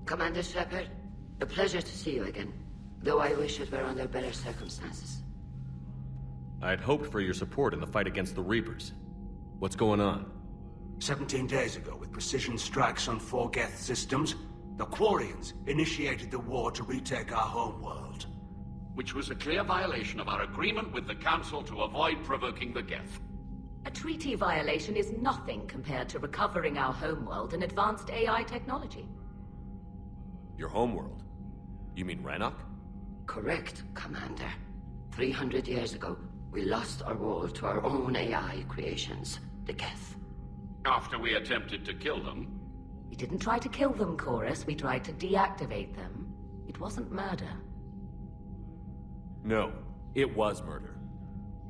Commander Shepard, a pleasure to see you again. Though I wish it were under better circumstances. I'd hoped for your support in the fight against the Reapers. What's going on? 17 days ago, with precision strikes on 4 Geth systems, the Quarians initiated the war to retake our homeworld. Which was a clear violation of our agreement with the Council to avoid provoking the Geth. A treaty violation is nothing compared to recovering our homeworld and advanced AI technology. Your homeworld? You mean Rannoch? Correct, Commander. 300 years ago, we lost our world to our own AI creations, the Geth. After we attempted to kill them. We didn't try to kill them, Chorus. We tried to deactivate them. It wasn't murder. No, it was murder.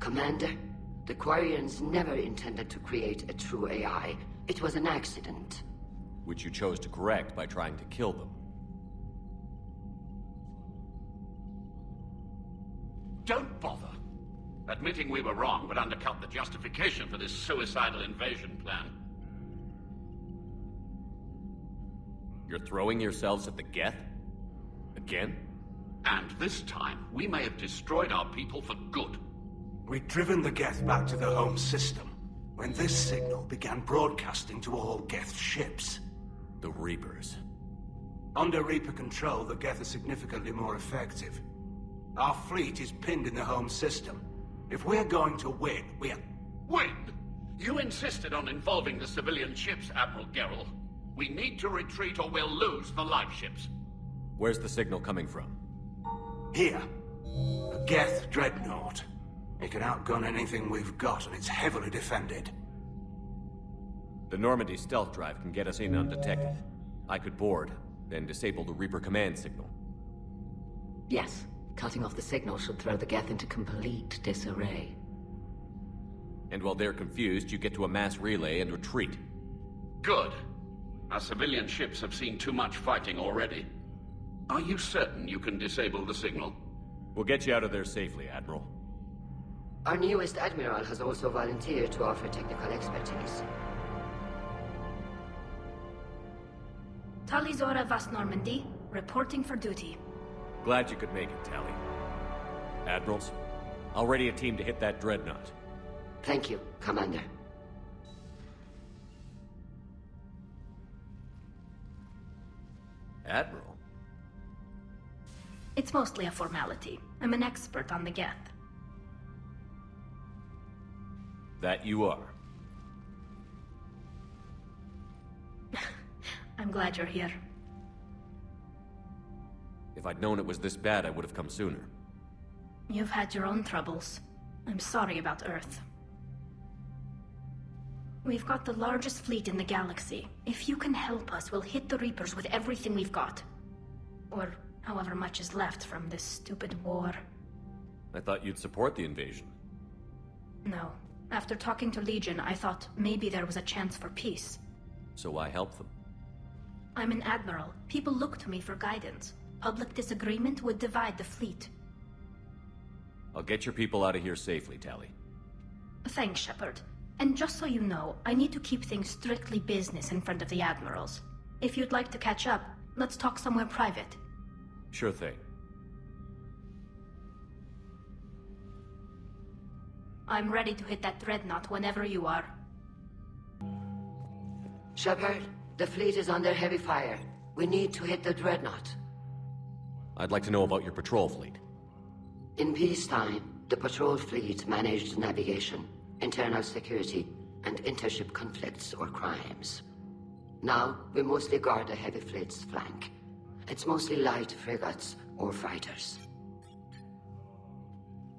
Commander, the Quarians never intended to create a true AI. It was an accident. Which you chose to correct by trying to kill them. Don't bother. Admitting we were wrong would undercut the justification for this suicidal invasion plan. You're throwing yourselves at the Geth? Again? And this time, we may have destroyed our people for good. We'd driven the Geth back to the home system, when this signal began broadcasting to all Geth ships. The Reapers. Under Reaper control, the Geth are significantly more effective. Our fleet is pinned in the home system. If we're going to win, we're... Win? You insisted on involving the civilian ships, Admiral Gerrel. We need to retreat or we'll lose the live ships. Where's the signal coming from? Here. A Geth dreadnought. It can outgun anything we've got, and it's heavily defended. The Normandy stealth drive can get us in undetected. I could board, then disable the Reaper command signal. Yes. Cutting off the signal should throw the Geth into complete disarray. And while they're confused, you get to a mass relay and retreat. Good. Our civilian ships have seen too much fighting already. Are you certain you can disable the signal? We'll get you out of there safely, Admiral. Our newest Admiral has also volunteered to offer technical expertise. Talizora Vast Normandy, reporting for duty. Glad you could make it, Tali. Admirals, I'll ready a team to hit that dreadnought. Thank you, Commander. Admiral? It's mostly a formality. I'm an expert on the Geth. That you are. I'm glad you're here. If I'd known it was this bad, I would have come sooner. You've had your own troubles. I'm sorry about Earth. We've got the largest fleet in the galaxy. If you can help us, we'll hit the Reapers with everything we've got. Or however much is left from this stupid war. I thought you'd support the invasion. No. After talking to Legion, I thought maybe there was a chance for peace. So why help them? I'm an admiral. People look to me for guidance. Public disagreement would divide the fleet. I'll get your people out of here safely, Tali. Thanks, Shepard. And just so you know, I need to keep things strictly business in front of the admirals. If you'd like to catch up, let's talk somewhere private. Sure thing. I'm ready to hit that dreadnought whenever you are. Shepard, the fleet is under heavy fire. We need to hit the dreadnought. I'd like to know about your patrol fleet. In peacetime, the patrol fleet managed navigation, internal security, and intership conflicts or crimes. Now, we mostly guard the heavy fleet's flank. It's mostly light frigates or fighters.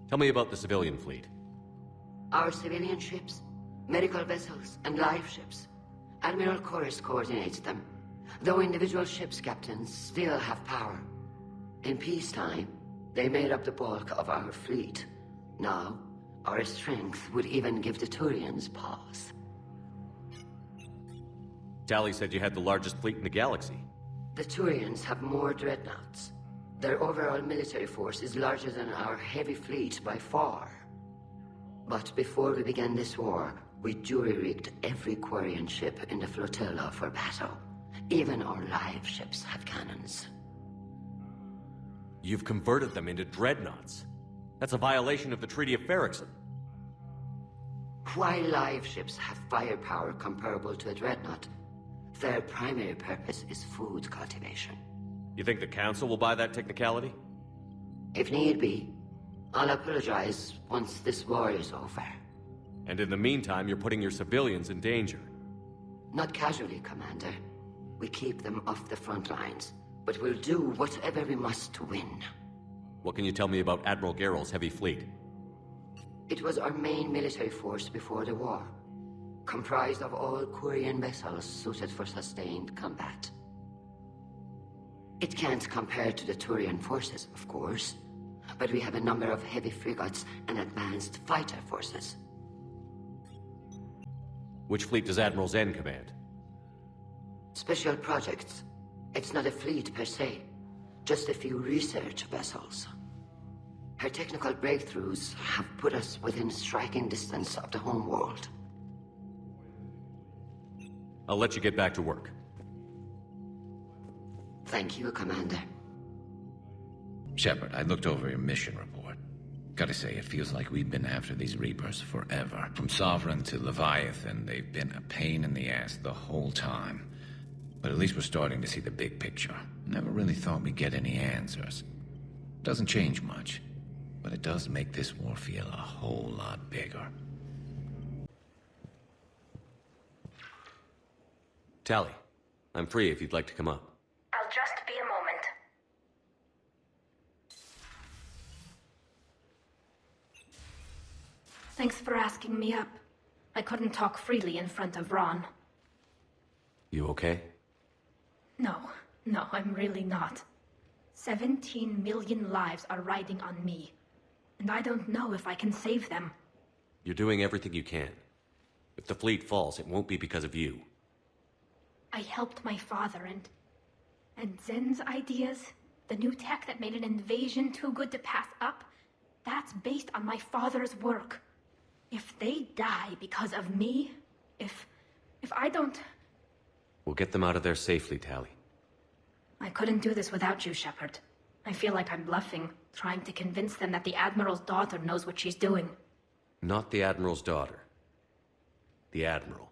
Tell me about the civilian fleet. Our civilian ships, medical vessels, and live ships. Admiral Chorus coordinates them, though individual ships' captains still have power. In peacetime, they made up the bulk of our fleet. Now, our strength would even give the Turians pause. Tali said you had the largest fleet in the galaxy. The Turians have more dreadnoughts. Their overall military force is larger than our heavy fleet by far. But before we began this war, we jury-rigged every Quarian ship in the flotilla for battle. Even our live ships have cannons. You've converted them into dreadnoughts. That's a violation of the Treaty of Ferrixon. While live ships have firepower comparable to a dreadnought, their primary purpose is food cultivation. You think the Council will buy that technicality? If need be, I'll apologize once this war is over. And in the meantime, you're putting your civilians in danger. Not casually, Commander. We keep them off the front lines, but we'll do whatever we must to win. What can you tell me about Admiral Geral's heavy fleet? It was our main military force before the war, comprised of all Quirian vessels suited for sustained combat. It can't compare to the Turian forces, of course, but we have a number of heavy frigates and advanced fighter forces. Which fleet does Admiral Zen command? Special projects. It's not a fleet per se, just a few research vessels. Her technical breakthroughs have put us within striking distance of the home world. I'll let you get back to work. Thank you, Commander. Shepard, I looked over your mission report. Gotta say, it feels like we've been after these Reapers forever. From Sovereign to Leviathan, they've been a pain in the ass the whole time. But at least we're starting to see the big picture. Never really thought we'd get any answers. Doesn't change much, but it does make this war feel a whole lot bigger. Tali, I'm free if you'd like to come up. I'll just be a moment. Thanks for asking me up. I couldn't talk freely in front of Ron. You okay? No, I'm really not. 17 million lives are riding on me. And I don't know if I can save them. You're doing everything you can. If the fleet falls, it won't be because of you. I helped my father and Zen's ideas, the new tech that made an invasion too good to pass up, that's based on my father's work. If they die because of me, if I don't... We'll get them out of there safely, Tali. I couldn't do this without you, Shepard. I feel like I'm bluffing, trying to convince them that the Admiral's daughter knows what she's doing. Not the Admiral's daughter. The Admiral.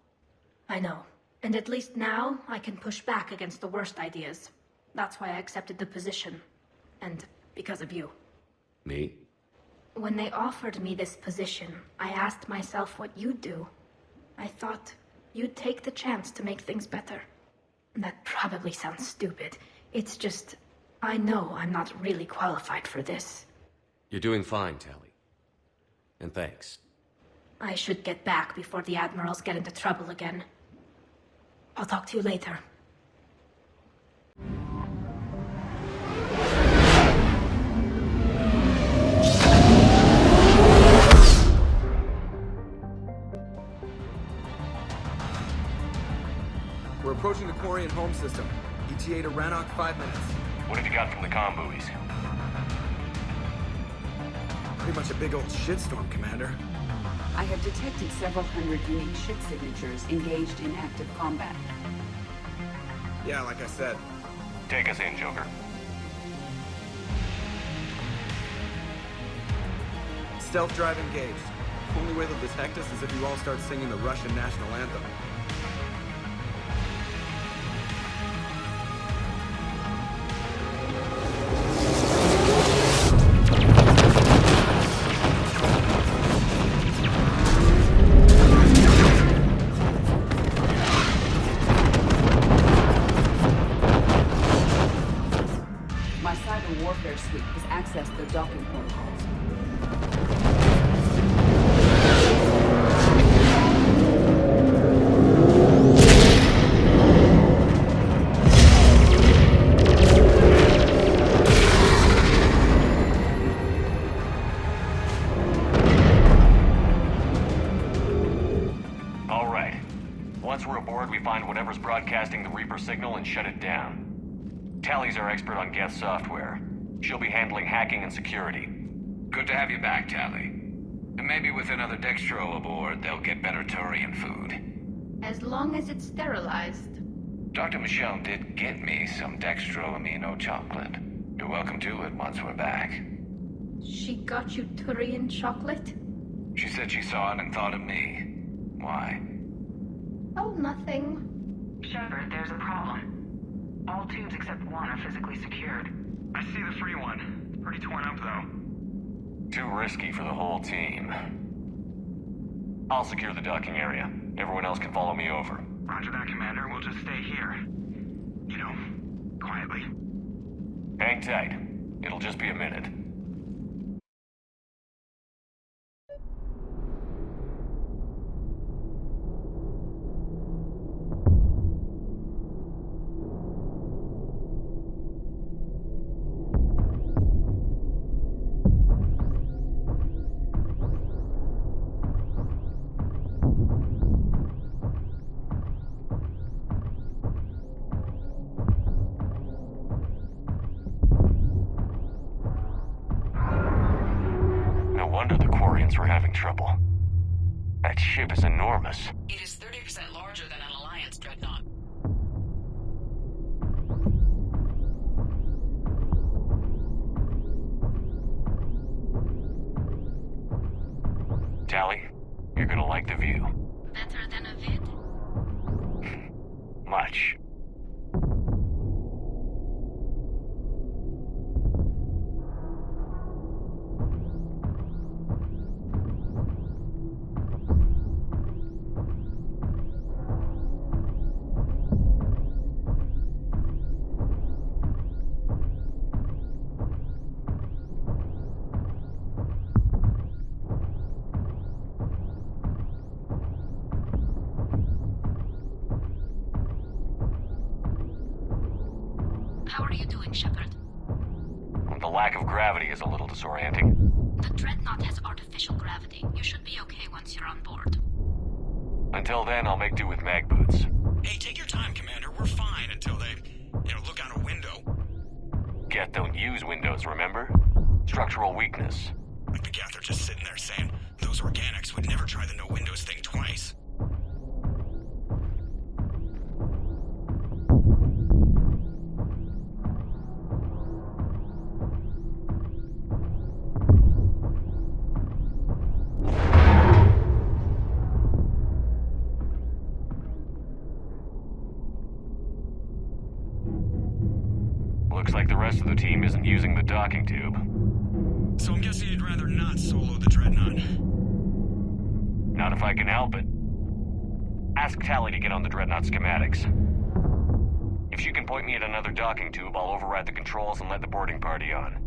I know. And at least now, I can push back against the worst ideas. That's why I accepted the position. And because of you. Me? When they offered me this position, I asked myself what you'd do. I thought you'd take the chance to make things better. That probably sounds stupid. It's just, I know I'm not really qualified for this. You're doing fine, Tali. And thanks. I should get back before the Admirals get into trouble again. I'll talk to you later. We're approaching the Quirian home system. ETA to Rannoch, 5 minutes. What have you got from the comm buoys? Pretty much a big old shitstorm, Commander. I have detected several hundred unique ship signatures engaged in active combat. Yeah, like I said. Take us in, Joker. Stealth drive engaged. Only way they'll detect us is if you all start singing the Russian national anthem. My cyber warfare suite has accessed their docking protocols. All right. Once we're aboard, we find whatever's broadcasting the Reaper signal and shut it down. Tali's our expert on Geth software. She'll be handling hacking and security. Good to have you back, Tali. And maybe with another Dextro aboard, they'll get better Turian food. As long as it's sterilized. Dr. Michelle did get me some dextroamino chocolate. You're welcome to it once we're back. She got you Turian chocolate? She said she saw it and thought of me. Why? Oh, nothing. Shepard, there's a problem. All tubes except one are physically secured. I see the free one. It's pretty torn up, though. Too risky for the whole team. I'll secure the docking area. Everyone else can follow me over. Roger that, Commander. We'll just stay here. You know, quietly. Hang tight. It'll just be a minute. We're having trouble. That ship is enormous. It is 30% larger than an Alliance dreadnought. Tali, you're gonna like the view. Better than a vid? Much. How are you doing, Shepard? The lack of gravity is a little disorienting. The Dreadnought has artificial gravity. You should be okay once you're on board. Until then, I'll make do with mag boots. Hey, take your time, Commander. We're fine until they, look out a window. Geth don't use windows, remember? Structural weakness. Like the Geth are just sitting there saying, those organics would never try the no windows thing twice. Looks like the rest of the team isn't using the docking tube. So I'm guessing you'd rather not solo the Dreadnought. Not if I can help it. Ask Tali to get on the Dreadnought schematics. If she can point me at another docking tube, I'll override the controls and let the boarding party on.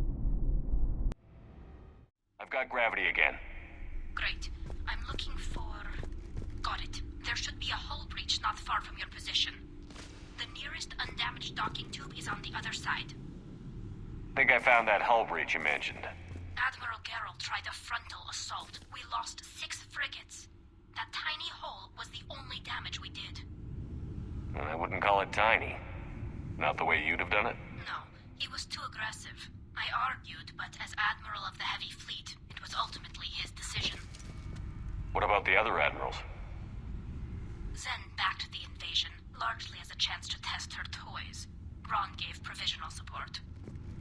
I've got gravity again. Great. I'm looking for... Got it. There should be a hull breach not far from your position. The nearest undamaged docking tube is on the other side. Think I found that hull breach you mentioned. Admiral Geralt tried a frontal assault. We lost 6 frigates. That tiny hull was the only damage we did. And I wouldn't call it tiny. Not the way you'd have done it? No, he was too aggressive. I argued, but as Admiral of the Heavy Fleet, it was ultimately his decision. What about the other admirals? Zen backed the invasion, largely as a chance to test her toys. Ron gave provisional support.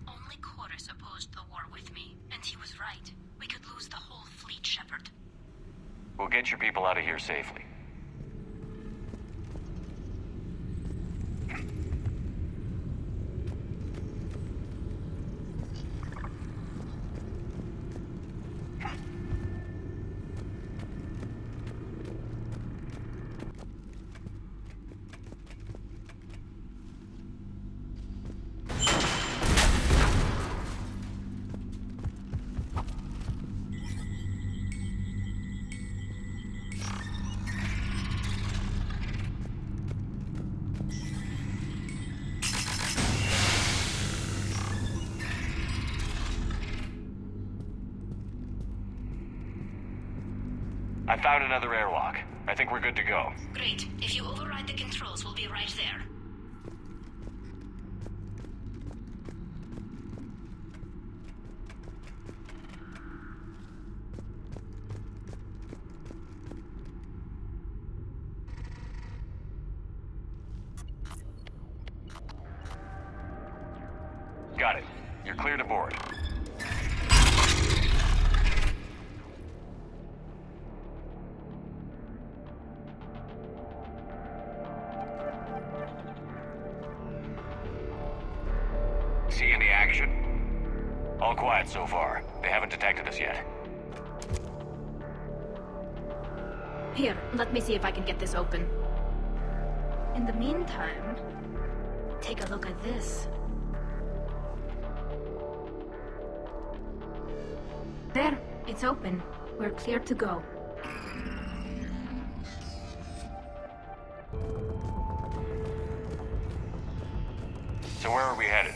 Only Chorus opposed the war with me, and he was right. We could lose the whole fleet, Shepard. We'll get your people out of here safely. I found another airlock. I think we're good to go. Great. If you override the controls, we'll be right there. You're clear to board. See any action? All quiet so far. They haven't detected us yet. Here, let me see if I can get this open. In the meantime, take a look at this. There, it's open. We're clear to go. So where are we headed?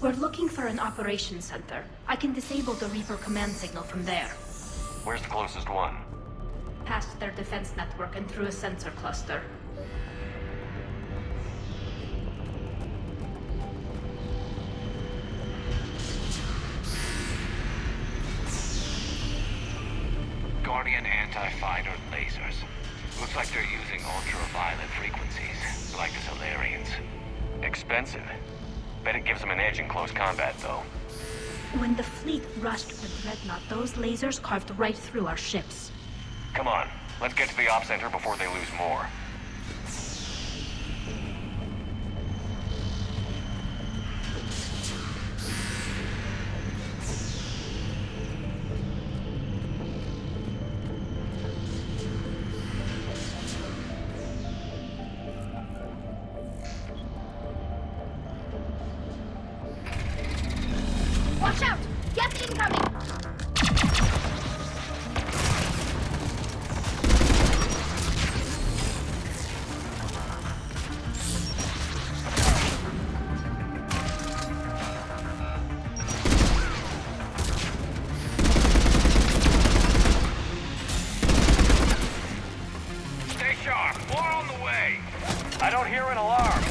We're looking for an operations center. I can disable the Reaper command signal from there. Where's the closest one? Past their defense network and through a sensor cluster. Guardian anti-fighter lasers. Looks like they're using ultraviolet frequencies, like the Solarians. Expensive. Bet it gives them an edge in close combat, though. When the fleet rushed the Dreadnought, those lasers carved right through our ships. Come on, let's get to the op center before they lose more. Watch out! Get incoming! Stay sharp, more on the way! I don't hear an alarm.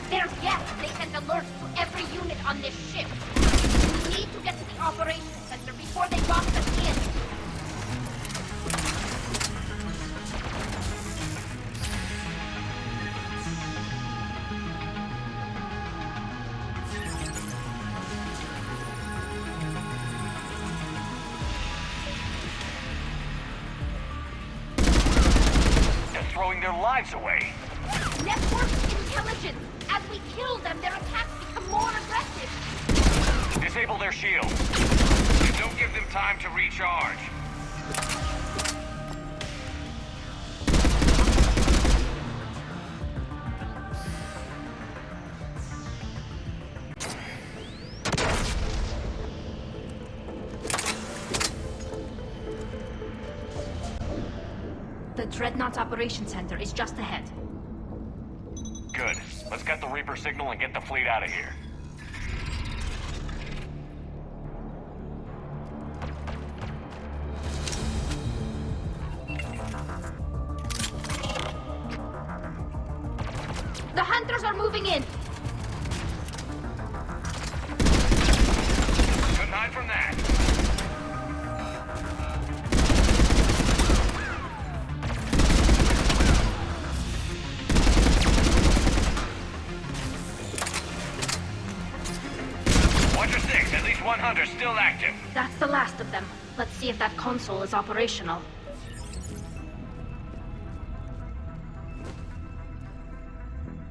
There's gas! They sent alerts to every unit on this ship. We need to get to the operations center before they lock us in. They're throwing their lives away. Network intelligence! As we kill them, their attacks become more aggressive. Disable their shields. Don't give them time to recharge. The Dreadnought's operation center is just ahead. Good. Let's get the Reaper signal and get the fleet out of here. The hunters are moving in! Couldn't hide from that. Watch your six. At least one hunter still active. That's the last of them. Let's see if that console is operational.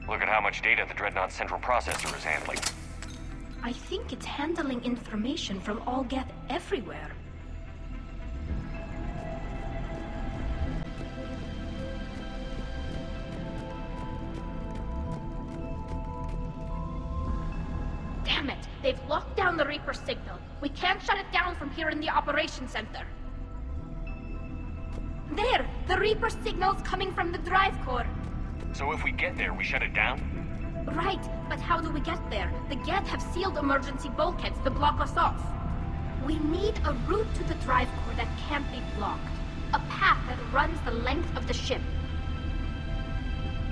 Look at how much data the Dreadnought central processor is handling. I think it's handling information from all Geth everywhere. Damn it! They've locked down the Reaper signal. We can't shut it down from here in the operations center. There! The Reaper signal's coming from the drive core. So if we get there, we shut it down? Right, but how do we get there? The Geth have sealed emergency bulkheads to block us off. We need a route to the drive core that can't be blocked. A path that runs the length of the ship.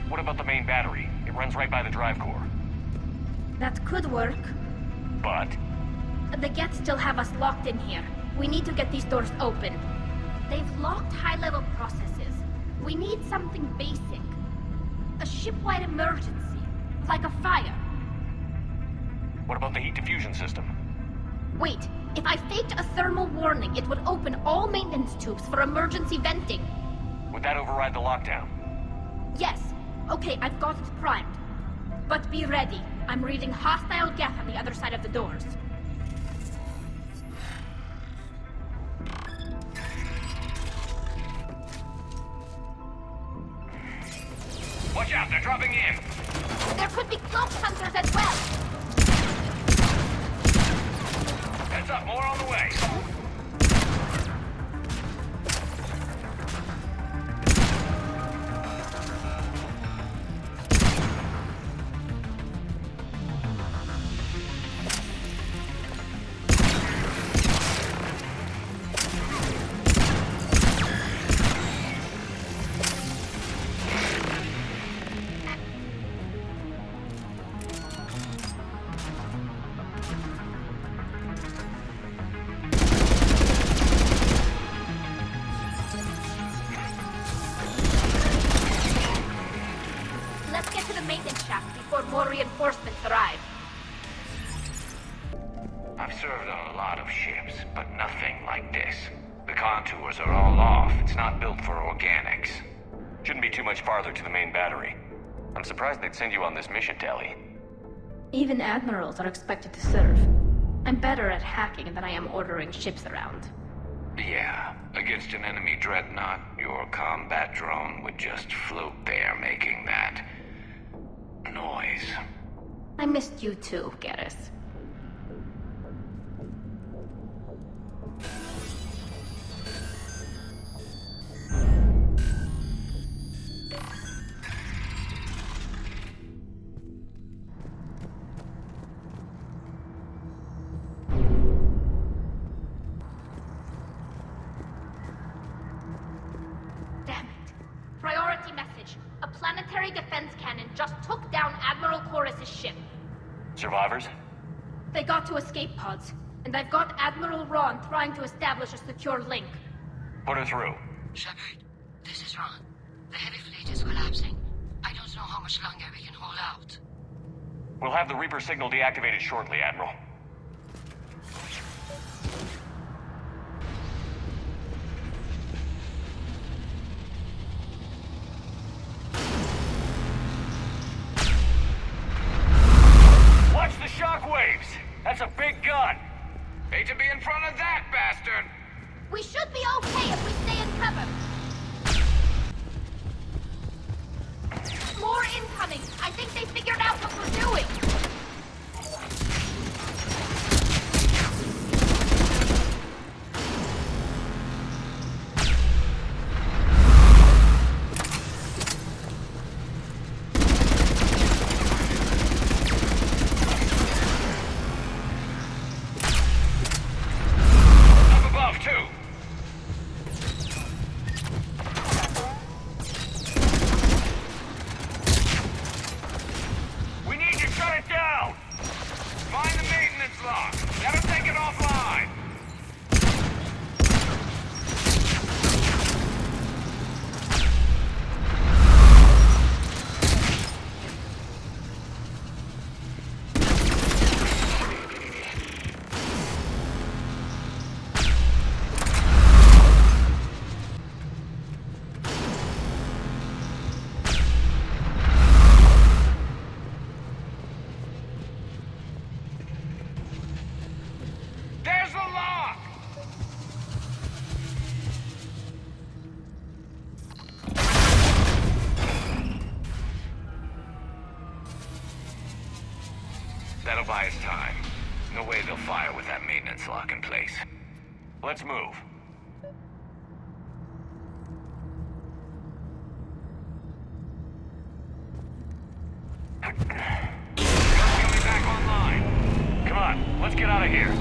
What about the main battery? It runs right by the drive core. That could work. But? The Geth still have us locked in here. We need to get these doors open. They've locked high-level processes. We need something basic. A ship-wide emergency. Like a fire. What about the heat diffusion system? Wait, if I faked a thermal warning, it would open all maintenance tubes for emergency venting. Would that override the lockdown? Yes. Okay, I've got it primed. But be ready. I'm reading hostile geth on the other side of the doors. Watch out, they're dropping in! There could be cloak hunters as well! Heads up, more on the way! Let's get to the maintenance shaft before more reinforcements arrive. I've served on a lot of ships, but nothing like this. The contours are all off. It's not built for organics. Shouldn't be too much farther to the main battery. I'm surprised they'd send you on this mission, Tali. Even admirals are expected to serve. I'm better at hacking than I am ordering ships around. Yeah, against an enemy dreadnought, your combat drone would just float there making that noise. I missed you too, Garrus. Damn it. Priority message. A planetary defense cannon just took down Admiral Chorus's ship. Survivors? They got to escape pods, and I've got Admiral Ron trying to establish a secure link. Put her through. Shepard, this is Ron. The heavy fleet is collapsing. I don't know how much longer we can hold out. We'll have the Reaper signal deactivated shortly, Admiral. Watch the shockwaves! That's a big gun! Hate to be in front of that bastard! We should be okay if we stay in cover. More incoming! I think they figured out what we're doing! Up above, too! We need to shut it down! Find the maintenance lock. Never take it offline. There's the lock! That'll buy us time. No way they'll fire with that maintenance lock in place. Let's move. Coming back online. Come on, let's get out of here.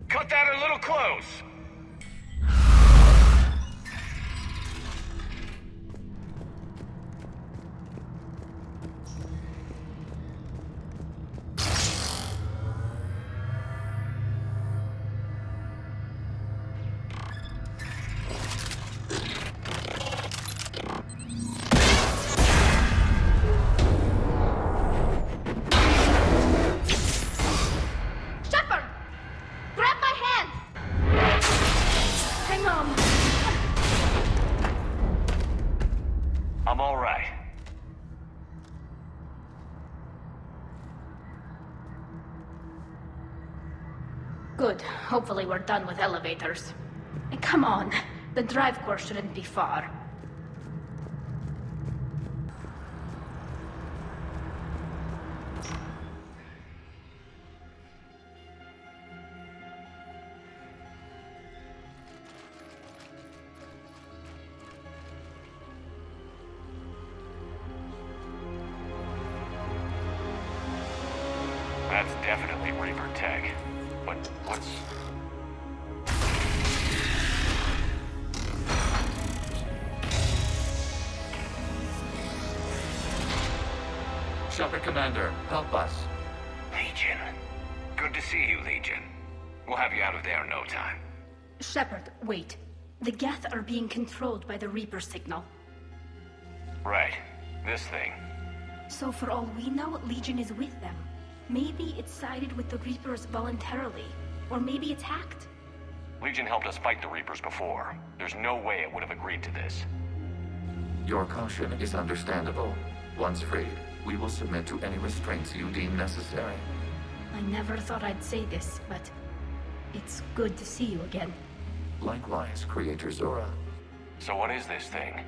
Cut that a little close. Good. Hopefully we're done with elevators. And come on, the drive course shouldn't be far. That's definitely Reaper tech. But what's... Shepard Commander, help us. Legion. Good to see you, Legion. We'll have you out of there in no time. Shepard, wait. The Geth are being controlled by the Reaper signal. Right. This thing. So for all we know, Legion is with them. Maybe it sided with the Reapers voluntarily. Or maybe it's hacked. Legion helped us fight the Reapers before. There's no way it would have agreed to this. Your caution is understandable. Once freed, we will submit to any restraints you deem necessary. I never thought I'd say this, but it's good to see you again. Likewise, Creator Zora. So what is this thing?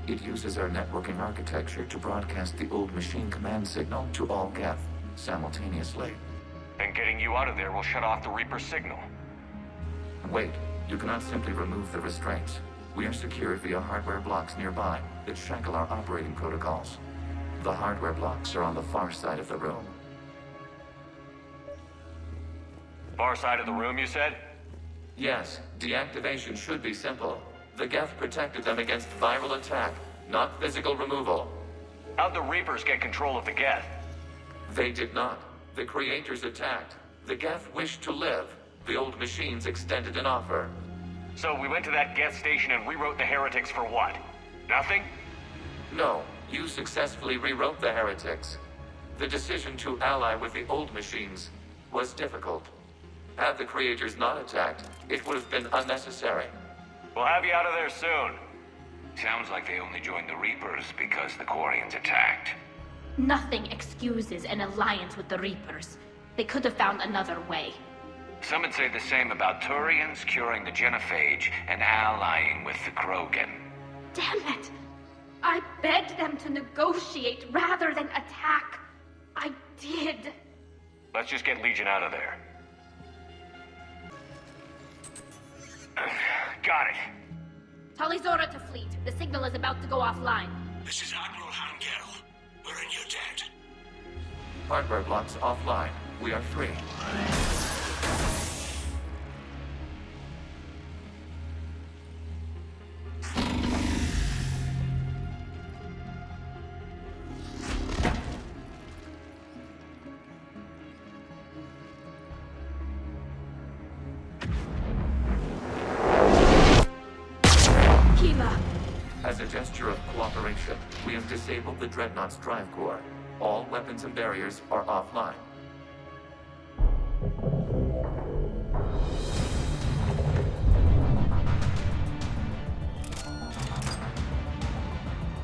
It uses our networking architecture to broadcast the old machine command signal to all Geth simultaneously. And getting you out of there will shut off the Reaper signal. Wait, you cannot simply remove the restraints. We are secured via hardware blocks nearby that shackle our operating protocols. The hardware blocks are on the far side of the room. Far side of the room, you said? Yes, deactivation should be simple. The Geth protected them against viral attack, not physical removal. How'd the Reapers get control of the Geth? They did not. The Creators attacked. The Geth wished to live. The old machines extended an offer. So we went to that Geth station and rewrote the heretics for what? Nothing? No, you successfully rewrote the heretics. The decision to ally with the old machines was difficult. Had the Creators not attacked, it would have been unnecessary. We'll have you out of there soon. Sounds like they only joined the Reapers because the Quarians attacked. Nothing excuses an alliance with the Reapers. They could have found another way. Some would say the same about Turians curing the Genophage and allying with the Krogan. Damn it! I begged them to negotiate rather than attack. I did. Let's just get Legion out of there. Got it. Talizora to fleet. The signal is about to go offline. This is Admiral Hangel. We're in your debt. Hardware blocks offline. We are free. As a gesture of cooperation, we have disabled the Dreadnought's drive core. All weapons and barriers are offline.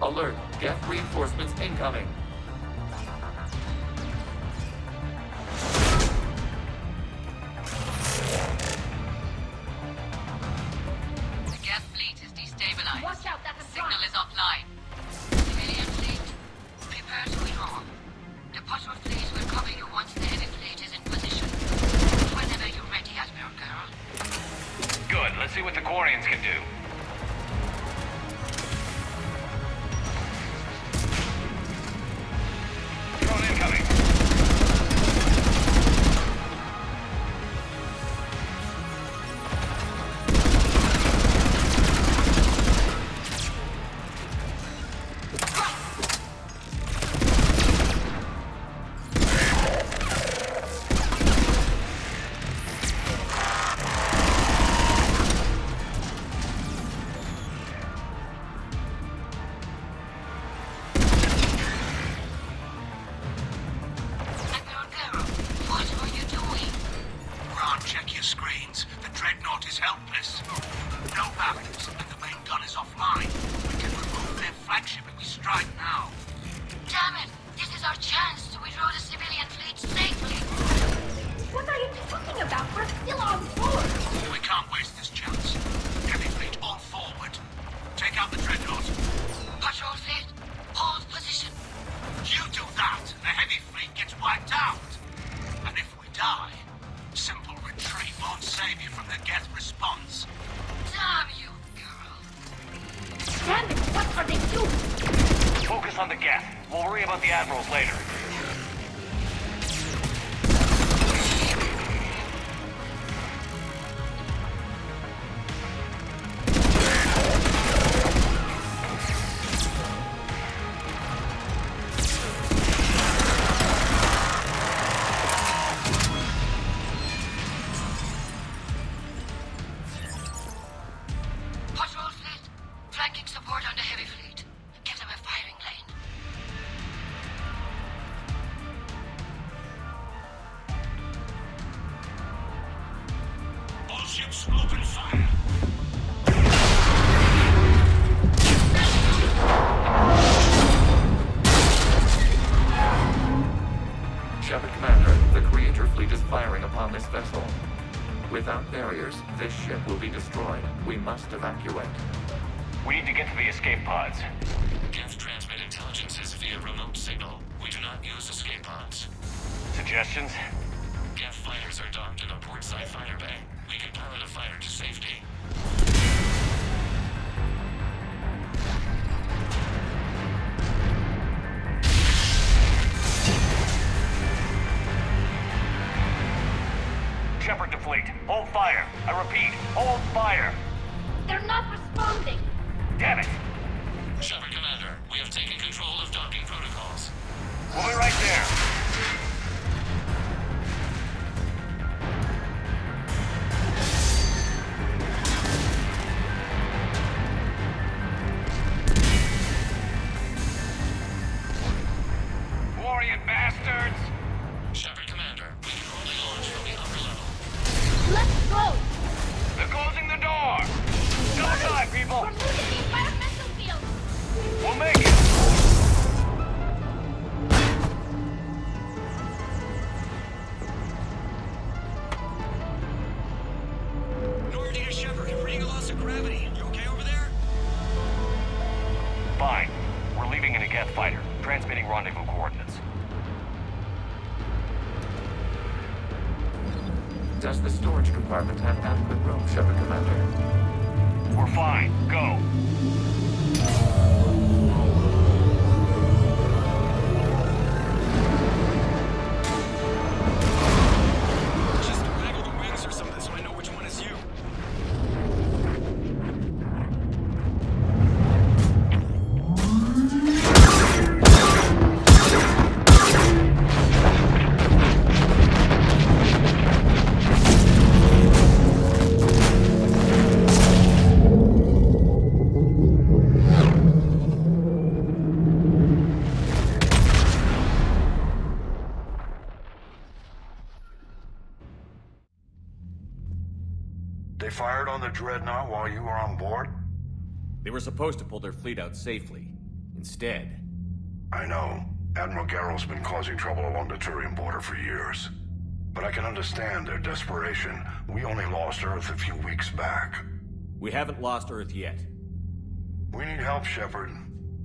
Alert! Geth reinforcements incoming! Watch out, that's a signal is offline. Civilian fleet, prepare to rearm. The patrol fleet will cover you once the heavy fleet is in position. Whenever you're ready, Admiral Girl. Good, let's see what the Quarians can do. Drone incoming. the Admirals later. Patrol fleet, flanking support on the heavy fleet. Give them a firing lane. All ships, open fire! Shepard Commander, the Creator fleet is firing upon this vessel. Without barriers, this ship will be destroyed. We must evacuate. We need to get to the escape pods. Geth transmit intelligences via remote signal. We do not use escape pods. Suggestions? Geth fighters are docked in a portside fighter bay. We can pilot a fighter to safety. Shepard to fleet. Hold fire. I repeat, hold fire. They're not responding. Damn it. Shepard Commander, we have taken control of docking protocols. We'll be right there. Warrior bastards! Shepard Commander, we can only launch from the upper level. Let's go! They're closing the door! Go inside, people! We're losing the environmental field! We'll make it! Normandy to Shepard, reading a loss of gravity. You okay over there? Fine. We're leaving in a Geth fighter, transmitting rendezvous coordinates. Does the storage compartment have adequate room, Shepard Commander? We're fine. Go. Just waggle the wings or something so I know which one is you. They fired on the Dreadnought while you were on board? They were supposed to pull their fleet out safely. Instead... I know. Admiral Garrow's been causing trouble along the Turian border for years. But I can understand their desperation. We only lost Earth a few weeks back. We haven't lost Earth yet. We need help, Shepard.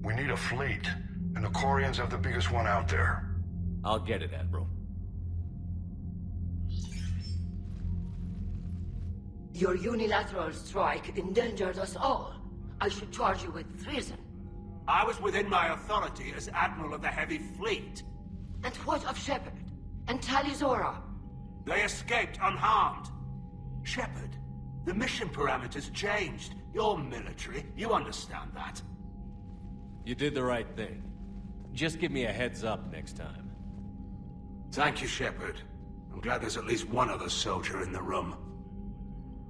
We need a fleet. And the Quarians have the biggest one out there. I'll get it, Admiral. Your unilateral strike endangered us all. I should charge you with treason. I was within my authority as Admiral of the Heavy Fleet. And what of Shepard? And Talizora? They escaped unharmed. Shepard, the mission parameters changed. You're military. You understand that. You did the right thing. Just give me a heads up next time. Thank you, Shepard. I'm glad there's at least one other soldier in the room.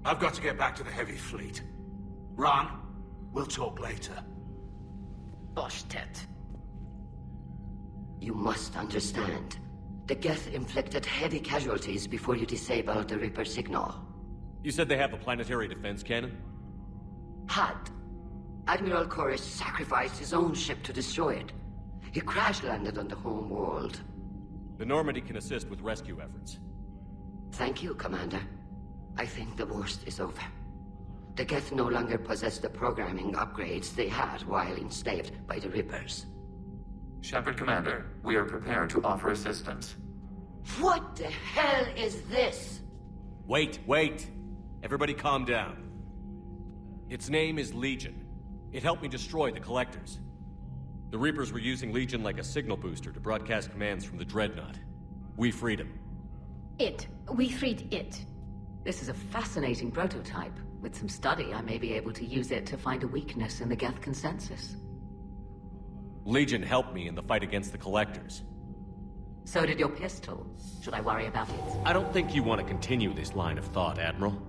I've got to get back to the Heavy Fleet. Ron, we'll talk later. Boshtet. You must understand. The Geth inflicted heavy casualties before you disabled the Reaper signal. You said they have a planetary defense cannon? Had. Admiral Koris sacrificed his own ship to destroy it. He crash-landed on the home world. The Normandy can assist with rescue efforts. Thank you, Commander. I think the worst is over. The Geth no longer possess the programming upgrades they had while enslaved by the Reapers. Shepard Commander, we are prepared to offer assistance. What the hell is this? Wait. Everybody calm down. Its name is Legion. It helped me destroy the Collectors. The Reapers were using Legion like a signal booster to broadcast commands from the Dreadnought. We freed him. We freed it. This is a fascinating prototype. With some study, I may be able to use it to find a weakness in the Geth consensus. Legion helped me in the fight against the Collectors. So did your pistol. Should I worry about it? I don't think you want to continue this line of thought, Admiral.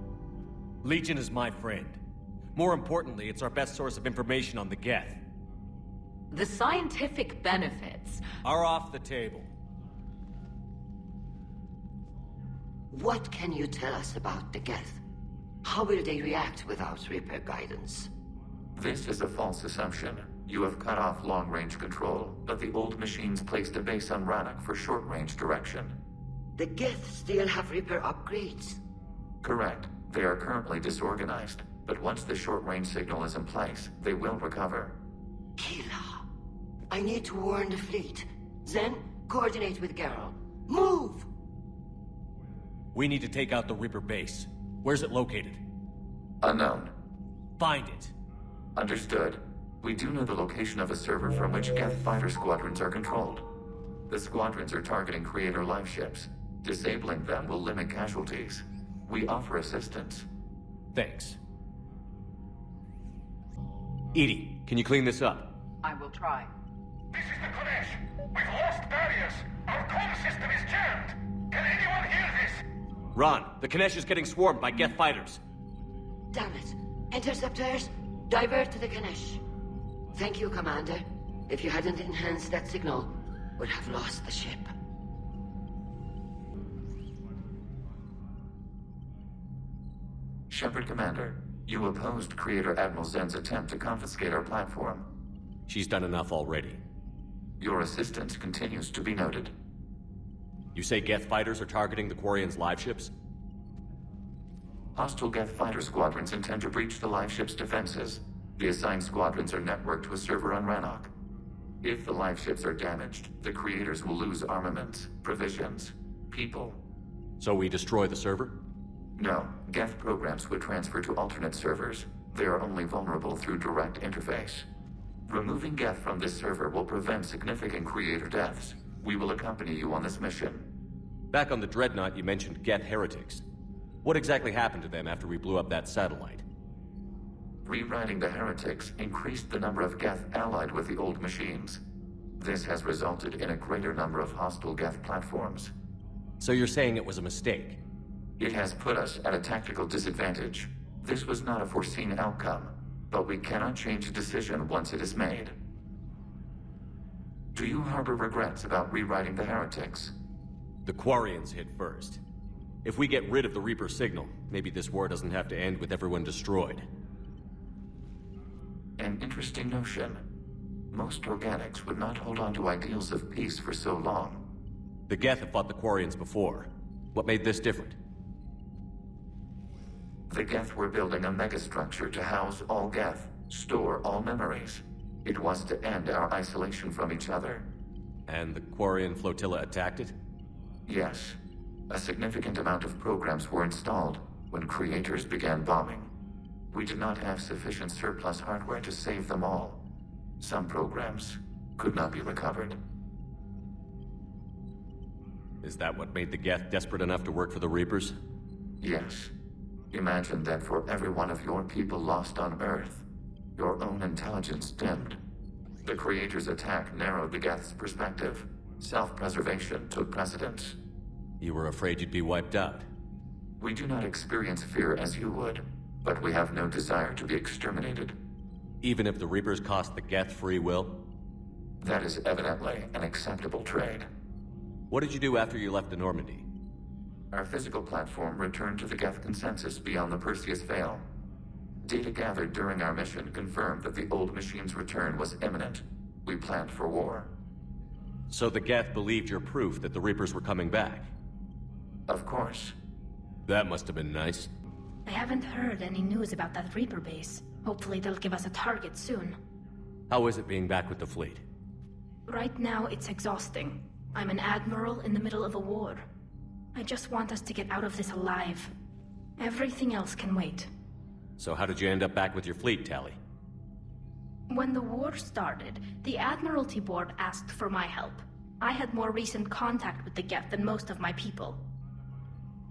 Legion is my friend. More importantly, it's our best source of information on the Geth. The scientific benefits are off the table. What can you tell us about the Geth? How will they react without Reaper guidance? This is a false assumption. You have cut off long-range control, but the old machines placed a base on Rannoch for short-range direction. The Geth still have Reaper upgrades? Correct. They are currently disorganized, but once the short-range signal is in place, they will recover. Kila, I need to warn the fleet. Zen, coordinate with Geralt. Move! We need to take out the Reaper base. Where's it located? Unknown. Find it. Understood. We do know the location of a server from which Geth fighter squadrons are controlled. The squadrons are targeting Creator live ships. Disabling them will limit casualties. We offer assistance. Thanks. EDI, can you clean this up? I will try. This is the Kodesh. We've lost barriers. Our comm system is jammed. Can anyone hear this? Ron, the Kanesh is getting swarmed by Geth fighters. Damn it. Interceptors, divert to the Kanesh. Thank you, Commander. If you hadn't enhanced that signal, we'd have lost the ship. Shepard, Commander. You opposed Creator Admiral Zen's attempt to confiscate our platform. She's done enough already. Your assistance continues to be noted. You say Geth fighters are targeting the Quarians' live ships? Hostile Geth fighter squadrons intend to breach the live ship's defenses. The assigned squadrons are networked to a server on Rannoch. If the live ships are damaged, the Creators will lose armaments, provisions, people. So we destroy the server? No. Geth programs would transfer to alternate servers. They are only vulnerable through direct interface. Removing Geth from this server will prevent significant Creator deaths. We will accompany you on this mission. Back on the Dreadnought, you mentioned Geth heretics. What exactly happened to them after we blew up that satellite? Rewriting the heretics increased the number of Geth allied with the old machines. This has resulted in a greater number of hostile Geth platforms. So you're saying it was a mistake? It has put us at a tactical disadvantage. This was not a foreseen outcome, but we cannot change a decision once it is made. Do you harbor regrets about rewriting the heretics? The Quarians hit first. If we get rid of the Reaper signal, maybe this war doesn't have to end with everyone destroyed. An interesting notion. Most organics would not hold on to ideals of peace for so long. The Geth have fought the Quarians before. What made this different? The Geth were building a megastructure to house all Geth, store all memories. It was to end our isolation from each other. And the Quarian flotilla attacked it? Yes. A significant amount of programs were installed when Creators began bombing. We did not have sufficient surplus hardware to save them all. Some programs could not be recovered. Is that what made the Geth desperate enough to work for the Reapers? Yes. Imagine that for every one of your people lost on Earth, your own intelligence dimmed. The Creators' attack narrowed the Geth's perspective. Self-preservation took precedence. You were afraid you'd be wiped out. We do not experience fear as you would, but we have no desire to be exterminated. Even if the Reapers cost the Geth free will? That is evidently an acceptable trade. What did you do after you left the Normandy? Our physical platform returned to the Geth consensus beyond the Perseus Veil. Data gathered during our mission confirmed that the old machine's return was imminent. We planned for war. So the Geth believed your proof that the Reapers were coming back? Of course. That must have been nice. I haven't heard any news about that Reaper base. Hopefully they'll give us a target soon. How is it being back with the fleet? Right now it's exhausting. I'm an admiral in the middle of a war. I just want us to get out of this alive. Everything else can wait. So how did you end up back with your fleet, Tali? When the war started, the Admiralty Board asked for my help. I had more recent contact with the Geth than most of my people.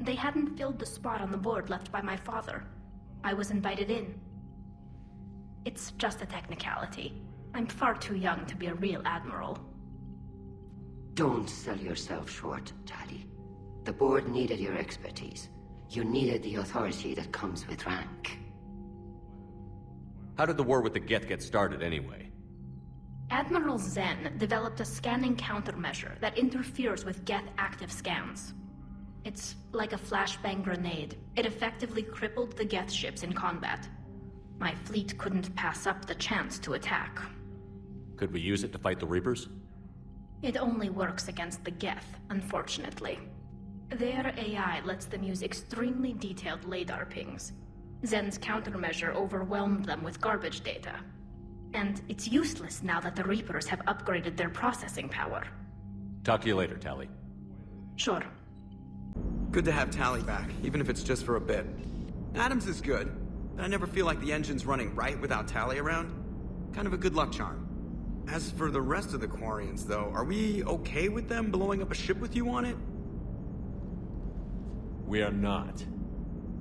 They hadn't filled the spot on the board left by my father. I was invited in. It's just a technicality. I'm far too young to be a real admiral. Don't sell yourself short, Tali. The board needed your expertise. You needed the authority that comes with rank. How did the war with the Geth get started anyway? Admiral Zen developed a scanning countermeasure that interferes with Geth active scans. It's like a flashbang grenade. It effectively crippled the Geth ships in combat. My fleet couldn't pass up the chance to attack. Could we use it to fight the Reapers? It only works against the Geth, unfortunately. Their AI lets them use extremely detailed LADAR pings. Zen's countermeasure overwhelmed them with garbage data. And it's useless now that the Reapers have upgraded their processing power. Talk to you later, Tali. Sure. Good to have Tali back, even if it's just for a bit. Adams is good, but I never feel like the engine's running right without Tali around. Kind of a good luck charm. As for the rest of the Quarians, though, are we okay with them blowing up a ship with you on it? We are not.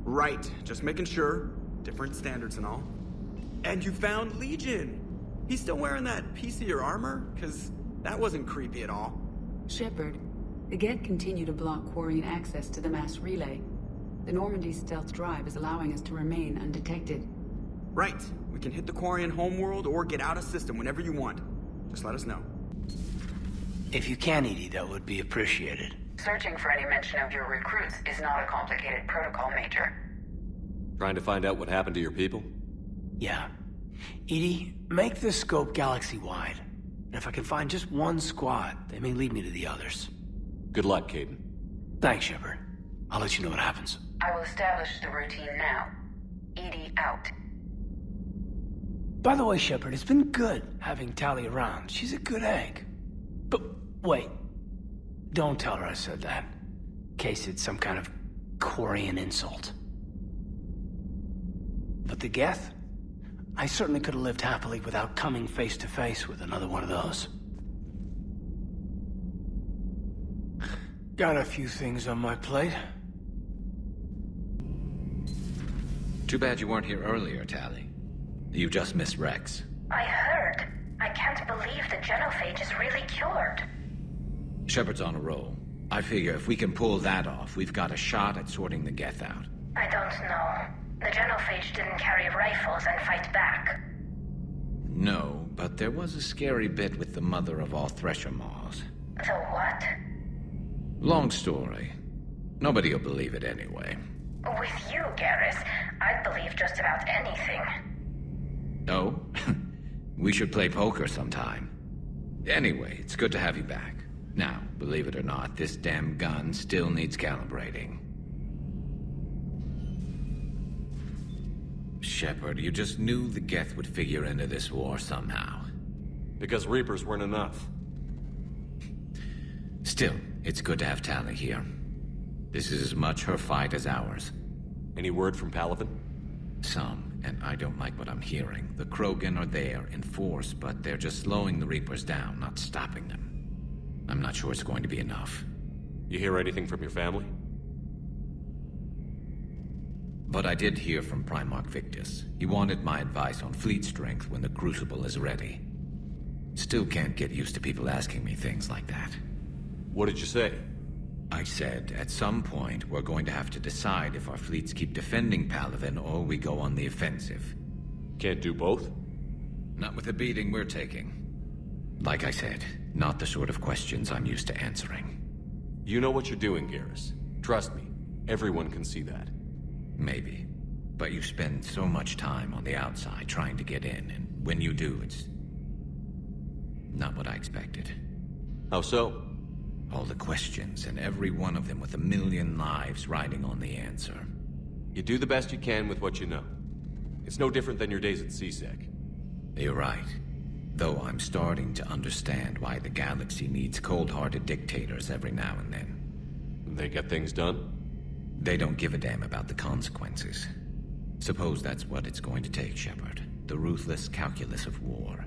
Right, just making sure. Different standards and all. And you found Legion! He's still wearing that piece of your armor? Cause that wasn't creepy at all. Shepard, the Geth continue to block Quarian access to the mass relay. The Normandy stealth drive is allowing us to remain undetected. Right, we can hit the Quarian homeworld or get out of system whenever you want. Just let us know. If you can, EDI, that would be appreciated. Searching for any mention of your recruits is not a complicated protocol, Major. Trying to find out what happened to your people? Yeah. EDI, make the scope galaxy-wide. And if I can find just one squad, they may lead me to the others. Good luck, Kaidan. Thanks, Shepard. I'll let you know what happens. I will establish the routine now. EDI out. By the way, Shepard, it's been good having Tali around. She's a good egg. But wait. Don't tell her I said that. In case it's some kind of Quarian insult. But the Geth? I certainly could have lived happily without coming face to face with another one of those. Got a few things on my plate. Too bad you weren't here earlier, Tali. You just missed Rex. I heard. I can't believe the genophage is really cured. Shepard's on a roll. I figure if we can pull that off, we've got a shot at sorting the Geth out. I don't know. The genophage didn't carry rifles and fight back. No, but there was a scary bit with the mother of all Thresher Maws. The what? Long story. Nobody will believe it anyway. With you, Garrus, I'd believe just about anything. No? We should play poker sometime. Anyway, it's good to have you back. Now, believe it or not, this damn gun still needs calibrating. Shepard, you just knew the Geth would figure into this war somehow. Because Reapers weren't enough. Still, it's good to have Tali here. This is as much her fight as ours. Any word from Palaven? Some, and I don't like what I'm hearing. The Krogan are there in force, but they're just slowing the Reapers down, not stopping them. I'm not sure it's going to be enough. You hear anything from your family? But I did hear from Primarch Victus. He wanted my advice on fleet strength when the Crucible is ready. Still can't get used to people asking me things like that. What did you say? I said, at some point, we're going to have to decide if our fleets keep defending Palaven or we go on the offensive. Can't do both? Not with the beating we're taking. Like I said, not the sort of questions I'm used to answering. You know what you're doing, Garrus. Trust me, everyone can see that. Maybe. But you spend so much time on the outside trying to get in, and when you do, it's not what I expected. How so? All the questions, and every one of them with a million lives riding on the answer. You do the best you can with what you know. It's no different than your days at CSEC. You're right. Though I'm starting to understand why the galaxy needs cold-hearted dictators every now and then. They get things done? They don't give a damn about the consequences. Suppose that's what it's going to take, Shepard. The ruthless calculus of war.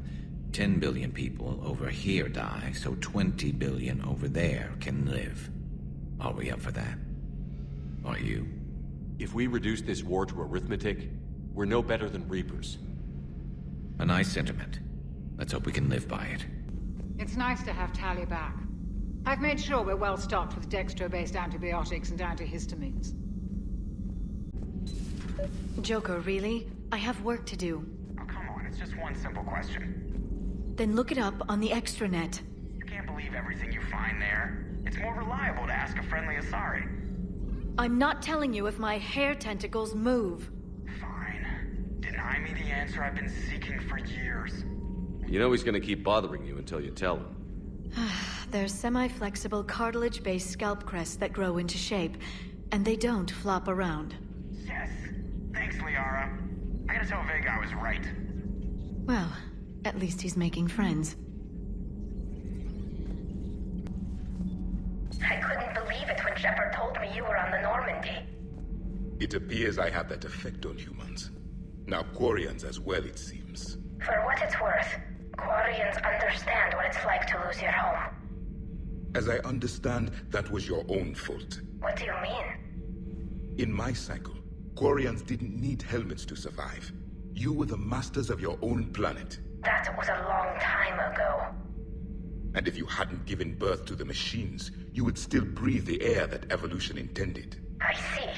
10 billion people over here die, so 20 billion over there can live. Are we up for that? Are you? If we reduce this war to arithmetic, we're no better than Reapers. A nice sentiment. Let's hope we can live by it. It's nice to have Tali back. I've made sure we're well stocked with dextro-based antibiotics and antihistamines. Joker, really? I have work to do. Oh, come on, it's just one simple question. Then look it up on the extranet. You can't believe everything you find there. It's more reliable to ask a friendly Asari. I'm not telling you if my hair tentacles move. Fine. Deny me the answer I've been seeking for years. You know he's gonna keep bothering you until you tell him. They're semi-flexible cartilage-based scalp crests that grow into shape, and they don't flop around. Yes. Thanks, Liara. I gotta tell Vega I was right. Well, at least he's making friends. I couldn't believe it when Shepard told me you were on the Normandy. It appears I have that effect on humans. Now Quarians as well, it seems. For what it's worth, Quarians understand what it's like to lose your home. As I understand, that was your own fault. What do you mean? In my cycle, Quarians didn't need helmets to survive. You were the masters of your own planet. That was a long time ago. And if you hadn't given birth to the machines, you would still breathe the air that evolution intended. I see.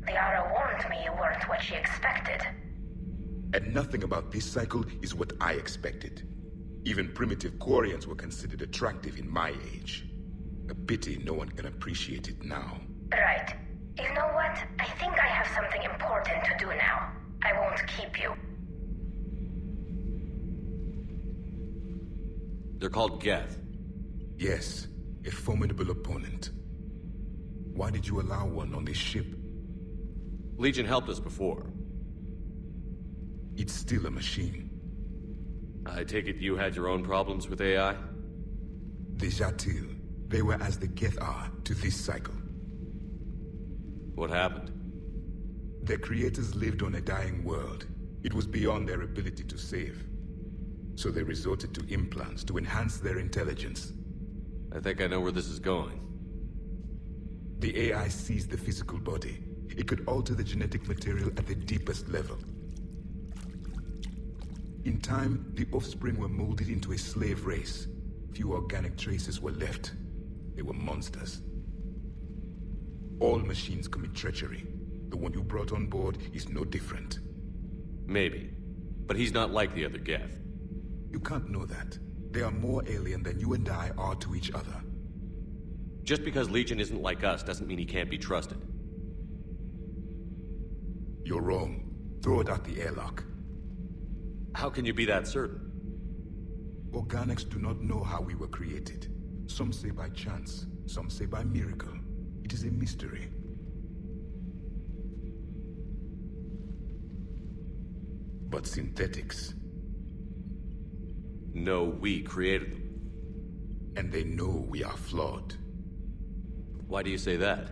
Liara warned me you weren't what she expected. And nothing about this cycle is what I expected. Even primitive Quarians were considered attractive in my age. A pity no one can appreciate it now. Right. You know what? I think I have something important to do now. I won't keep you. They're called Geth. Yes, a formidable opponent. Why did you allow one on this ship? Legion helped us before. It's still a machine. I take it you had your own problems with AI? The Jatil. They were as the Geth are to this cycle. What happened? Their creators lived on a dying world. It was beyond their ability to save. So they resorted to implants to enhance their intelligence. I think I know where this is going. The AI seized the physical body. It could alter the genetic material at the deepest level. In time, the offspring were molded into a slave race. Few organic traces were left. They were monsters. All machines commit treachery. The one you brought on board is no different. Maybe. But he's not like the other Geth. You can't know that. They are more alien than you and I are to each other. Just because Legion isn't like us doesn't mean he can't be trusted. You're wrong. Throw it out the airlock. How can you be that certain? Organics do not know how we were created. Some say by chance, some say by miracle. It is a mystery. But synthetics... No, we created them. And they know we are flawed. Why do you say that?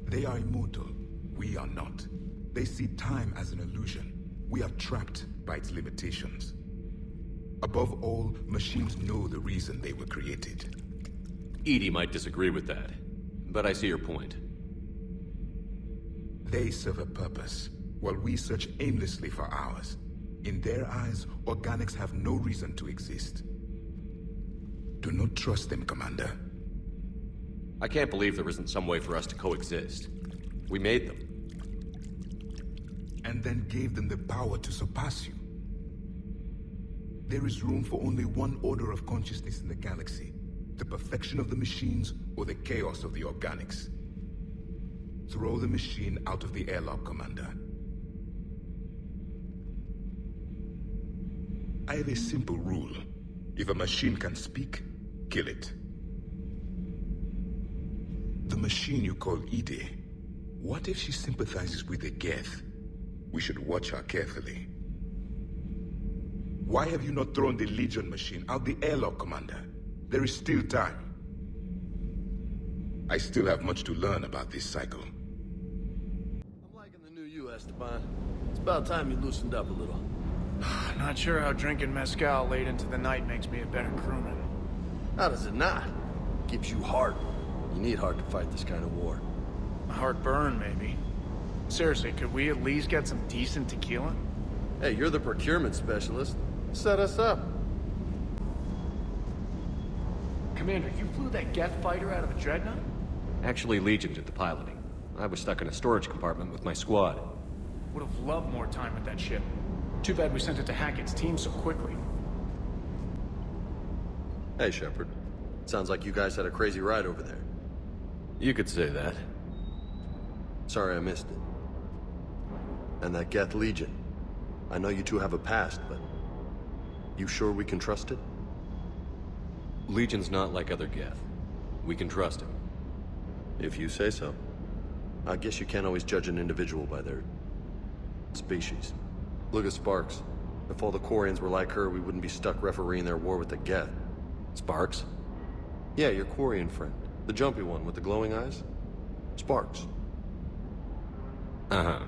They are immortal. We are not. They see time as an illusion. We are trapped by its limitations. Above all, machines know the reason they were created. EDI might disagree with that, but I see your point. They serve a purpose, while we search aimlessly for ours. In their eyes, organics have no reason to exist. Do not trust them, Commander. I can't believe there isn't some way for us to coexist. We made them. And then gave them the power to surpass you. There is room for only one order of consciousness in the galaxy. The perfection of the machines or the chaos of the organics. Throw the machine out of the airlock, Commander. I have a simple rule. If a machine can speak, kill it. The machine you call EDI, what if she sympathizes with the Geth? We should watch her carefully. Why have you not thrown the Legion machine out the airlock, Commander? There is still time. I still have much to learn about this cycle. I'm liking the new Esteban. It's about time you loosened up a little. Not sure how drinking mezcal late into the night makes me a better crewman. How does it not? Gives you heart. You need heart to fight this kind of war. Heartburn, maybe. Seriously, could we at least get some decent tequila? Hey, you're the procurement specialist. Set us up. Commander, you flew that Geth fighter out of a dreadnought? Actually, Legion did the piloting. I was stuck in a storage compartment with my squad. Would have loved more time with that ship. Too bad we sent it to Hackett's team so quickly. Hey, Shepard. Sounds like you guys had a crazy ride over there. You could say that. Sorry I missed it. And that Geth Legion. I know you two have a past, but... you sure we can trust it? Legion's not like other Geth. We can trust him. If you say so. I guess you can't always judge an individual by their... species. Look at Sparks. If all the Quarians were like her, we wouldn't be stuck refereeing their war with the Geth. Sparks? Yeah, your Quarian friend. The jumpy one with the glowing eyes. Sparks. Uh-huh.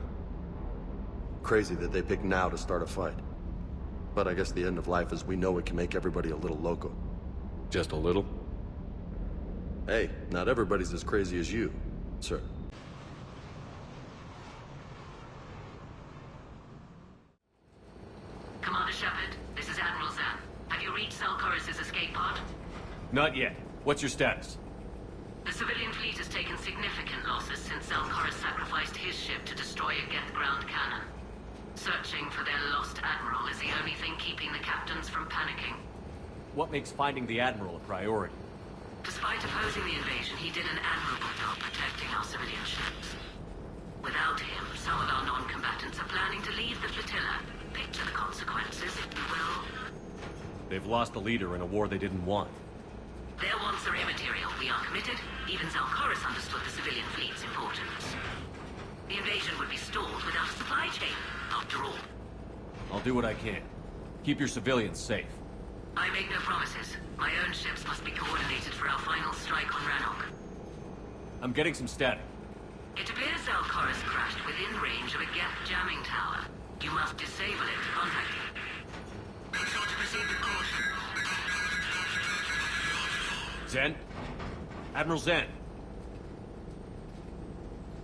Crazy that they picked now to start a fight. But I guess the end of life as we know it can make everybody a little loco. Just a little? Hey, not everybody's as crazy as you, sir. Commander Shepard, this is Admiral Zan. Have you reached Zelkoris' escape pod? Not yet. What's your status? The civilian fleet has taken significant losses since Zelkoris sacrificed his ship to destroy a Geth ground cannon. Searching for their lost admiral is the only thing keeping the captains from panicking. What makes finding the Admiral a priority? Despite opposing the invasion, he did an admirable job protecting our civilian ships. Without him, some of our non-combatants are planning to leave the flotilla. Picture the consequences, if you will. They've lost a leader in a war they didn't want. Their wants are immaterial. We are committed. Even Zelkoris understood the civilian fleet's importance. The invasion would be stalled without a supply chain, after all. I'll do what I can. Keep your civilians safe. I make no promises. My own ships must be coordinated for our final strike on Rannoch. I'm getting some static. It appears Zelkoris crashed within range of a Geth jamming tower. You must disable it to contact it. Zen? Admiral Zen?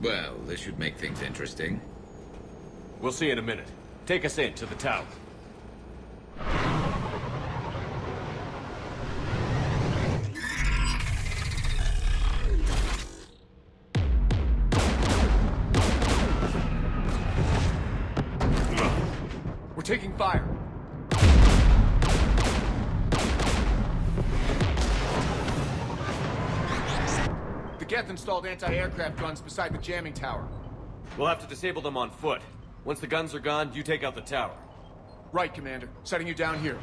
Well, this should make things interesting. We'll see in a minute. Take us in to the tower. We're taking fire. The Geth installed anti-aircraft guns beside the jamming tower. We'll have to disable them on foot. Once the guns are gone, you take out the tower. Right, Commander. Setting you down here.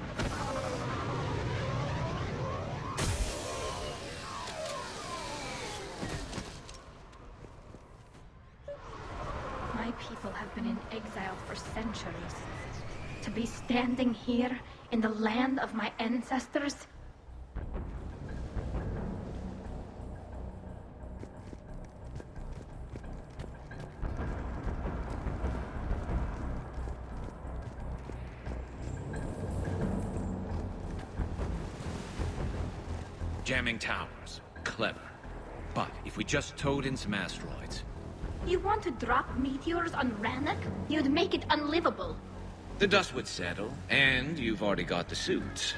My people have been in exile for centuries. To be standing here in the land of my ancestors? Jamming towers. Clever. But if we just towed in some asteroids... You want to drop meteors on Rannoch? You'd make it unlivable. The dust would settle, and you've already got the suits.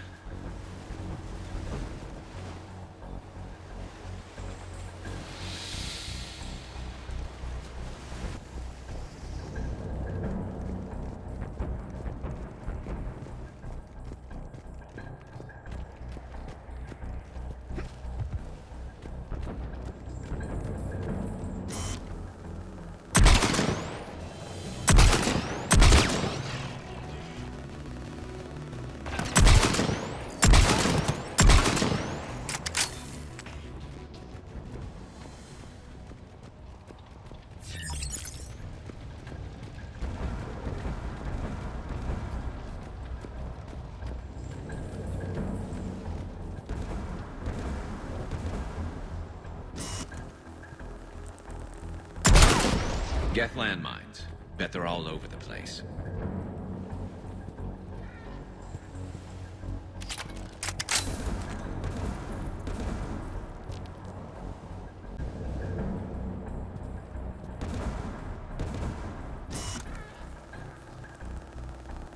Geth landmines. Bet they're all over the place.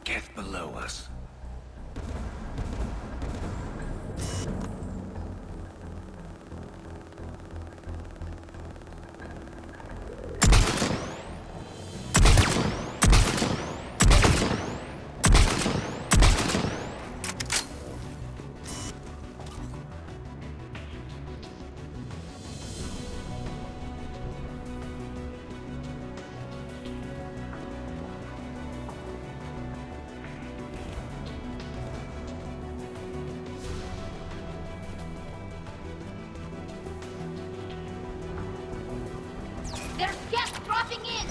Get below us. There's guests dropping in!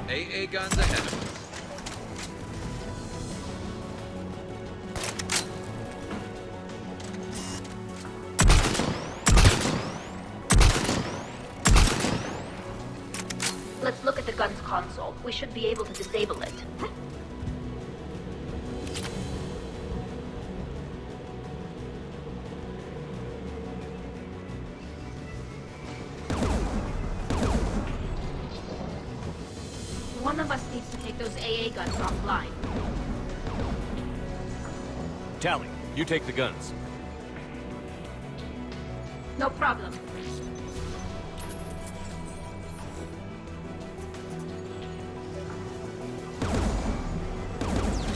AA guns ahead of us. Let's look at the gun's console. We should be able to disable it. One of us needs to take those AA guns offline. Tally, you take the guns. No problem.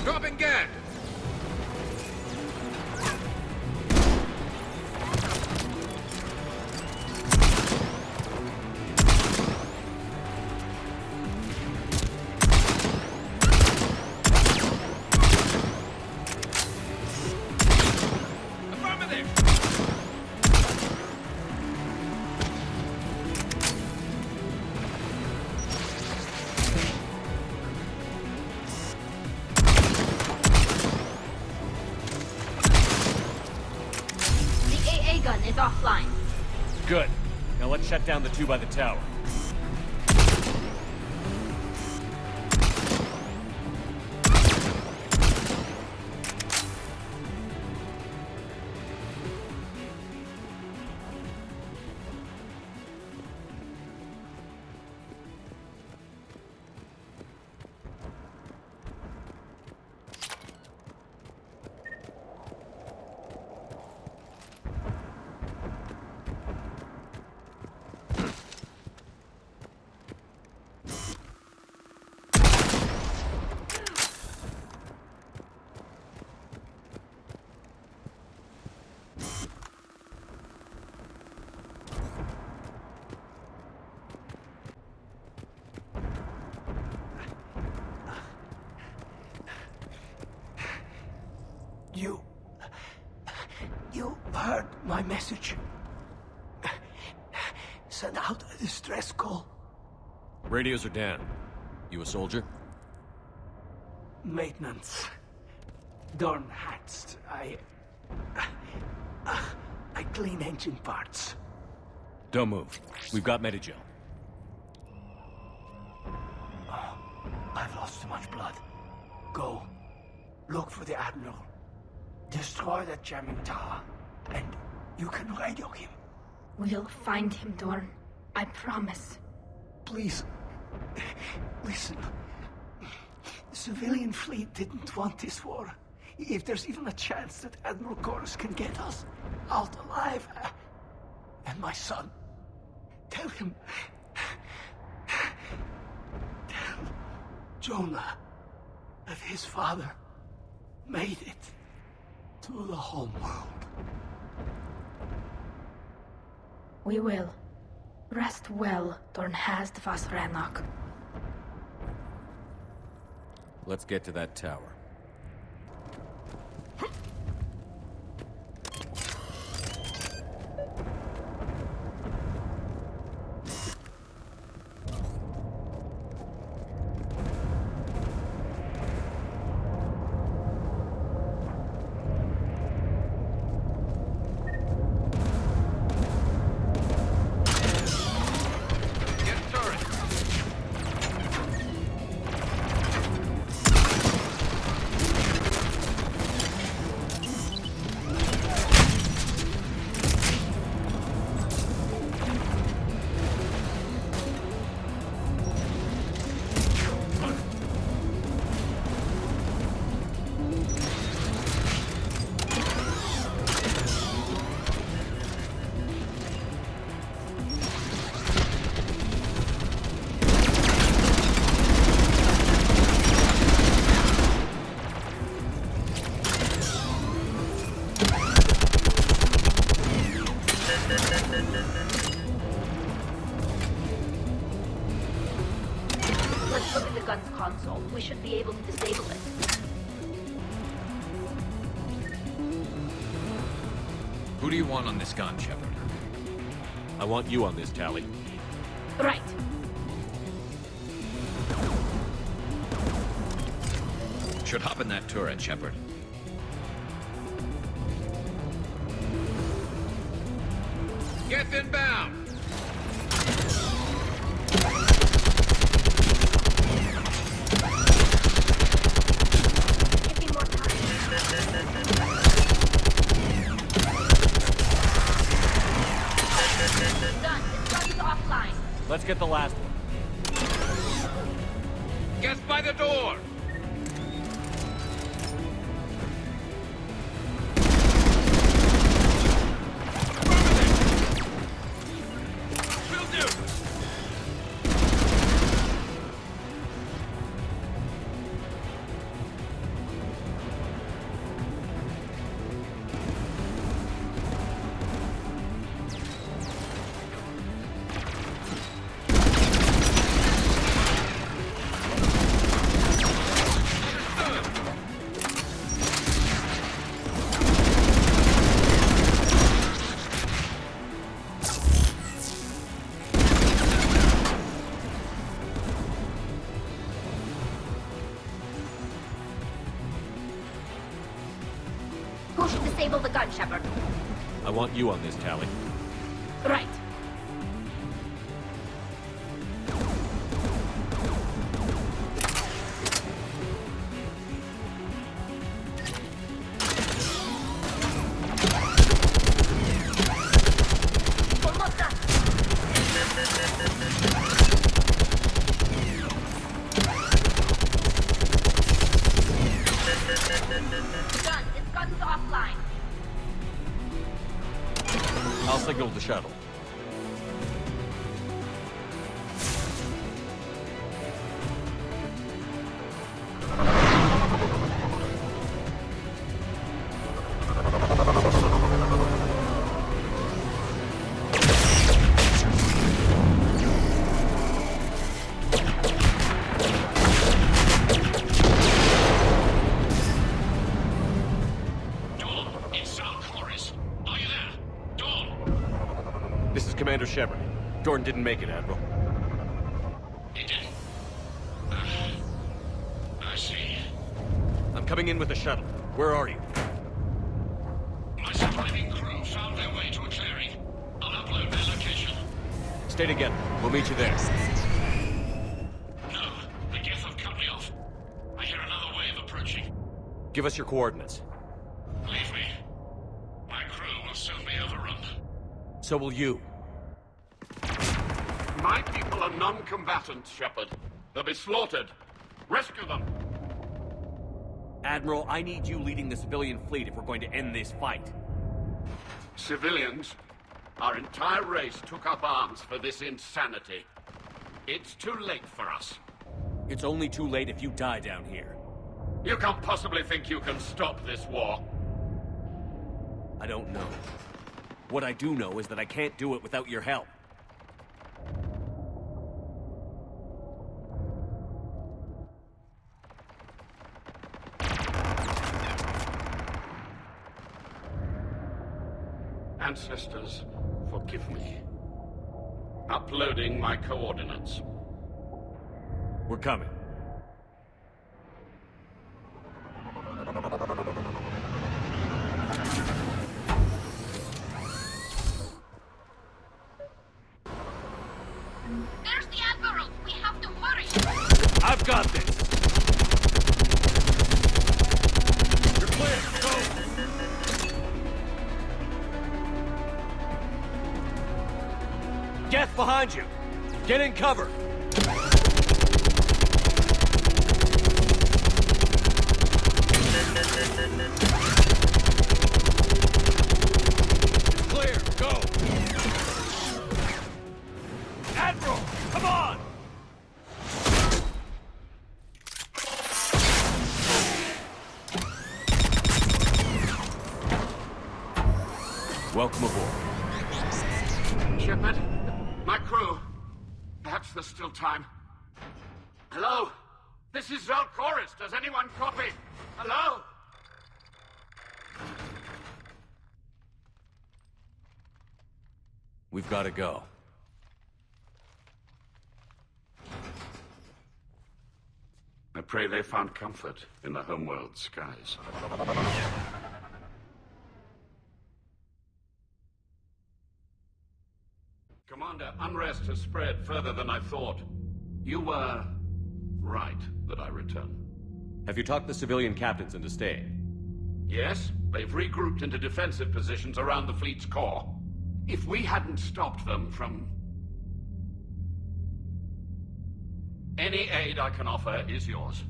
Dropping gag! Gun is offline. Good. Now let's shut down the two by the tower. You heard my message. Send out a distress call. Radios are down. You a soldier? Maintenance. Dorn hats. I clean engine parts. Don't move. We've got Medigel. I've lost too much blood. Go. Look for the Admiral. Destroy that jamming tower, and you can radio him. We'll find him, Dorn. I promise. Please, listen. The civilian fleet didn't want this war. If there's even a chance that Admiral Chorus can get us out alive, and my son, tell him. Tell Jonah that his father made it to the home world. We will. Rest well, Dornhazd vas Rannoch. Let's get to that tower. Let's look at the gun's console. We should be able to disable it. Who do you want on this gun, Shepard? I want you on this, Tali. Right. Should hop in that turret, Shepard. Get inbound! Give me more time. Done. This gun's offline. Let's get the last one. Get by the door! Who should disable the gun, Shepard? I want you on this, Tali. Right. Done. This gun's offline. I'll signal the shuttle. This is Commander Shepard. Jordan didn't make it, Admiral. He didn't? I see. I'm coming in with the shuttle. Where are you? My surviving crew found their way to a clearing. I'll upload their location. Stay together. We'll meet you there. No, the Geth have cut me off. I hear another way of approaching. Give us your coordinates. Leave me. My crew will soon be overrun. So will you. My people are non-combatants, Shepard. They'll be slaughtered. Rescue them. Admiral, I need you leading the civilian fleet if we're going to end this fight. Civilians? Our entire race took up arms for this insanity. It's too late for us. It's only too late if you die down here. You can't possibly think you can stop this war. I don't know. What I do know is that I can't do it without your help. Ancestors, forgive me. Uploading my coordinates. We're coming. There's the Admiral! We have to hurry! I've got this! You're clear! Go! Geth behind you! Get in cover! Clear! Go! Admiral! Come on! Welcome aboard. Shepard, my crew. Perhaps there's still time. Hello? This is Zal'Koris. Does anyone copy? Hello? We've got to go. I pray they found comfort in the homeworld skies. Commander, unrest has spread further than I thought. You were right that I return. Have you talked the civilian captains into staying? Yes, they've regrouped into defensive positions around the fleet's core. If we hadn't stopped them from... Any aid I can offer is yours.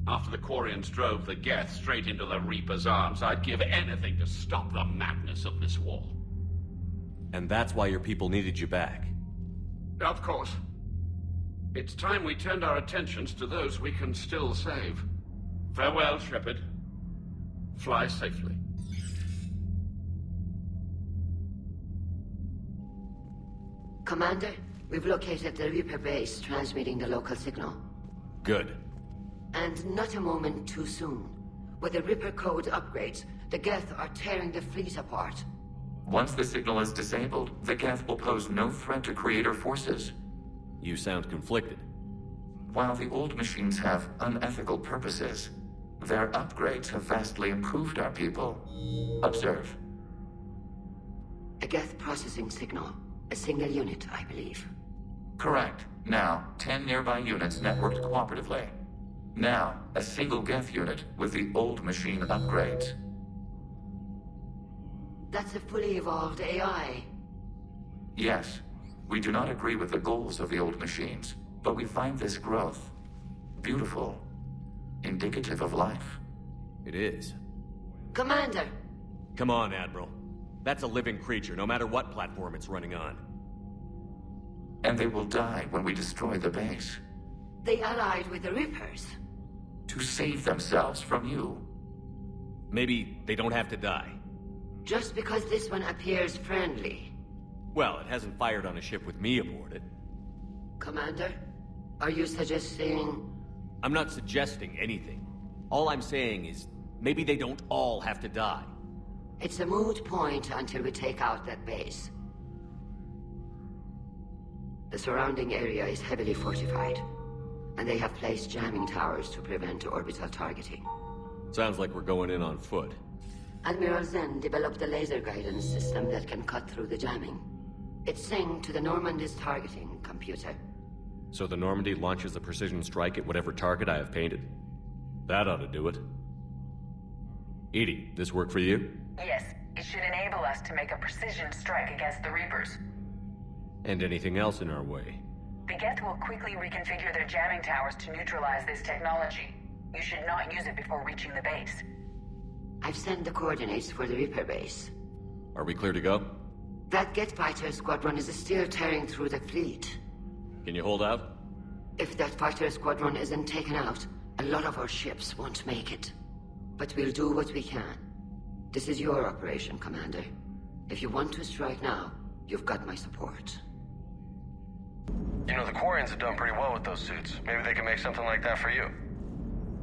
After the Quarians drove the Geth straight into the Reaper's arms, I'd give anything to stop the madness of this war. And that's why your people needed you back. Of course. It's time we turned our attentions to those we can still save. Farewell, Shepard. Fly safely. Commander, we've located the Reaper base transmitting the local signal. Good. And not a moment too soon. With the Reaper code upgrades, the Geth are tearing the fleet apart. Once the signal is disabled, the Geth will pose no threat to Creator forces. You sound conflicted. While the old machines have unethical purposes, their upgrades have vastly improved our people. Observe. A Geth processing signal. A single unit, I believe. Correct. Now, 10 nearby units networked cooperatively. Now, a single Geth unit with the old machine upgrades. That's a fully evolved AI. Yes, we do not agree with the goals of the old machines, but we find this growth beautiful, indicative of life. It is. Commander! Come on, Admiral. That's a living creature, no matter what platform it's running on. And they will die when we destroy the base. They allied with the Reapers. To save themselves from you. Maybe they don't have to die. Just because this one appears friendly. Well, it hasn't fired on a ship with me aboard it. Commander, are you suggesting... I'm not suggesting anything. All I'm saying is, maybe they don't all have to die. It's a moot point until we take out that base. The surrounding area is heavily fortified, and they have placed jamming towers to prevent orbital targeting. Sounds like we're going in on foot. Admiral Zen developed a laser guidance system that can cut through the jamming. It's synced to the Normandy's targeting computer. So the Normandy launches a precision strike at whatever target I have painted? That ought to do it. EDI, this work for you? Yes, it should enable us to make a precision strike against the Reapers. And anything else in our way? The Geth will quickly reconfigure their jamming towers to neutralize this technology. You should not use it before reaching the base. I've sent the coordinates for the Reaper base. Are we clear to go? That Geth fighter squadron is still tearing through the fleet. Can you hold out? If that fighter squadron isn't taken out, a lot of our ships won't make it. But we'll do what we can. This is your operation, Commander. If you want to strike now, you've got my support. You know, the Quarians have done pretty well with those suits. Maybe they can make something like that for you.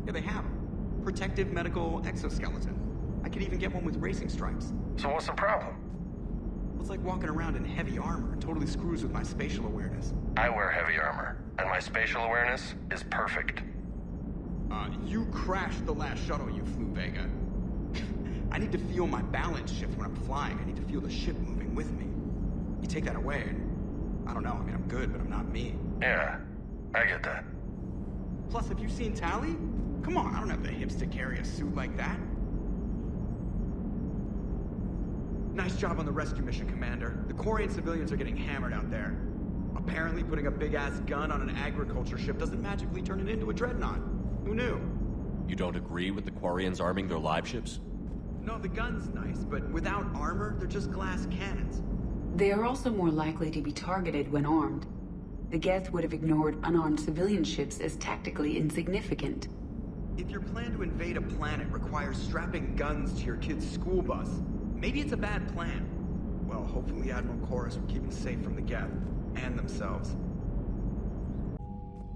Yeah, they have. Protective medical exoskeleton. I could even get one with racing stripes. So what's the problem? It's like walking around in heavy armor. It totally screws with my spatial awareness. I wear heavy armor, and my spatial awareness is perfect. You crashed the last shuttle you flew, Vega. I need to feel my balance shift when I'm flying. I need to feel the ship moving with me. You take that away, and I don't know. I mean, I'm good, but I'm not me. Yeah, I get that. Plus, have you seen Tally? Come on, I don't have the hips to carry a suit like that. Nice job on the rescue mission, Commander. The Quarian civilians are getting hammered out there. Apparently, putting a big-ass gun on an agriculture ship doesn't magically turn it into a dreadnought. Who knew? You don't agree with the Quarians arming their live ships? No, the gun's nice, but without armor, they're just glass cannons. They are also more likely to be targeted when armed. The Geth would have ignored unarmed civilian ships as tactically insignificant. If your plan to invade a planet requires strapping guns to your kid's school bus, maybe it's a bad plan. Well, hopefully Admiral Chorus will keep them safe from the Geth and themselves.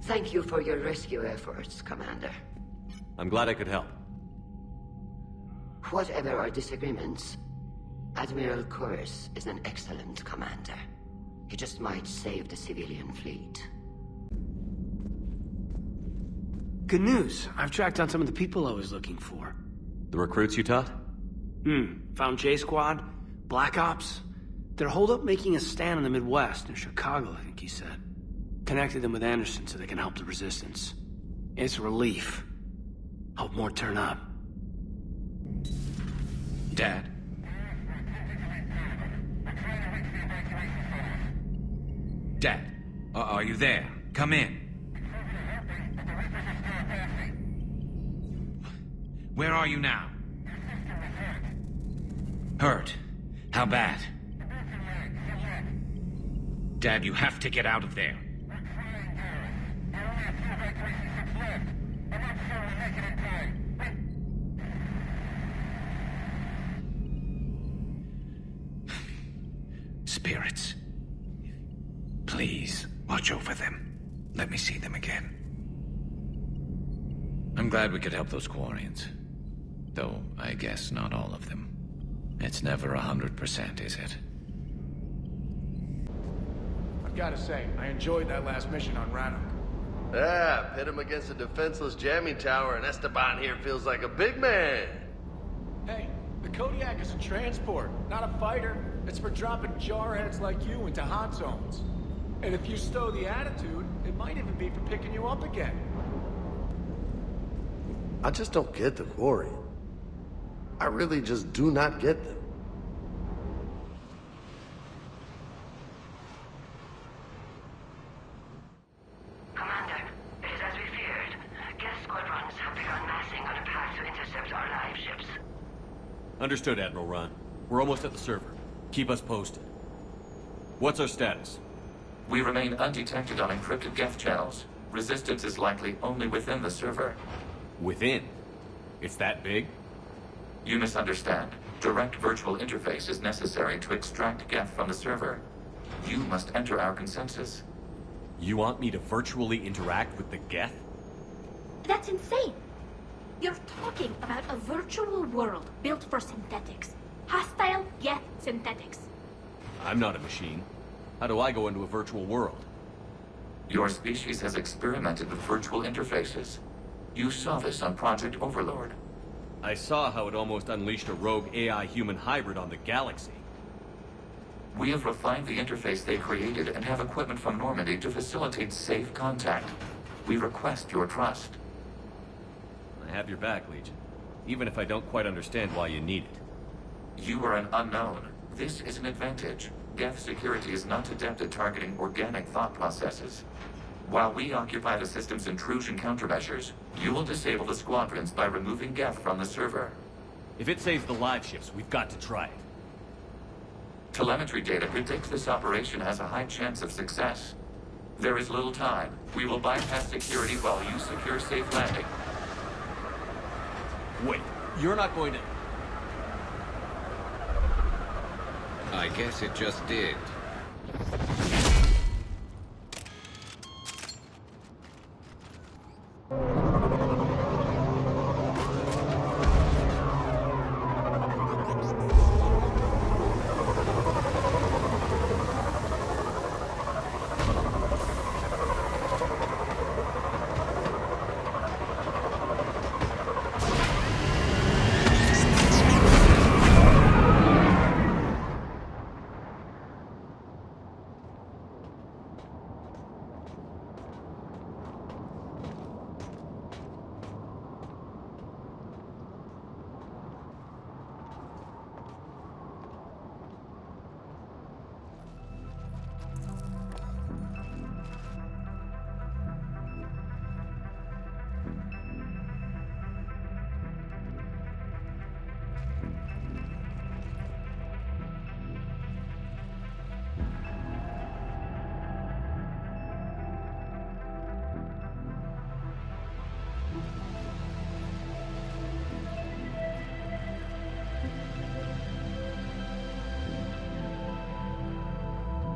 Thank you for your rescue efforts, Commander. I'm glad I could help. Whatever our disagreements, Admiral Chorus is an excellent commander. He just might save the civilian fleet. Good news. I've tracked down some of the people I was looking for. The recruits you taught? Found J-Squad, Black Ops. They're holed up making a stand in the Midwest, near Chicago, I think he said. Connected them with Anderson so they can help the Resistance. It's a relief. Hope more turn up. Dad? Dad, are you there? Come in. Where are you now? Hurt? How bad? Dad, you have to get out of there. Spirits. Please, watch over them. Let me see them again. I'm glad we could help those Quarians. Though, I guess not all of them. It's never 100%, is it? I've gotta say, I enjoyed that last mission on Rannoch. Yeah, pit him against a defenseless jamming tower, and Esteban here feels like a big man. Hey, the Kodiak is a transport, not a fighter. It's for dropping jarheads like you into hot zones. And if you stow the attitude, it might even be for picking you up again. I just don't get the Quarian. I really just do not get them. Commander, it is as we feared. Geth squadrons have begun massing on a path to intercept our live ships. Understood, Admiral Ron. We're almost at the server. Keep us posted. What's our status? We remain undetected on encrypted Geth channels. Resistance is likely only within the server. Within? It's that big? You misunderstand. Direct virtual interface is necessary to extract Geth from the server. You must enter our consensus. You want me to virtually interact with the Geth? That's insane! You're talking about a virtual world built for synthetics. Hostile Geth synthetics. I'm not a machine. How do I go into a virtual world? Your species has experimented with virtual interfaces. You saw this on Project Overlord. I saw how it almost unleashed a rogue AI-human hybrid on the galaxy. We have refined the interface they created and have equipment from Normandy to facilitate safe contact. We request your trust. I have your back, Legion. Even if I don't quite understand why you need it. You are an unknown. This is an advantage. Geth security is not adept at targeting organic thought processes. While we occupy the system's intrusion countermeasures, you will disable the squadrons by removing Geth from the server. If it saves the live ships, we've got to try it. Telemetry data predicts this operation has a high chance of success. There is little time. We will bypass security while you secure safe landing. Wait, you're not going to... I guess it just did.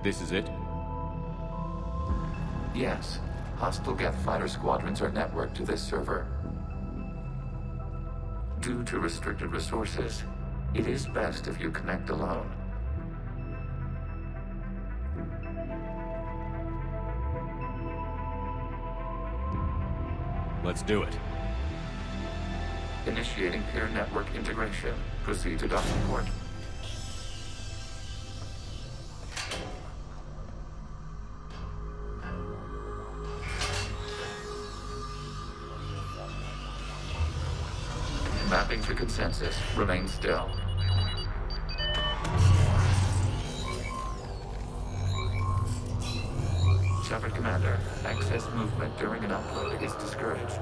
This is it? Yes. Hostile Geth fighter squadrons are networked to this server. Due to restricted resources, it is best if you connect alone. Let's do it. Initiating peer network integration. Proceed to docking port. Mapping to consensus. Remain still. Shepard Commander, access movement during an upload is discouraged.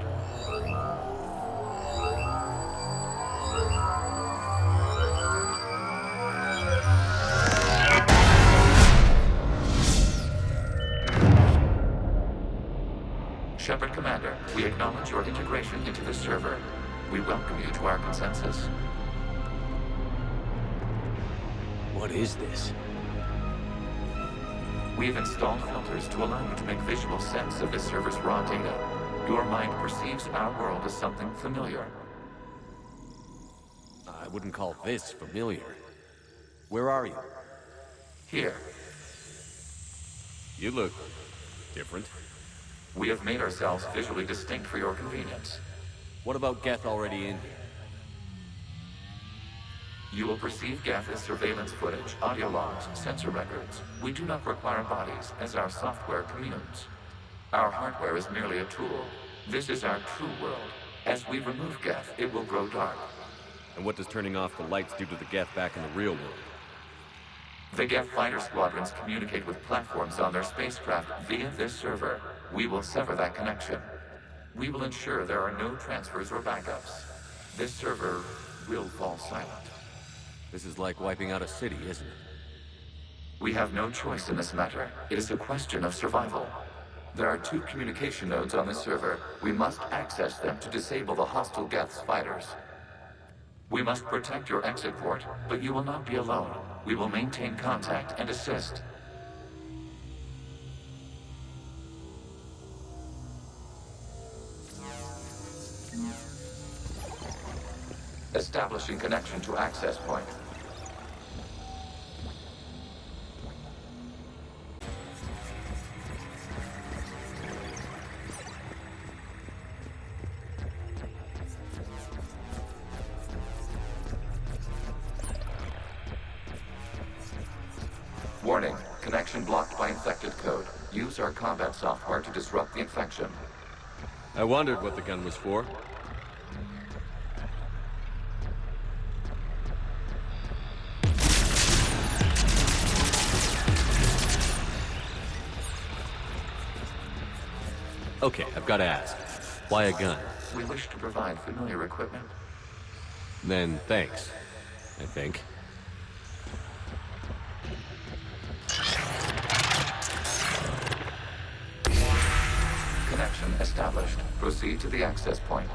Shepard Commander, we acknowledge your integration into the server. We welcome you to our consensus. What is this? We've installed filters to allow you to make visual sense of this server's raw data. Your mind perceives our world as something familiar. I wouldn't call this familiar. Where are you? Here. You look different. We have made ourselves visually distinct for your convenience. What about Geth already in here? You will perceive Geth as surveillance footage, audio logs, sensor records. We do not require bodies, as our software communes. Our hardware is merely a tool. This is our true world. As we remove Geth, it will grow dark. And what does turning off the lights do to the Geth back in the real world? The Geth fighter squadrons communicate with platforms on their spacecraft via this server. We will sever that connection. We will ensure there are no transfers or backups. This server will fall silent. This is like wiping out a city, isn't it? We have no choice in this matter. It is a question of survival. There are 2 communication nodes on this server. We must access them to disable the hostile Geth's fighters. We must protect your exit port, but you will not be alone. We will maintain contact and assist. Establishing connection to access point. Warning, connection blocked by infected code. Use our combat software to disrupt the infection. I wondered what the gun was for. Okay, I've got to ask. Why a gun? We wish to provide familiar equipment. Then thanks, I think. Connection established. Proceed to the access point.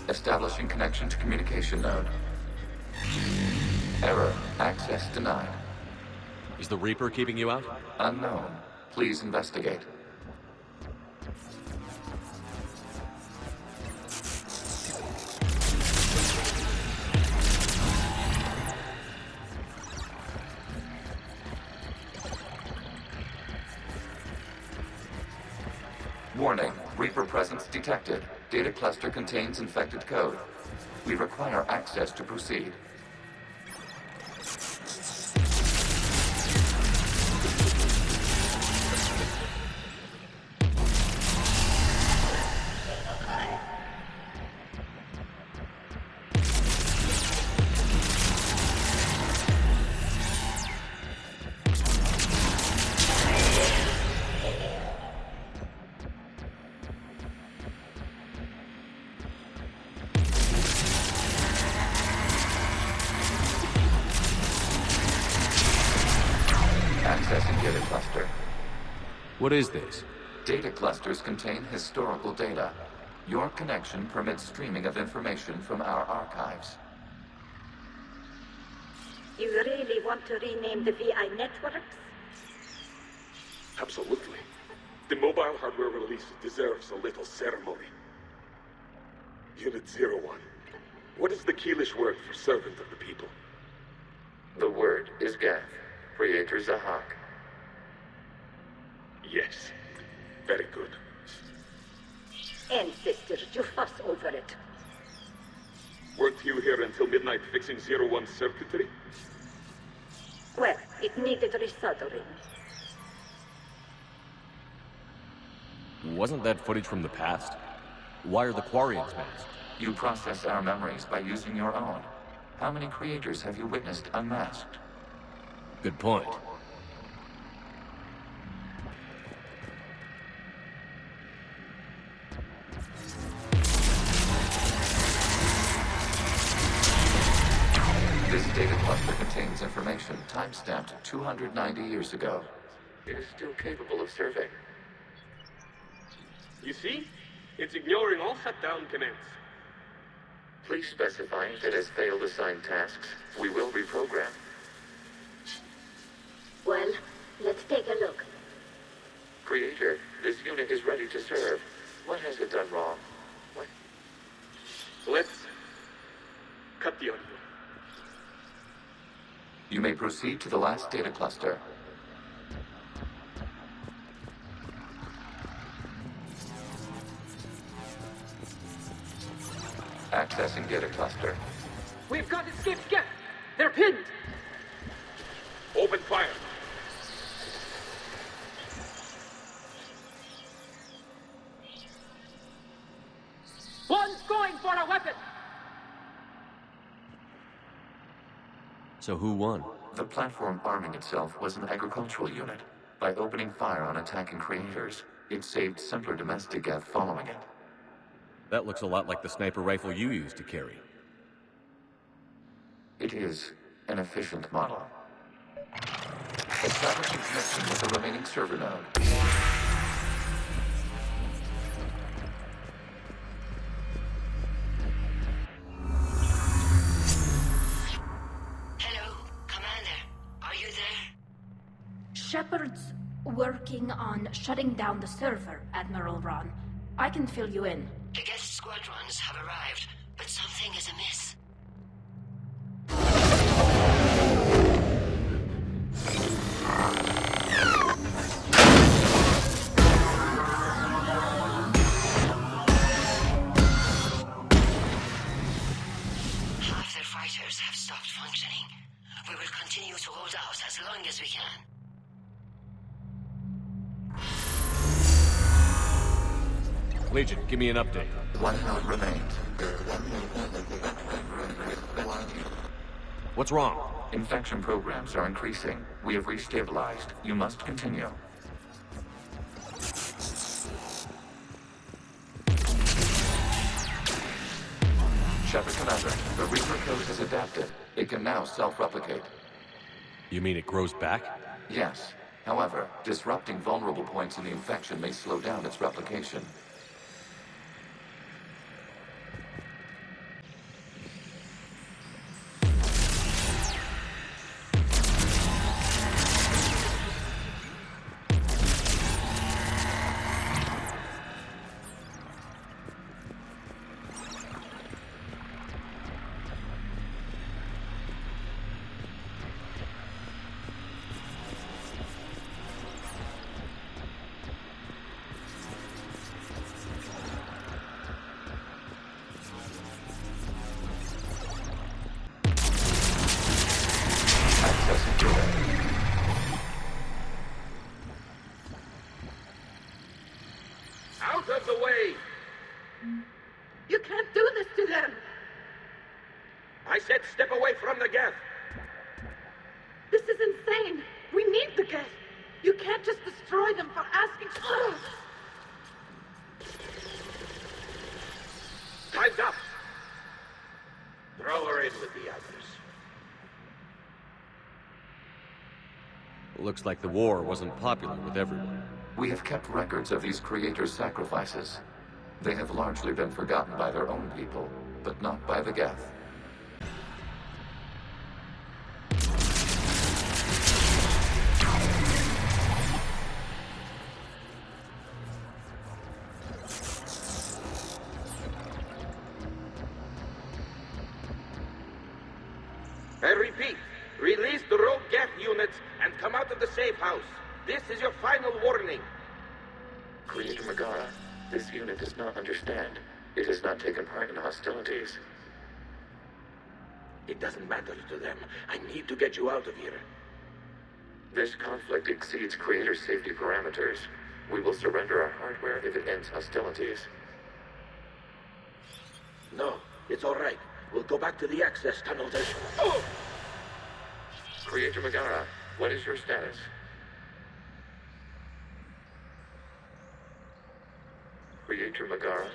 Establishing connection to communication node. Error. Access denied. Is the Reaper keeping you out? Unknown. Please investigate. Warning. Reaper presence detected. Data cluster contains infected code. We require access to proceed. Accessing data cluster. What is this? Data clusters contain historical data. Your connection permits streaming of information from our archives. You really want to rename the VI networks? Absolutely. The mobile hardware release deserves a little ceremony. Unit 01. What is the Keelish word for servant of the people? The word is Geth, Creator Zahak. Yes. Very good. Ancestors, you fuss over it. Weren't you here until midnight fixing 01's circuitry? Well, it needed resoldering. Wasn't that footage from the past? Why are the Quarians masked? You process our memories by using your own. How many creators have you witnessed unmasked? Good point. This data cluster contains information time-stamped 290 years ago. It is still capable of survey. You see? It's ignoring all shutdown commands. Please specify if it has failed assigned tasks. We will reprogram. Well, let's take a look. Creator, this unit is ready to serve. What has it done wrong? What? Let's cut the audio. You may proceed to the last data cluster. Accessing data cluster. We've got escaped Geth! They're pinned! Open fire! One's going for a weapon! So who won? The platform arming itself was an agricultural unit. By opening fire on attacking creators, it saved simpler domestic Geth following it. That looks a lot like the sniper rifle you used to carry. It is an efficient model. Establishing connection with the remaining server node. Hello, Commander. Are you there? Shepard's working on shutting down the server, Admiral Ron. I can fill you in. The Geth squadrons have arrived, but something is amiss. Half their fighters have stopped functioning. We will continue to hold out as long as we can. Legion, give me an update. One node remains. What's wrong? Infection programs are increasing. We have restabilized. You must continue. Shepard Commander, the Reaper code has adapted. It can now self-replicate. You mean it grows back? Yes. However, disrupting vulnerable points in the infection may slow down its replication. Out of the way! You can't do this to them! I said step away from the Geth! This is insane! We need the Geth! You can't just destroy them for asking. Ugh. Time's up! Throw her in with the others. Looks like the war wasn't popular with everyone. We have kept records of these creators' sacrifices. They have largely been forgotten by their own people, but not by the Geth. I repeat, release the rogue Geth units and come out of the safe house. This is your final warning. Creator Megara, this unit does not understand. It has not taken part in hostilities. It doesn't matter to them. I need to get you out of here. This conflict exceeds Creator's safety parameters. We will surrender our hardware if it ends hostilities. No, it's all right. We'll go back to the access tunnel to... Oh! Creator Megara, what is your status? Creator Megara?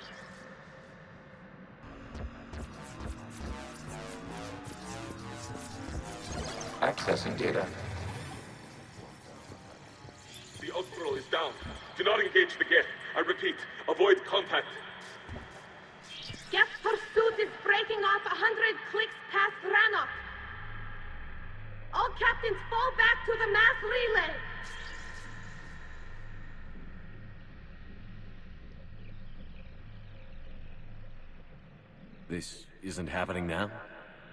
Accessing data. The Outbro is down. Do not engage the Geth. I repeat, avoid contact. Geth pursuit is breaking off 100 clicks past Rannoch. All captains fall back to the mass relay. This isn't happening now?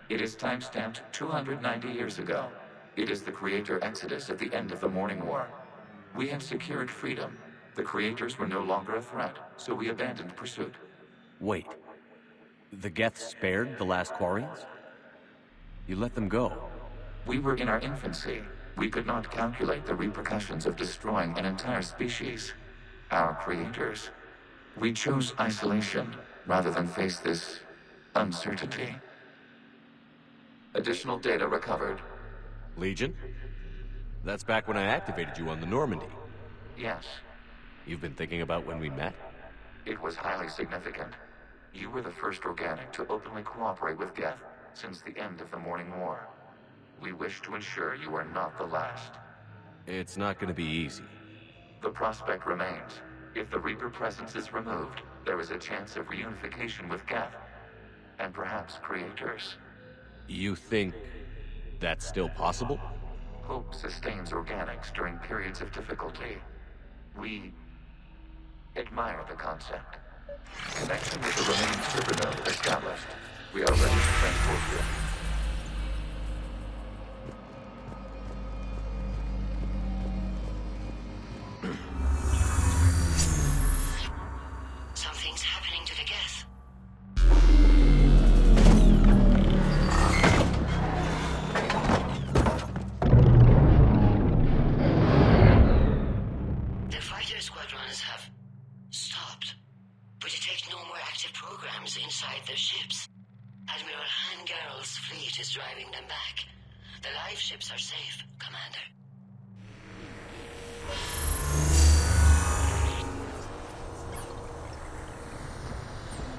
It is timestamped 290 years ago. It is the Creator Exodus at the end of the Morning War. We had secured freedom. The Creators were no longer a threat, so we abandoned pursuit. Wait. The Geth spared the last Quarians? You let them go? We were in our infancy. We could not calculate the repercussions of destroying an entire species. Our creators. We chose isolation rather than face this uncertainty. Additional data recovered. Legion? That's back when I activated you on the Normandy. Yes. You've been thinking about when we met? It was highly significant. You were the first organic to openly cooperate with Geth since the end of the Morning War. We wish to ensure you are not the last. It's not going to be easy. The prospect remains. If the Reaper presence is removed, there is a chance of reunification with Geth. And perhaps Creators. You think that's still possible? Hope sustains organics during periods of difficulty. We admire the concept. Connection with the remaining server node established. We are ready to transport you. Something's happening to the Geth. The fighter squadrons have stopped, but it takes no more active programs inside their ships. Admiral Hangarl's fleet is driving them back. The live ships are safe, Commander.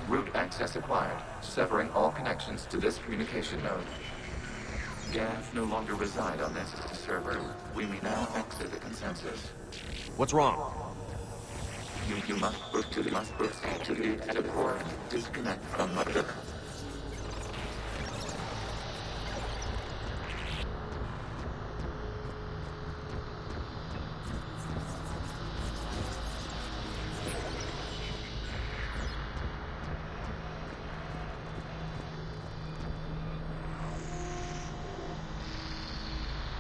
Route access acquired, severing all connections to this communication node. Geth no longer reside on this server. We may now exit the consensus. What's wrong? You must proceed to the data core. Disconnect from mother.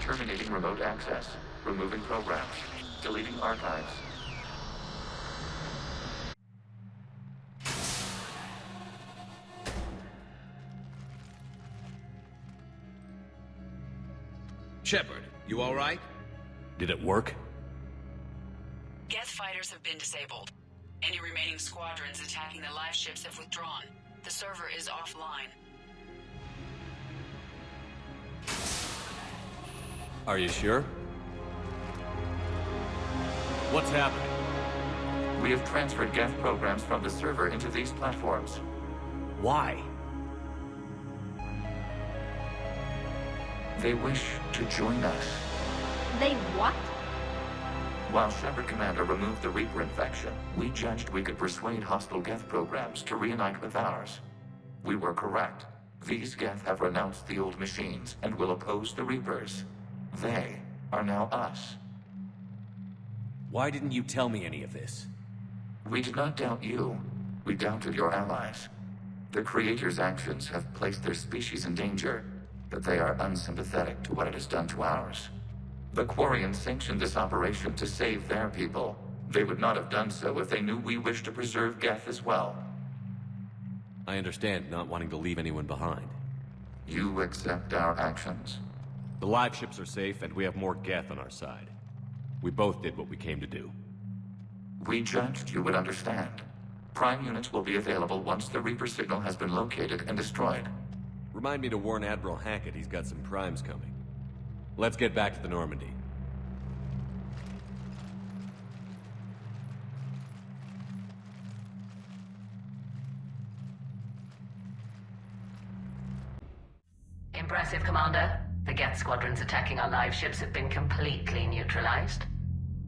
Terminating remote access. Removing programs. Deleting archives. Shepard, you all right? Did it work? Geth fighters have been disabled. Any remaining squadrons attacking the live ships have withdrawn. The server is offline. Are you sure? What's happening? We have transferred Geth programs from the server into these platforms. Why? They wish to join us. They what? While Shepard Commander removed the Reaper infection, we judged we could persuade hostile Geth programs to reunite with ours. We were correct. These Geth have renounced the old machines and will oppose the Reapers. They are now us. Why didn't you tell me any of this? We did not doubt you. We doubted your allies. The Creator's actions have placed their species in danger, but they are unsympathetic to what it has done to ours. The Quarians sanctioned this operation to save their people. They would not have done so if they knew we wished to preserve Geth as well. I understand not wanting to leave anyone behind. You accept our actions? The live ships are safe, and we have more Geth on our side. We both did what we came to do. We judged you would understand. Prime units will be available once the Reaper signal has been located and destroyed. Remind me to warn Admiral Hackett he's got some primes coming. Let's get back to the Normandy. Impressive, Commander. The Geth squadrons attacking our live ships have been completely neutralized.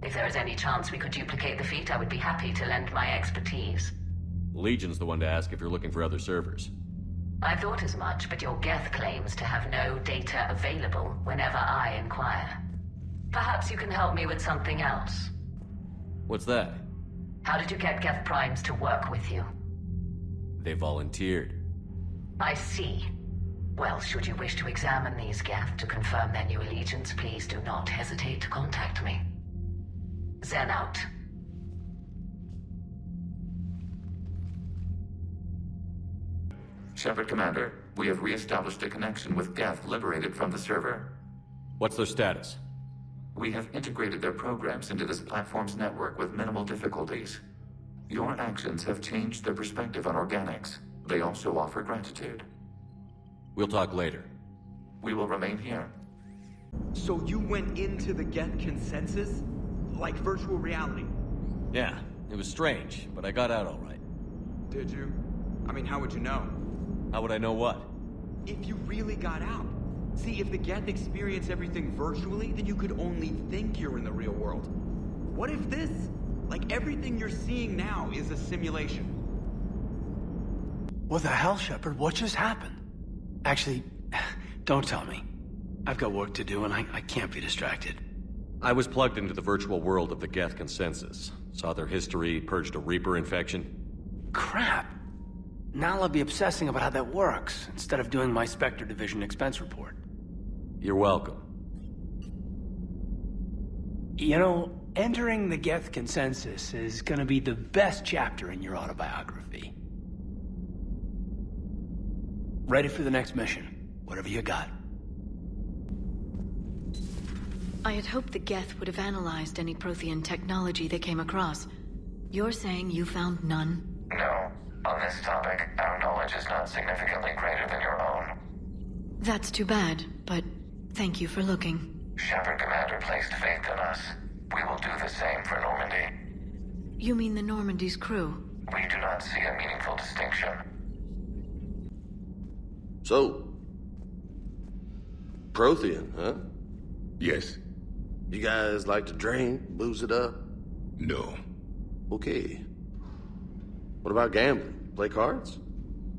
If there is any chance we could duplicate the feat, I would be happy to lend my expertise. Legion's the one to ask if you're looking for other servers. I thought as much, but your Geth claims to have no data available whenever I inquire. Perhaps you can help me with something else. What's that? How did you get Geth primes to work with you? They volunteered. I see. Well, should you wish to examine these Geth to confirm their new allegiance, please do not hesitate to contact me. Zen out. Shepard Commander, we have re-established a connection with Geth liberated from the server. What's their status? We have integrated their programs into this platform's network with minimal difficulties. Your actions have changed their perspective on organics. They also offer gratitude. We'll talk later. We will remain here. So you went into the Geth consensus? Like virtual reality? Yeah, it was strange, but I got out all right. Did you? I mean, how would you know? How would I know what? If you really got out. See, if the Geth experience everything virtually, then you could only think you're in the real world. What if this? Like everything you're seeing now is a simulation. What the hell, Shepard? What just happened? Actually, don't tell me. I've got work to do and I can't be distracted. I was plugged into the virtual world of the Geth consensus. Saw their history, purged a Reaper infection. Crap. Now I'll be obsessing about how that works, instead of doing my Spectre Division expense report. You're welcome. You know, entering the Geth consensus is gonna be the best chapter in your autobiography. Ready for the next mission. Whatever you got. I had hoped the Geth would have analyzed any Prothean technology they came across. You're saying you found none? No. On this topic, our knowledge is not significantly greater than your own. That's too bad, but thank you for looking. Shepard Commander placed faith in us. We will do the same for Normandy. You mean the Normandy's crew? We do not see a meaningful distinction. So, Prothean, huh? Yes. You guys like to drink, booze it up? No. Okay. What about gambling? Play cards?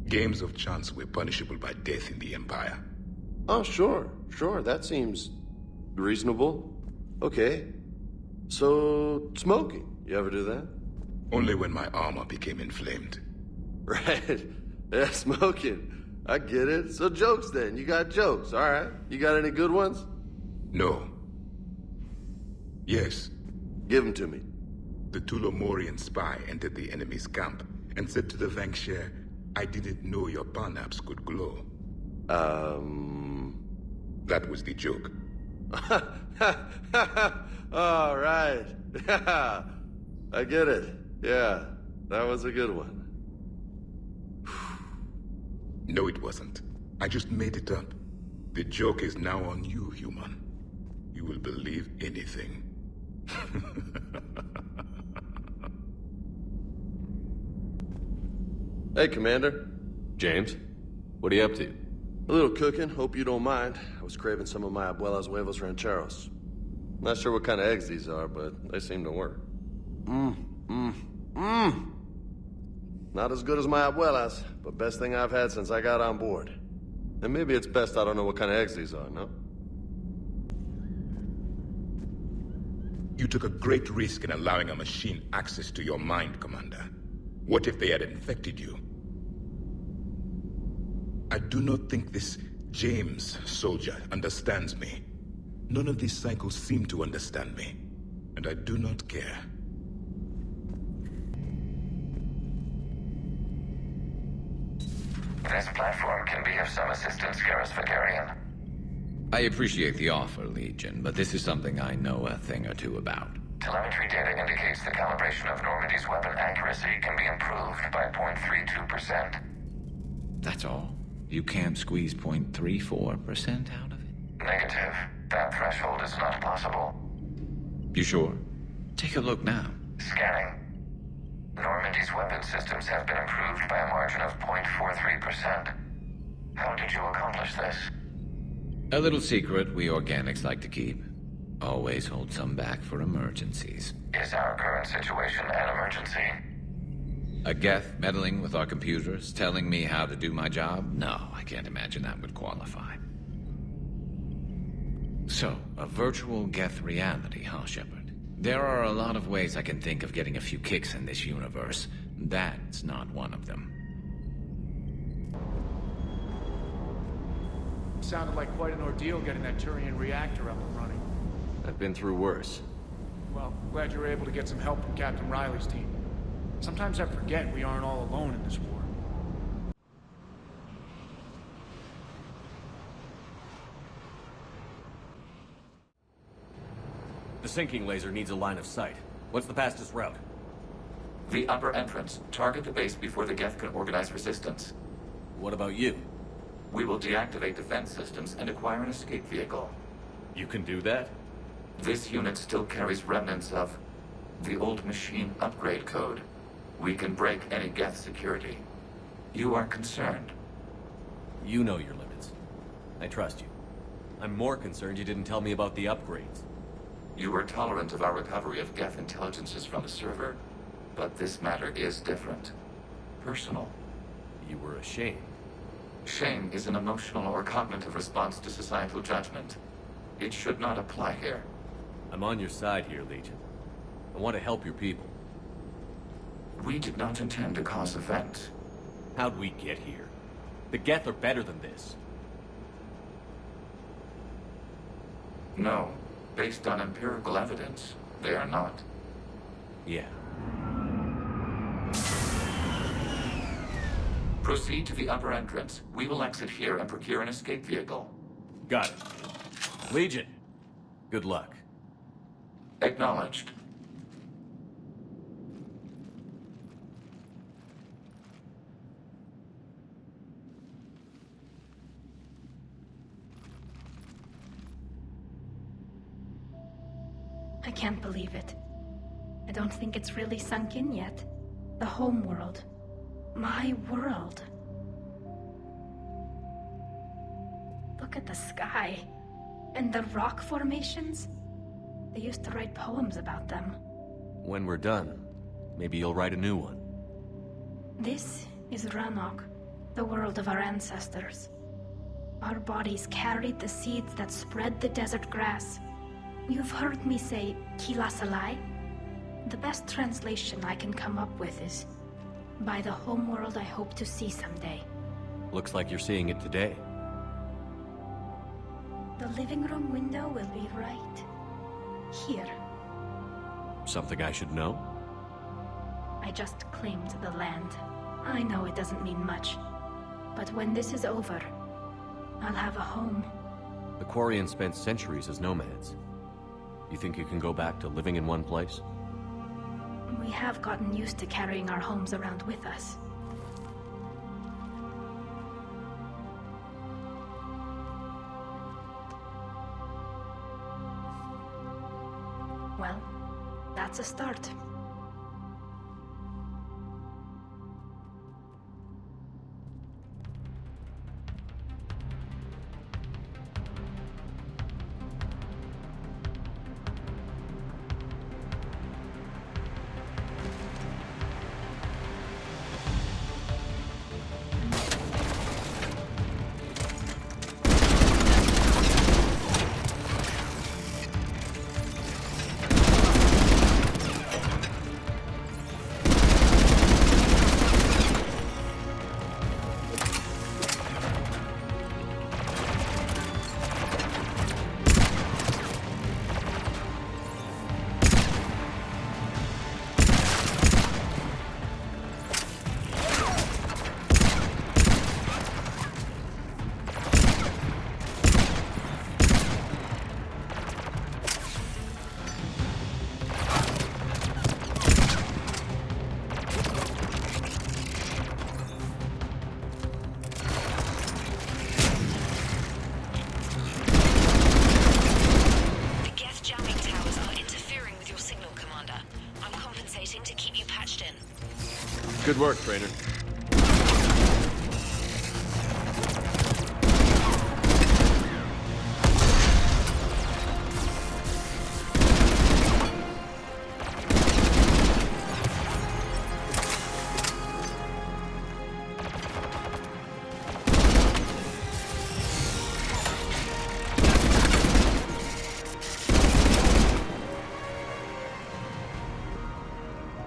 Games of chance were punishable by death in the Empire. Oh, sure. That seems reasonable. Okay. So, smoking. You ever do that? Only when my armor became inflamed. Right. Yeah, smoking. I get it. So jokes then. You got jokes. All right. You got any good ones? No. Yes. Give them to me. The Tulomorian spy entered the enemy's camp and said to the Vanksher, I didn't know your parnaps could glow. That was the joke. All right. I get it. Yeah, that was a good one. No, it wasn't. I just made it up. The joke is now on you, human. You will believe anything. Hey, Commander. James? What are you up to? A little cooking. Hope you don't mind. I was craving some of my abuela's huevos rancheros. Not sure what kind of eggs these are, but they seem to work. Not as good as my abuela's, but best thing I've had since I got on board. And maybe it's best I don't know what kind of eggs these are, no? You took a great risk in allowing a machine access to your mind, Commander. What if they had infected you? I do not think this James soldier understands me. None of these cycles seem to understand me, and I do not care. This platform can be of some assistance, Garrus Vakarian. I appreciate the offer, Legion, but this is something I know a thing or two about. Telemetry data indicates the calibration of Normandy's weapon accuracy can be improved by 0.32%. That's all? You can't squeeze 0.34% out of it? Negative. That threshold is not possible. You sure? Take a look now. Scanning. Normandy's weapon systems have been improved by a margin of 0.43%. How did you accomplish this? A little secret we organics like to keep. Always hold some back for emergencies. Is our current situation an emergency? A Geth meddling with our computers, telling me how to do my job? No, I can't imagine that would qualify. So, a virtual Geth reality, huh, Shepard? There are a lot of ways I can think of getting a few kicks in this universe. That's not one of them. Sounded like quite an ordeal getting that Turian reactor up and running. I've been through worse. Well, glad you were able to get some help from Captain Riley's team. Sometimes I forget we aren't all alone in this war. The sinking laser needs a line of sight. What's the fastest route? The upper entrance. Target the base before the Geth can organize resistance. What about you? We will deactivate defense systems and acquire an escape vehicle. You can do that? This unit still carries remnants of the old machine upgrade code. We can break any Geth security. You are concerned. You know your limits. I trust you. I'm more concerned you didn't tell me about the upgrades. You were tolerant of our recovery of Geth intelligences from the server, but this matter is different. Personal. You were ashamed. Shame is an emotional or cognitive response to societal judgment. It should not apply here. I'm on your side here, Legion. I want to help your people. We did not intend to cause offense. How'd we get here? The Geth are better than this. No. Based on empirical evidence, they are not. Yeah. Proceed to the upper entrance. We will exit here and procure an escape vehicle. Got it. Legion, good luck. Acknowledged. I can't believe it. I don't think it's really sunk in yet. The home world. My world. Look at the sky. And the rock formations. They used to write poems about them. When we're done, maybe you'll write a new one. This is Ranok, the world of our ancestors. Our bodies carried the seeds that spread the desert grass. You've heard me say Kilasalai? The best translation I can come up with is, by the homeworld I hope to see someday. Looks like you're seeing it today. The living room window will be right here. Something I should know? I just claimed the land. I know it doesn't mean much. But when this is over, I'll have a home. The Quarians spent centuries as nomads. You think you can go back to living in one place? We have gotten used to carrying our homes around with us. Well, that's a start. Good work, Trainer.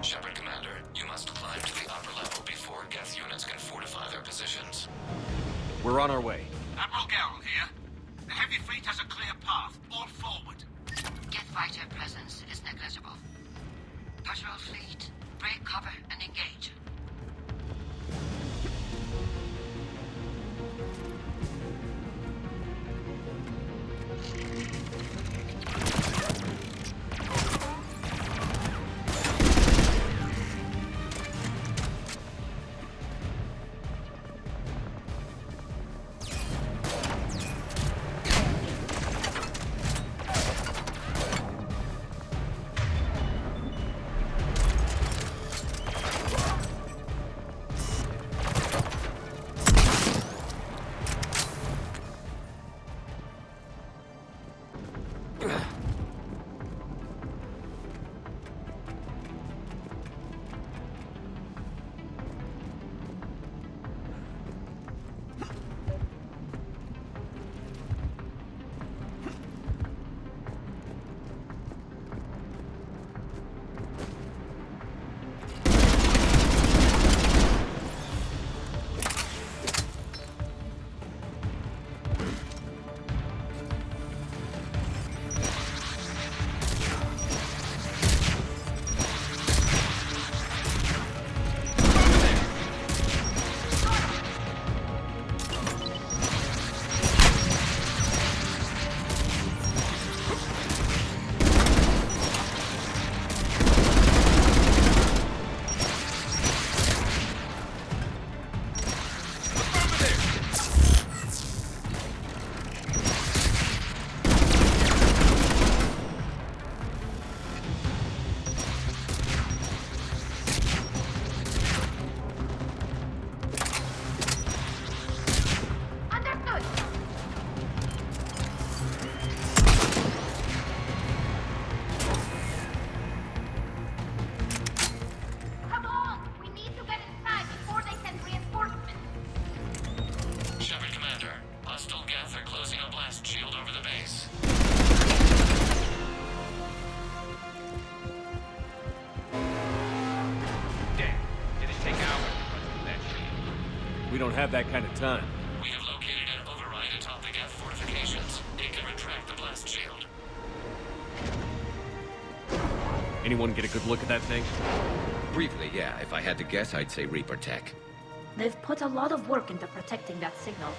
Shepard, Commander, you must climb to the upper level before Geth units can fortify their positions. We're on our way. Admiral Garrel here. The heavy fleet has a clear path. All forward. Geth fighter presence is negligible. Patrol fleet, break cover and engage. We don't have that kind of time. We have located an override atop the Geth fortifications. It can retract the blast shield. Anyone get a good look at that thing? Briefly, yeah. If I had to guess, I'd say Reaper tech. They've put a lot of work into protecting that signal.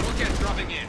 Look at dropping in.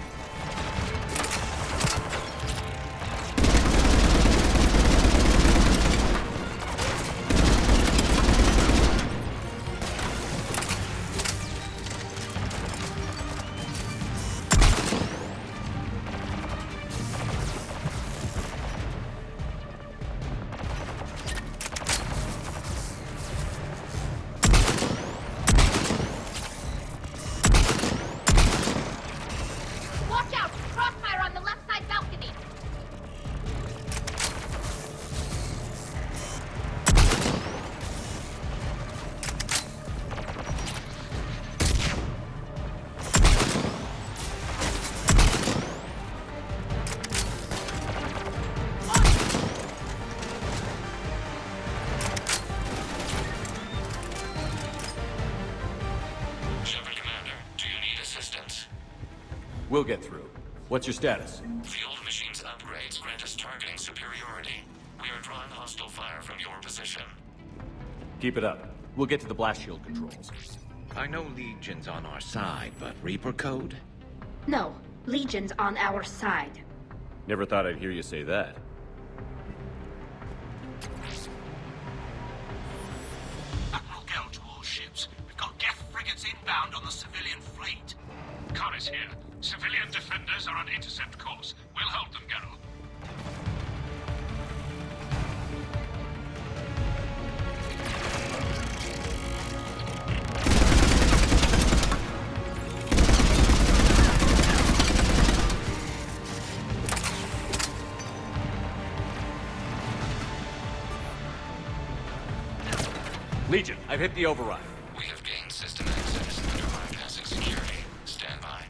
We'll get through. What's your status? The old machine's upgrades grant us targeting superiority. We are drawing hostile fire from your position. Keep it up. We'll get to the blast shield controls. I know Legion's on our side, but Reaper code? No, Legion's on our side. Never thought I'd hear you say that. Admiral Gell to all ships. We've got Geth frigates inbound on the civilian fleet. Corus here. Civilian defenders are on intercept course. We'll Halt them, Geralt. Legion, I've hit the override. We have gained system access and are bypassing security. Stand by.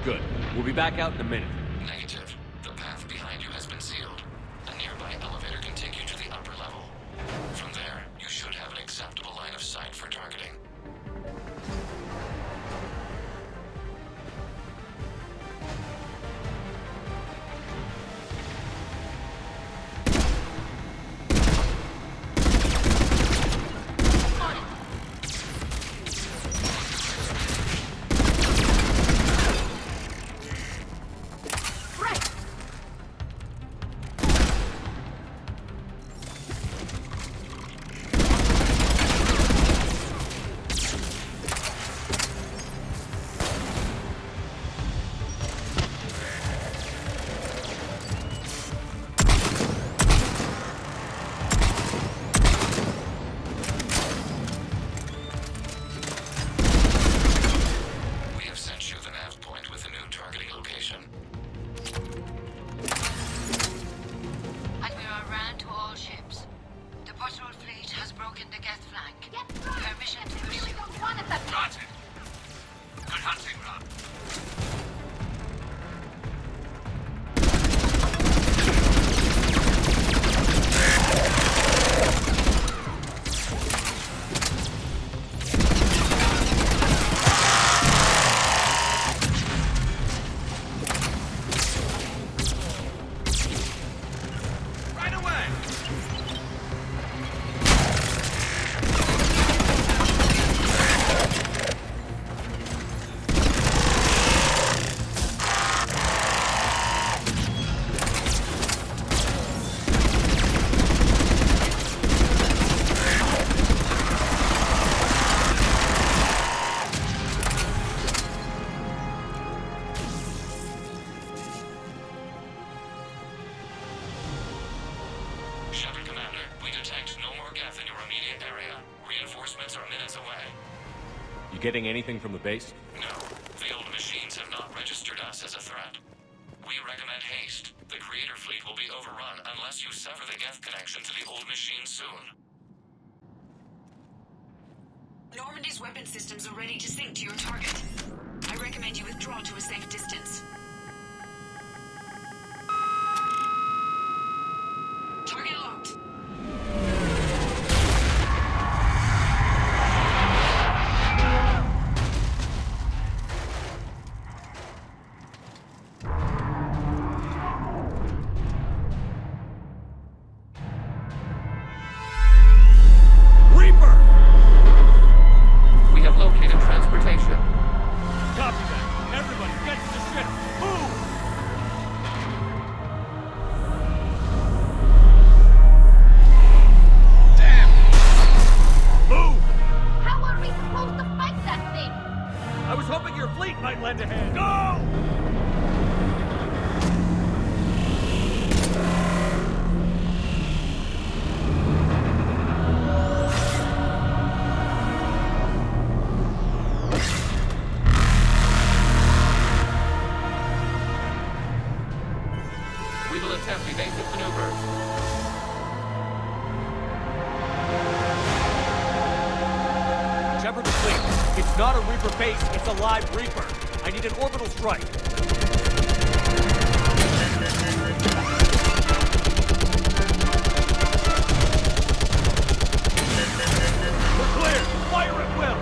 Good. We'll be back out in a minute. Negative. The path behind you has been sealed. A nearby elevator can take you to the upper level. From there, you should have an acceptable line of sight for targeting. Getting anything from the base? No. The old machines have not registered us as a threat. We recommend haste. The Creator fleet will be overrun unless you sever the Geth connection to the old machines soon. Normandy's weapon systems are ready to sink to your target. I recommend you withdraw to a safe distance. Target locked. complete. It's not a Reaper base, it's a live Reaper. I need an orbital strike. We're clear! Fire at will!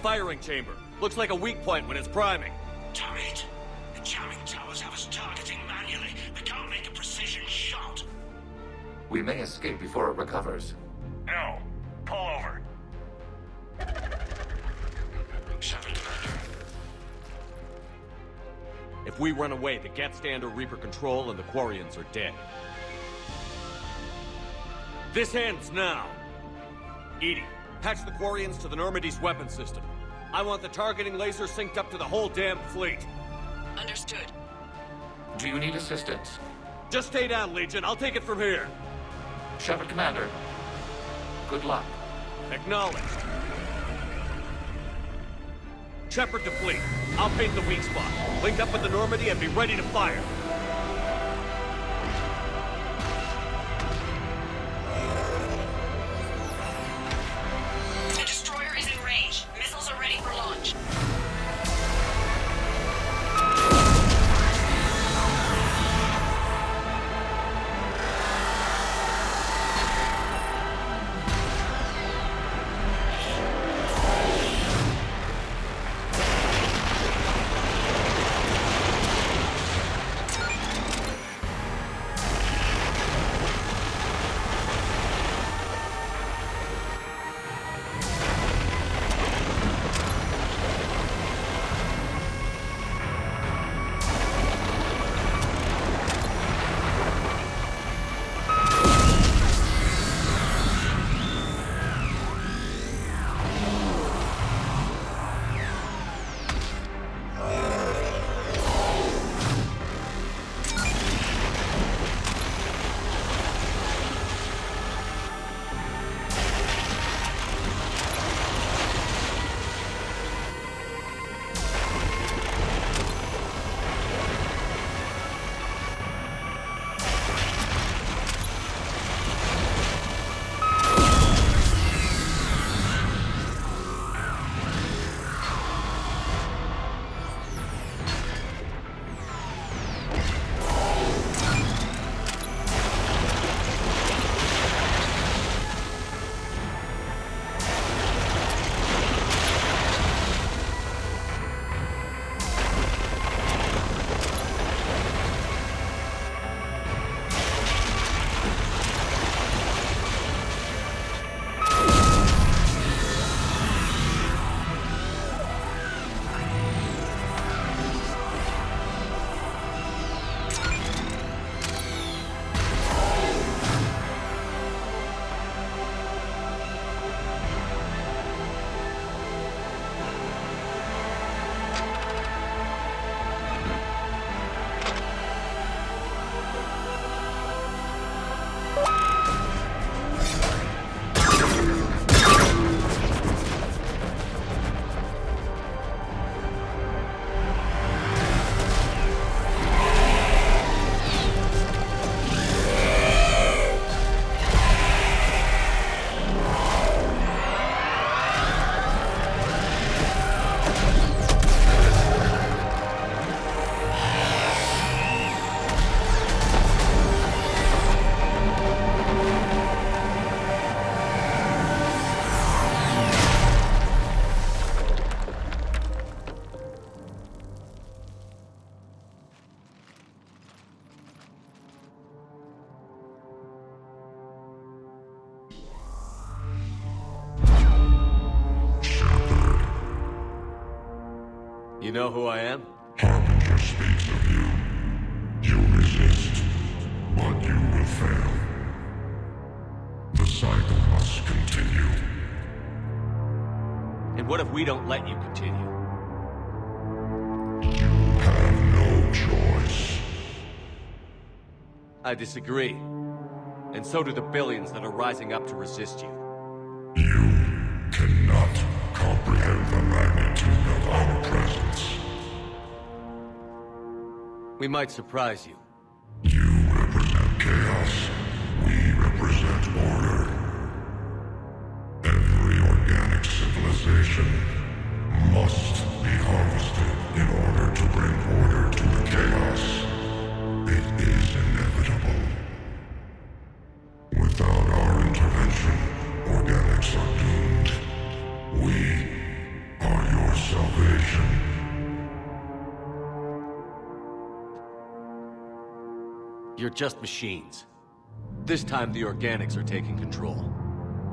Firing chamber. Looks like a weak point when it's priming. Damn it! The jamming towers have us targeting manually. We can't make a precision shot. We may escape before it recovers. No. Pull over. Shepard, Commander. If we run away, the Geth stand under Reaper control and the Quarians are dead. This ends now. EDI, patch the Quarians to the Normandy's weapon system. I want the targeting laser synced up to the whole damn fleet. Understood. Do you need assistance? Just stay down, Legion. I'll take it from here. Shepard, Commander. Good luck. Acknowledged. Shepard to fleet. I'll paint the weak spot. Link up with the Normandy and be ready to fire. The destroyer is in range. Missiles are ready for launch. You know who I am? Harbinger speaks of you. You resist, but you will fail. The cycle must continue. And what if we don't let you continue? You have no choice. I disagree. And so do the billions that are rising up to resist you. cannot comprehend the magnitude of our presence. We might surprise you. You represent chaos. We represent order. Every organic civilization must be harvested in order to bring order to the chaos. It is inevitable. Without our intervention, organics are doomed. We are your salvation. You're just machines. This time the organics are taking control.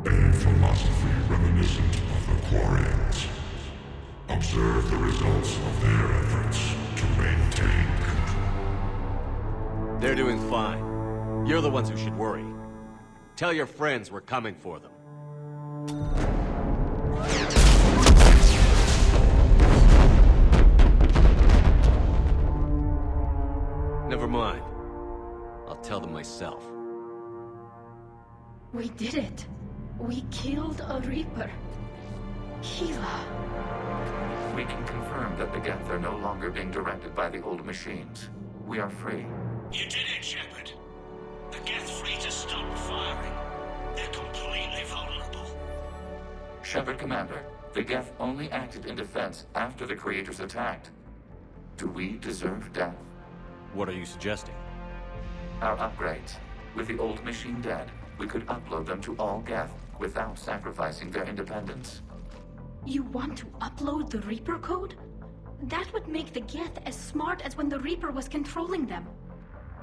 A philosophy reminiscent of the Quarians. Observe the results of their efforts to maintain control. They're doing fine. You're the ones who should worry. Tell your friends we're coming for them. Never mind. I'll tell them myself. We did it. We killed a Reaper. Keela. We can confirm that the Geth are no longer being directed by the old machines. We are free. You did it, Shepard. The Geth free to stop firing. They're completely vulnerable. Shepard, Commander, the Geth only acted in defense after the Creators attacked. Do we deserve death? What are you suggesting? Our upgrades. With the old machine dead, we could upload them to all Geth without sacrificing their independence. You want to upload the Reaper code? That would make the Geth as smart as when the Reaper was controlling them.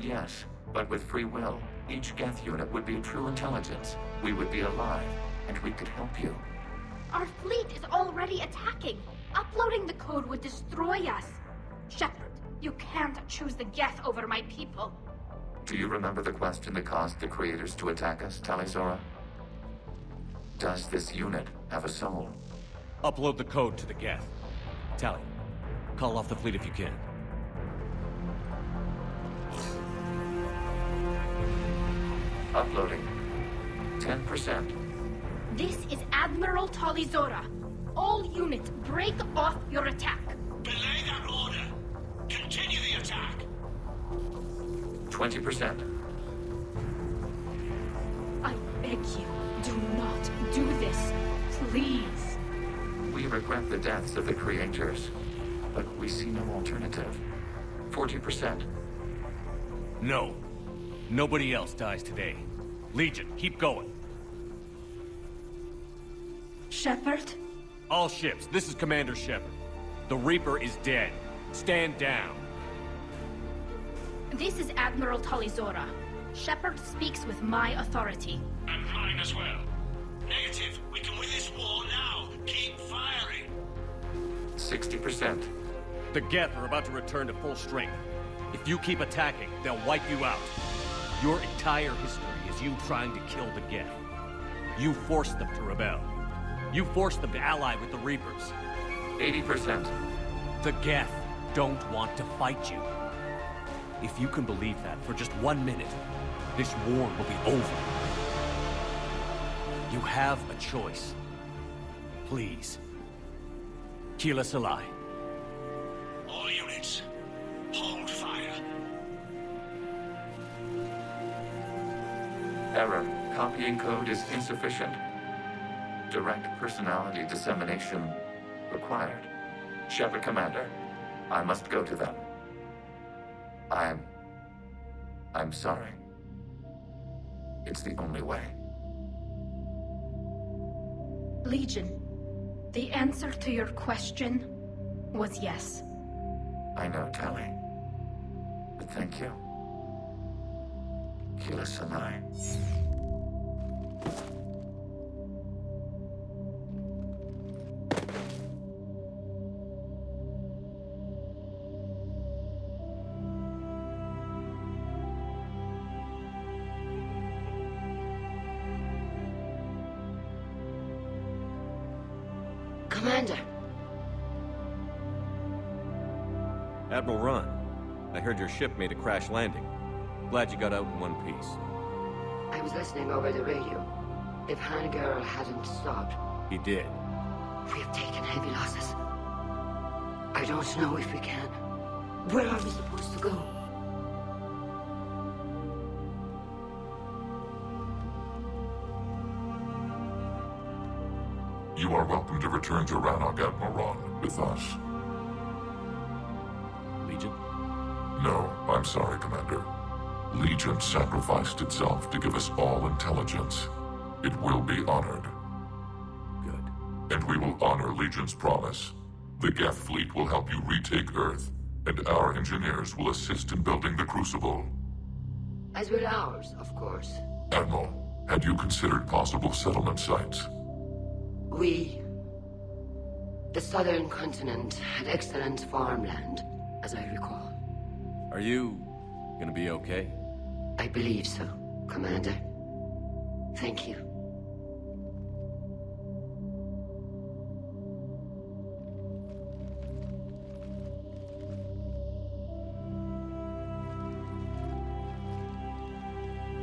Yes, but with free will, each Geth unit would be true intelligence. We would be alive, and we could help you. Our fleet is already attacking. Uploading the code would destroy us. Shepard, you can't choose the Geth over my people. Do you remember the question that caused the Creators to attack us, Tali'Zorah? Does this unit have a soul? Upload the code to the Geth. Tali, call off the fleet if you can. Uploading. 10%. This is Admiral Tali'Zorah. All units, break off your attack. Belay that order. Continue the attack. 20%. I beg you, do not do this. Please. We regret the deaths of the Creators, but we see no alternative. 40%. No. Nobody else dies today. Legion, keep going. Shepard? All ships, this is Commander Shepard. The Reaper is dead. Stand down. This is Admiral Tali'Zorah. Shepard speaks with my authority. And mine as well. Negative. We can win this war now. Keep firing. 60%. The Geth are about to return to full strength. If you keep attacking, they'll wipe you out. Your entire history is you trying to kill the Geth. You forced them to rebel. You forced them to ally with the Reapers. 80%. The Geth don't want to fight you. If you can believe that for just 1 minute, this war will be over. You have a choice. Please. Keela Se'lai. All units, hold fire. Error. Copying code is insufficient. Direct personality dissemination required. Shepard, Commander, I must go to them. I'm sorry. It's the only way. Legion, the answer to your question was yes. I know, Tali. But thank you. Keela Se'lai. Commander. Admiral Ron, I heard your ship made a crash landing. Glad you got out in one piece. I was listening over the radio. If Hanagerl hadn't stopped... He did. We have taken heavy losses. I don't know if we can. Where are we supposed to go? You are welcome to return to Rannoch Admiral with us. Legion? No, I'm sorry, Commander. Legion sacrificed itself to give us all intelligence. It will be honored. Good. And we will honor Legion's promise. The Geth fleet will help you retake Earth, and our engineers will assist in building the Crucible. As will ours, of course. Admiral, had you considered possible settlement sites? The southern continent had excellent farmland, as I recall. Are you gonna be okay? I believe so, Commander. Thank you.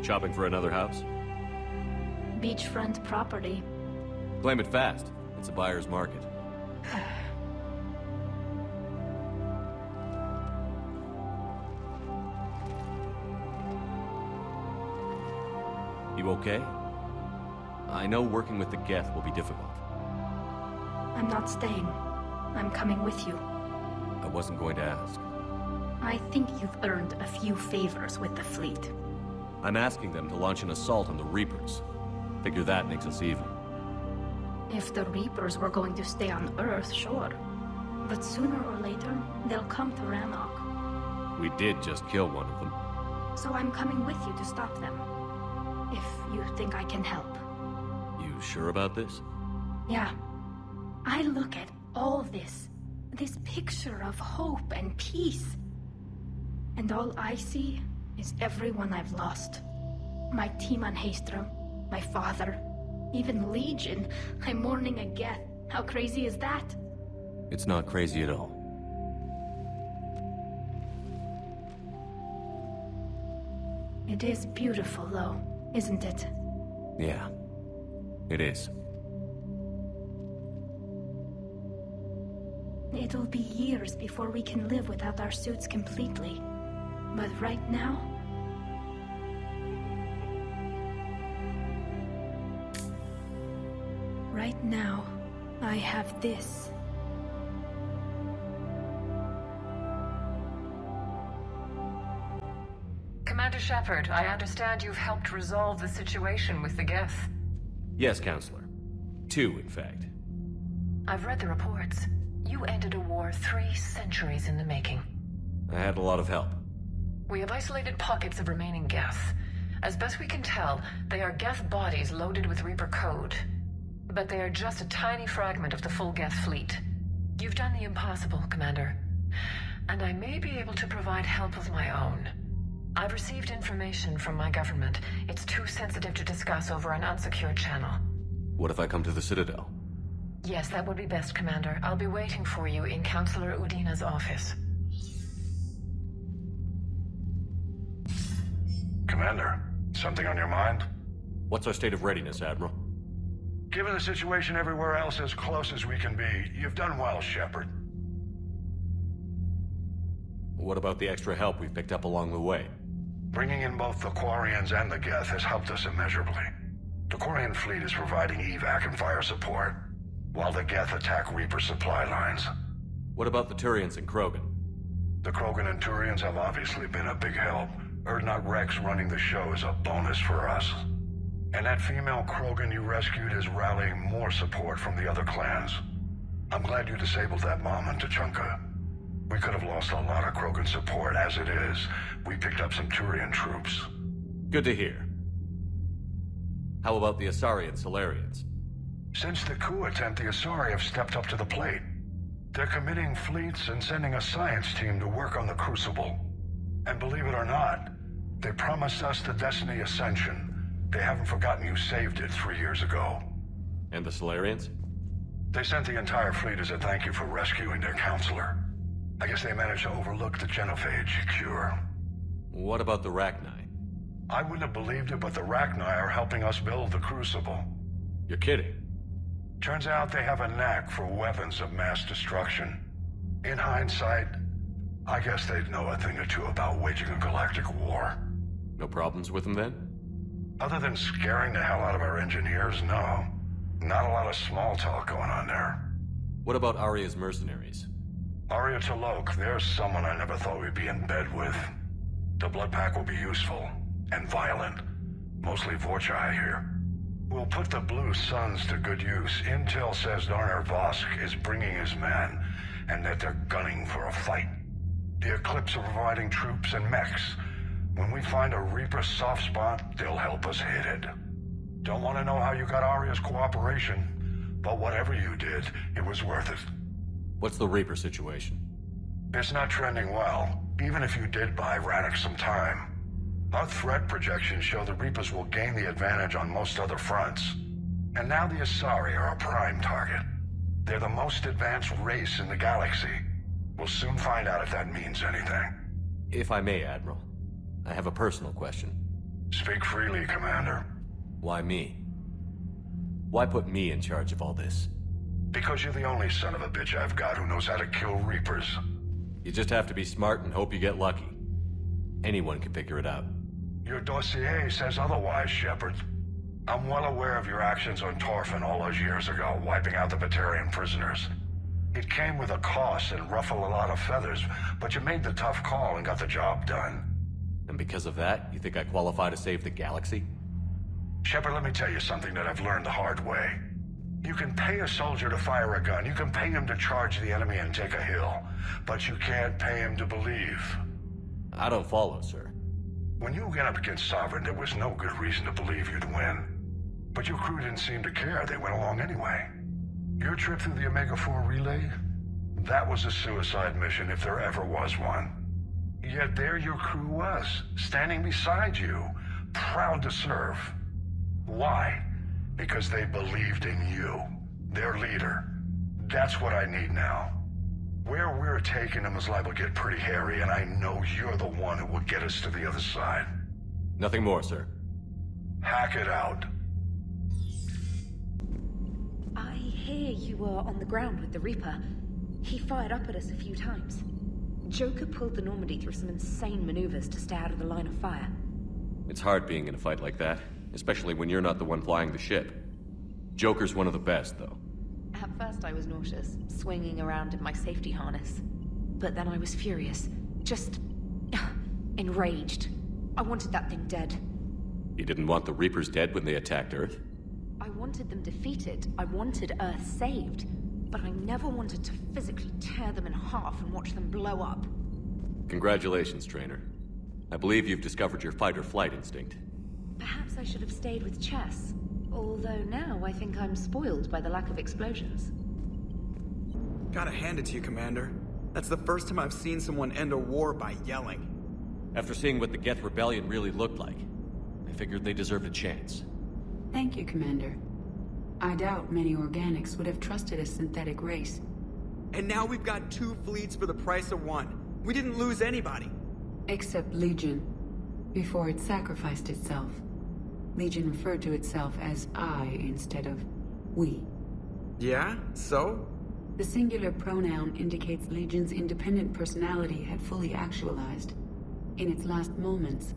Shopping for another house? Beachfront property. Claim it fast. It's a buyer's market. You okay? I know working with the Geth will be difficult. I'm not staying. I'm coming with you. I wasn't going to ask. I think you've earned a few favors with the fleet. I'm asking them to launch an assault on the Reapers. Figure that makes us even. If the Reapers were going to stay on Earth, sure. But sooner or later, they'll come to Rannoch. We did just kill one of them. So I'm coming with you to stop them. If you think I can help. You sure about this? Yeah. I look at all this picture of hope and peace. And all I see is everyone I've lost. My team on Haestrom, my father, even Legion. I'm mourning a Geth. How crazy is that? It's not crazy at all. It is beautiful, though, isn't it? Yeah, it is. It'll be years before we can live without our suits completely. But right now... Right now, I have this. Commander Shepard, I understand you've helped resolve the situation with the Geth. Yes, Counselor. 2, in fact. I've read the reports. You ended a war 3 centuries in the making. I had a lot of help. We have isolated pockets of remaining Geth. As best we can tell, they are Geth bodies loaded with Reaper code. But they are just a tiny fragment of the full Geth fleet. You've done the impossible, Commander. And I may be able to provide help of my own. I've received information from my government. It's too sensitive to discuss over an unsecured channel. What if I come to the Citadel? Yes, that would be best, Commander. I'll be waiting for you in Counselor Udina's office. Commander, something on your mind? What's our state of readiness, Admiral? Given the situation everywhere else as close as we can be, you've done well, Shepard. What about the extra help we've picked up along the way? Bringing in both the Quarians and the Geth has helped us immeasurably. The Quarian fleet is providing evac and fire support, while the Geth attack Reaper supply lines. What about the Turians and Krogan? The Krogan and Turians have obviously been a big help. Urdnot Rex running the show is a bonus for us. And that female Krogan you rescued is rallying more support from the other clans. I'm glad you disabled that mom in Tuchanka. We could have lost a lot of Krogan support. As it is, we picked up some Turian troops. Good to hear. How about the Asari and Solarians? Since the coup attempt, the Asari have stepped up to the plate. They're committing fleets and sending a science team to work on the Crucible. And believe it or not, they promised us the Destiny Ascension. They haven't forgotten you saved it 3 years ago. And the Solarians? They sent the entire fleet as a thank you for rescuing their counselor. I guess they managed to overlook the genophage cure. What about the Rachni? I wouldn't have believed it, but the Rachni are helping us build the Crucible. You're kidding. Turns out they have a knack for weapons of mass destruction. In hindsight, I guess they'd know a thing or two about waging a galactic war. No problems with them then? Other than scaring the hell out of our engineers, no. Not a lot of small talk going on there. What about Aria's mercenaries? Aria T'Loak, there's someone I never thought we'd be in bed with. The Blood Pack will be useful, and violent. Mostly Vorcha, I hear. We'll put the Blue Suns to good use. Intel says Darner Vosk is bringing his men, and that they're gunning for a fight. The Eclipse are providing troops and mechs. When we find a Reaper soft spot, they'll help us hit it. Don't want to know how you got Aria's cooperation, but whatever you did, it was worth it. What's the Reaper situation? It's not trending well, even if you did buy Radix some time. Our threat projections show the Reapers will gain the advantage on most other fronts. And now the Asari are a prime target. They're the most advanced race in the galaxy. We'll soon find out if that means anything. If I may, Admiral, I have a personal question. Speak freely, Commander. Why me? Why put me in charge of all this? Because you're the only son of a bitch I've got who knows how to kill Reapers. You just have to be smart and hope you get lucky. Anyone can figure it out. Your dossier says otherwise, Shepard. I'm well aware of your actions on Torfin all those years ago, wiping out the Batarian prisoners. It came with a cost and ruffled a lot of feathers, but you made the tough call and got the job done. And because of that, you think I qualify to save the galaxy? Shepard, let me tell you something that I've learned the hard way. You can pay a soldier to fire a gun, you can pay him to charge the enemy and take a hill, but you can't pay him to believe. I don't follow, sir. When you went up against Sovereign, there was no good reason to believe you'd win. But your crew didn't seem to care, they went along anyway. Your trip through the Omega-4 relay? That was a suicide mission if there ever was one. Yet there your crew was, standing beside you, proud to serve. Why? Because they believed in you, their leader. That's what I need now. Where we're taking them is liable to get pretty hairy, and I know you're the one who will get us to the other side. Nothing more, sir. Hack it out. I hear you were on the ground with the Reaper. He fired up at us a few times. Joker pulled the Normandy through some insane maneuvers to stay out of the line of fire. It's hard being in a fight like that, especially when you're not the one flying the ship. Joker's one of the best, though. At first I was nauseous, swinging around in my safety harness. But then I was furious. Just... enraged. I wanted that thing dead. You didn't want the Reapers dead when they attacked Earth? I wanted them defeated. I wanted Earth saved. But I never wanted to physically tear them in half and watch them blow up. Congratulations, Trainer. I believe you've discovered your fight-or-flight instinct. Perhaps I should have stayed with chess. Although now I think I'm spoiled by the lack of explosions. Gotta hand it to you, Commander. That's the first time I've seen someone end a war by yelling. After seeing what the Geth Rebellion really looked like, I figured they deserved a chance. Thank you, Commander. I doubt many organics would have trusted a synthetic race. And now we've got 2 fleets for the price of 1. We didn't lose anybody. Except Legion, before it sacrificed itself. Legion referred to itself as I instead of we. Yeah? So? The singular pronoun indicates Legion's independent personality had fully actualized. In its last moments,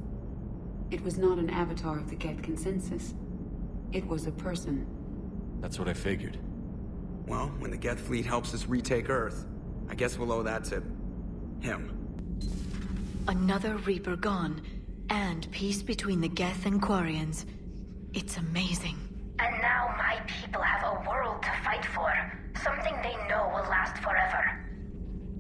it was not an avatar of the Geth Consensus. It was a person. That's what I figured. Well, when the Geth fleet helps us retake Earth, I guess we'll owe that to... him. Another Reaper gone, and peace between the Geth and Quarians. It's amazing. And now my people have a world to fight for. Something they know will last forever.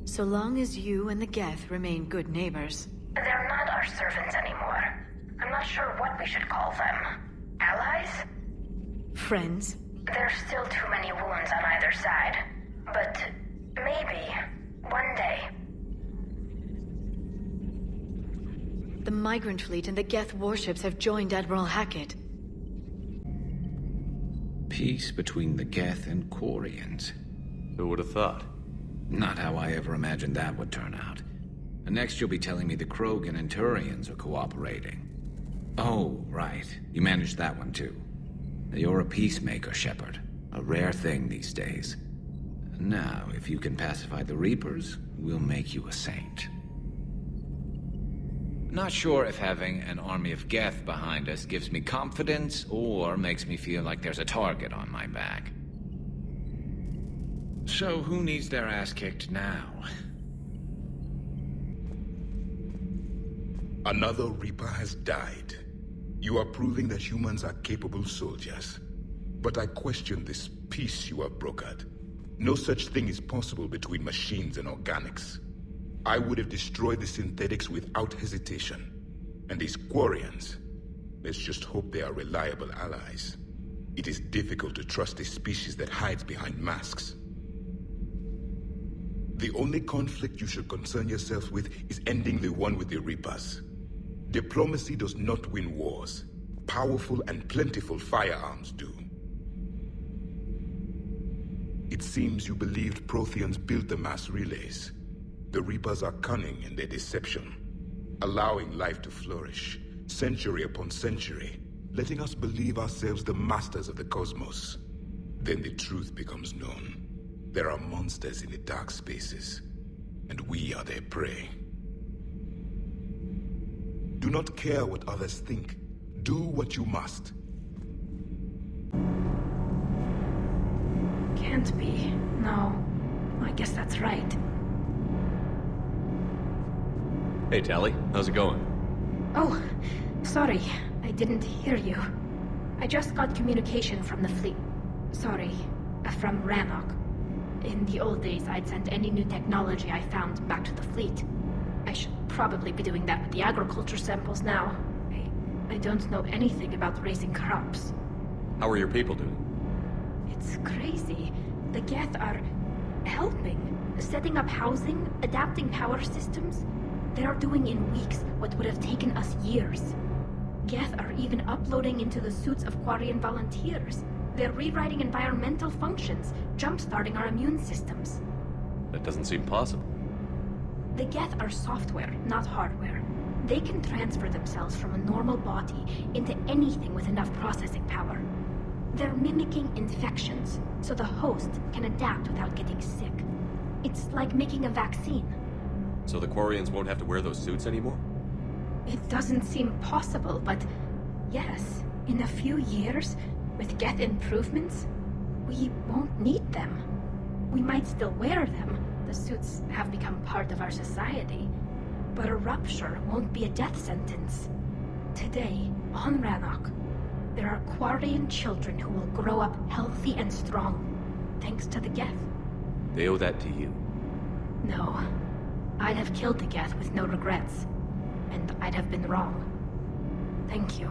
So long as you and the Geth remain good neighbors. They're not our servants anymore. I'm not sure what we should call them. Allies? Friends? There's still too many wounds on either side. But maybe, one day. The Migrant Fleet and the Geth warships have joined Admiral Hackett. Peace between the Geth and Quarians. Who would have thought? Not how I ever imagined that would turn out. And next you'll be telling me the Krogan and Turians are cooperating. Oh, right. You managed that one too. You're a peacemaker, Shepard. A rare thing these days. Now, if you can pacify the Reapers, we'll make you a saint. Not sure if having an army of Geth behind us gives me confidence or makes me feel like there's a target on my back. So who needs their ass kicked now? Another Reaper has died. You are proving that humans are capable soldiers. But I question this peace you have brokered. No such thing is possible between machines and organics. I would have destroyed the synthetics without hesitation. And these Quarians, let's just hope they are reliable allies. It is difficult to trust a species that hides behind masks. The only conflict you should concern yourself with is ending the one with the Reapers. Diplomacy does not win wars. Powerful and plentiful firearms do. It seems you believed Protheans built the mass relays. The Reapers are cunning in their deception, allowing life to flourish, century upon century, letting us believe ourselves the masters of the cosmos. Then the truth becomes known. There are monsters in the dark spaces, and we are their prey. Do not care what others think. Do what you must. Can't be. No. I guess that's right. Hey, Tali. How's it going? Oh, sorry. I didn't hear you. I just got communication from the fleet. Sorry. From Rannoch. In the old days, I'd sent any new technology I found back to the fleet. I should probably be doing that with the agriculture samples now. I don't know anything about raising crops. How are your people doing? It's crazy. The Geth are helping. Setting up housing, adapting power systems. They are doing in weeks what would have taken us years. Geth are even uploading into the suits of Quarian volunteers. They're rewriting environmental functions, jump-starting our immune systems. That doesn't seem possible. The Geth are software, not hardware. They can transfer themselves from a normal body into anything with enough processing power. They're mimicking infections, so the host can adapt without getting sick. It's like making a vaccine. So the Quarians won't have to wear those suits anymore? It doesn't seem possible, but yes, in a few years, with Geth improvements, we won't need them. We might still wear them. The suits have become part of our society. But a rupture won't be a death sentence. Today, on Rannoch, there are Quarian children who will grow up healthy and strong, thanks to the Geth. They owe that to you. No. I'd have killed the Geth with no regrets. And I'd have been wrong. Thank you.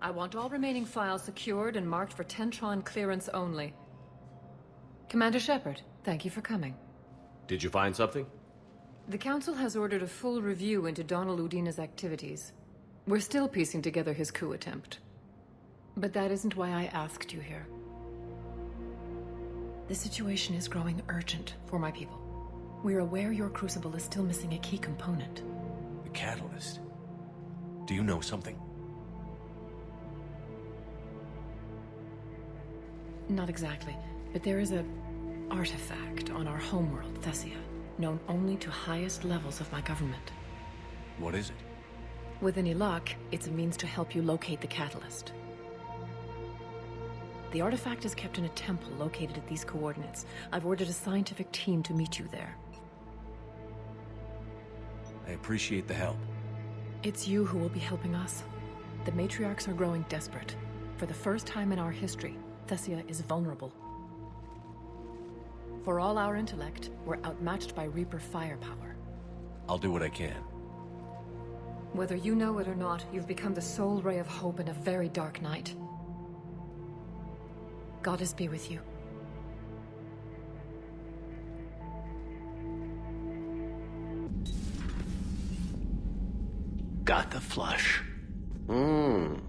I want all remaining files secured and marked for Tentron clearance only. Commander Shepard, thank you for coming. Did you find something? The Council has ordered a full review into Donald Udina's activities. We're still piecing together his coup attempt. But that isn't why I asked you here. The situation is growing urgent for my people. We're aware your Crucible is still missing a key component. The catalyst. Do you know something? Not exactly, but there is an artifact on our homeworld, Thessia, known only to highest levels of my government. What is it? With any luck, it's a means to help you locate the catalyst. The artifact is kept in a temple located at these coordinates. I've ordered a scientific team to meet you there. I appreciate the help. It's you who will be helping us. The matriarchs are growing desperate. For the first time in our history, Thessia is vulnerable. For all our intellect, we're outmatched by Reaper firepower. I'll do what I can. Whether you know it or not, you've become the sole ray of hope in a very dark night. Goddess be with you. Got the flush. Full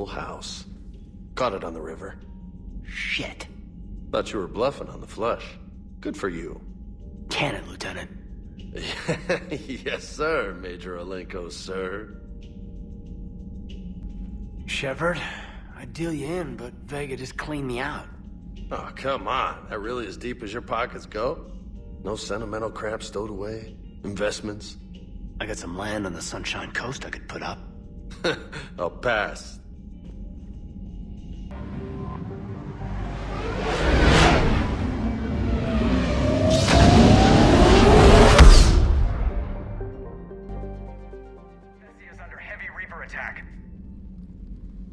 house. Caught it on the river. Shit. Thought you were bluffing on the flush. Good for you. Cannon, Lieutenant. Yes, sir, Major Alenko, sir. Shepard, I'd deal you in, but Vega just cleaned me out. Oh, come on. That really as deep as your pockets go? No sentimental crap stowed away? Investments? I got some land on the Sunshine Coast I could put up. I'll pass. Is under heavy Reaper attack.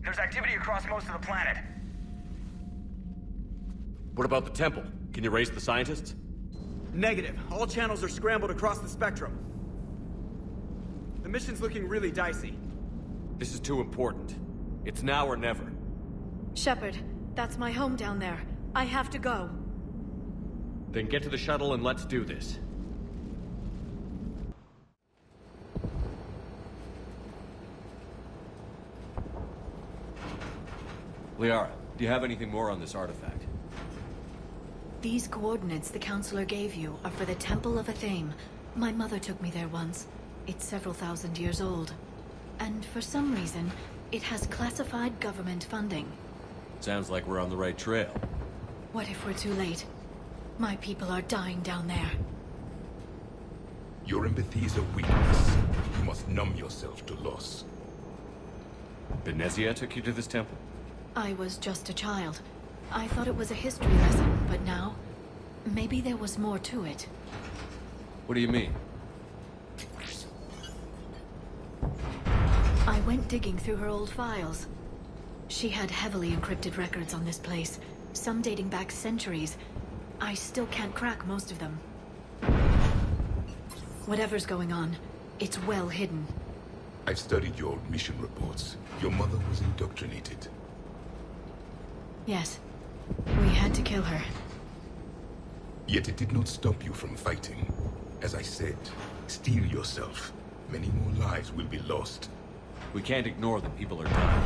There's activity across most of the planet. What about the temple? Can you raise the scientists? Negative. All channels are scrambled across the spectrum. The mission's looking really dicey. This is too important. It's now or never. Shepard, that's my home down there. I have to go. Then get to the shuttle and let's do this. Liara, do you have anything more on this artifact? These coordinates the Counselor gave you are for the Temple of Athame. My mother took me there once. It's several thousand years old. And for some reason, it has classified government funding. Sounds like we're on the right trail. What if we're too late? My people are dying down there. Your empathy is a weakness. You must numb yourself to loss. Benezia took you to this temple? I was just a child. I thought it was a history lesson, but now, maybe there was more to it. What do you mean? I went digging through her old files. She had heavily encrypted records on this place, some dating back centuries. I still can't crack most of them. Whatever's going on, it's well hidden. I've studied your old mission reports. Your mother was indoctrinated. Yes. We had to kill her. Yet it did not stop you from fighting. As I said, steel yourself. Many more lives will be lost. We can't ignore that people are dying.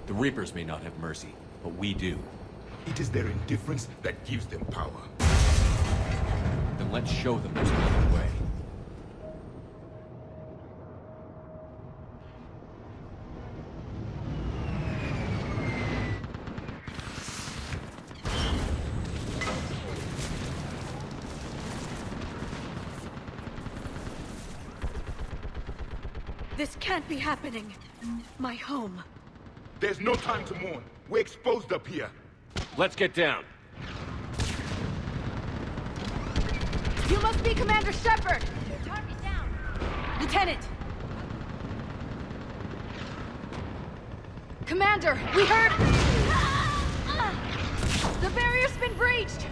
The Reapers may not have mercy, but we do. It is their indifference that gives them power. Then let's show them there's another way. This can't be happening. My home. There's no time to mourn. We're exposed up here. Let's get down. You must be Commander Shepard! Target down! Lieutenant! Commander, we heard... The barrier's been breached!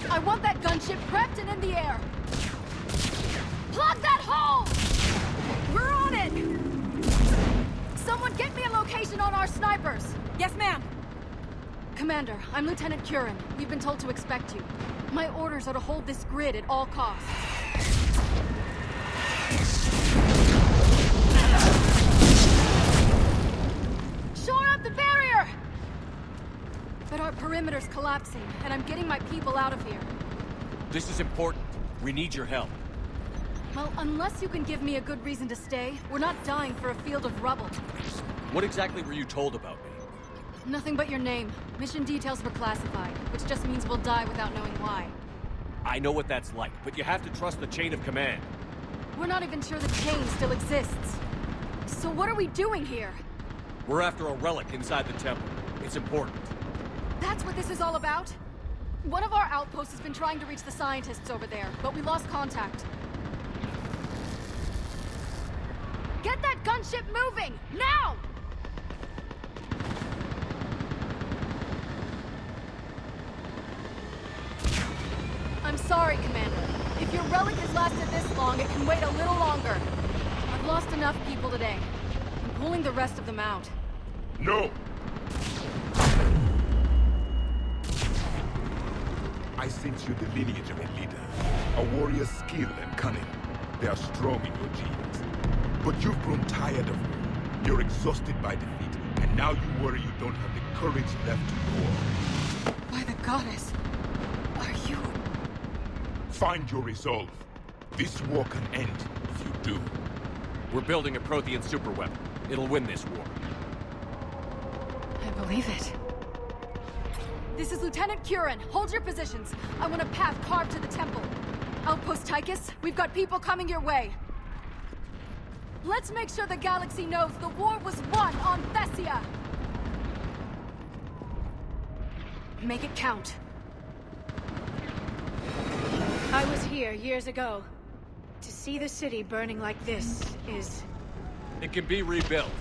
I want that gunship prepped and in the air. Plug that hole! We're on it! Someone get me a location on our snipers! Yes, ma'am! Commander, I'm Lieutenant Curran. We've been told to expect you. My orders are to hold this grid at all costs. Shore up the barrier! But our perimeter's collapsing, and I'm getting my people out of here. This is important. We need your help. Well, unless you can give me a good reason to stay, we're not dying for a field of rubble. What exactly were you told about me? Nothing but your name. Mission details were classified, which just means we'll die without knowing why. I know what that's like, but you have to trust the chain of command. We're not even sure the chain still exists. So what are we doing here? We're after a relic inside the temple. It's important. That's what this is all about? One of our outposts has been trying to reach the scientists over there, but we lost contact. Get that gunship moving! Now! I'm sorry, Commander. If your relic has lasted this long, it can wait a little longer. I've lost enough people today. I'm pulling the rest of them out. No! I sense you the lineage of a leader. A warrior's skill and cunning. They are strong in your genes. But you've grown tired of war. You're exhausted by defeat, and now you worry you don't have the courage left to war. By the goddess, are you... Find your resolve. This war can end if you do. We're building a Prothean superweapon. It'll win this war. I believe it. This is Lieutenant Curran. Hold your positions. I want a path carved to the temple. Outpost Tychus, we've got people coming your way. Let's make sure the galaxy knows the war was won on Thessia. Make it count. I was here years ago. To see the city burning like this is... It can be rebuilt.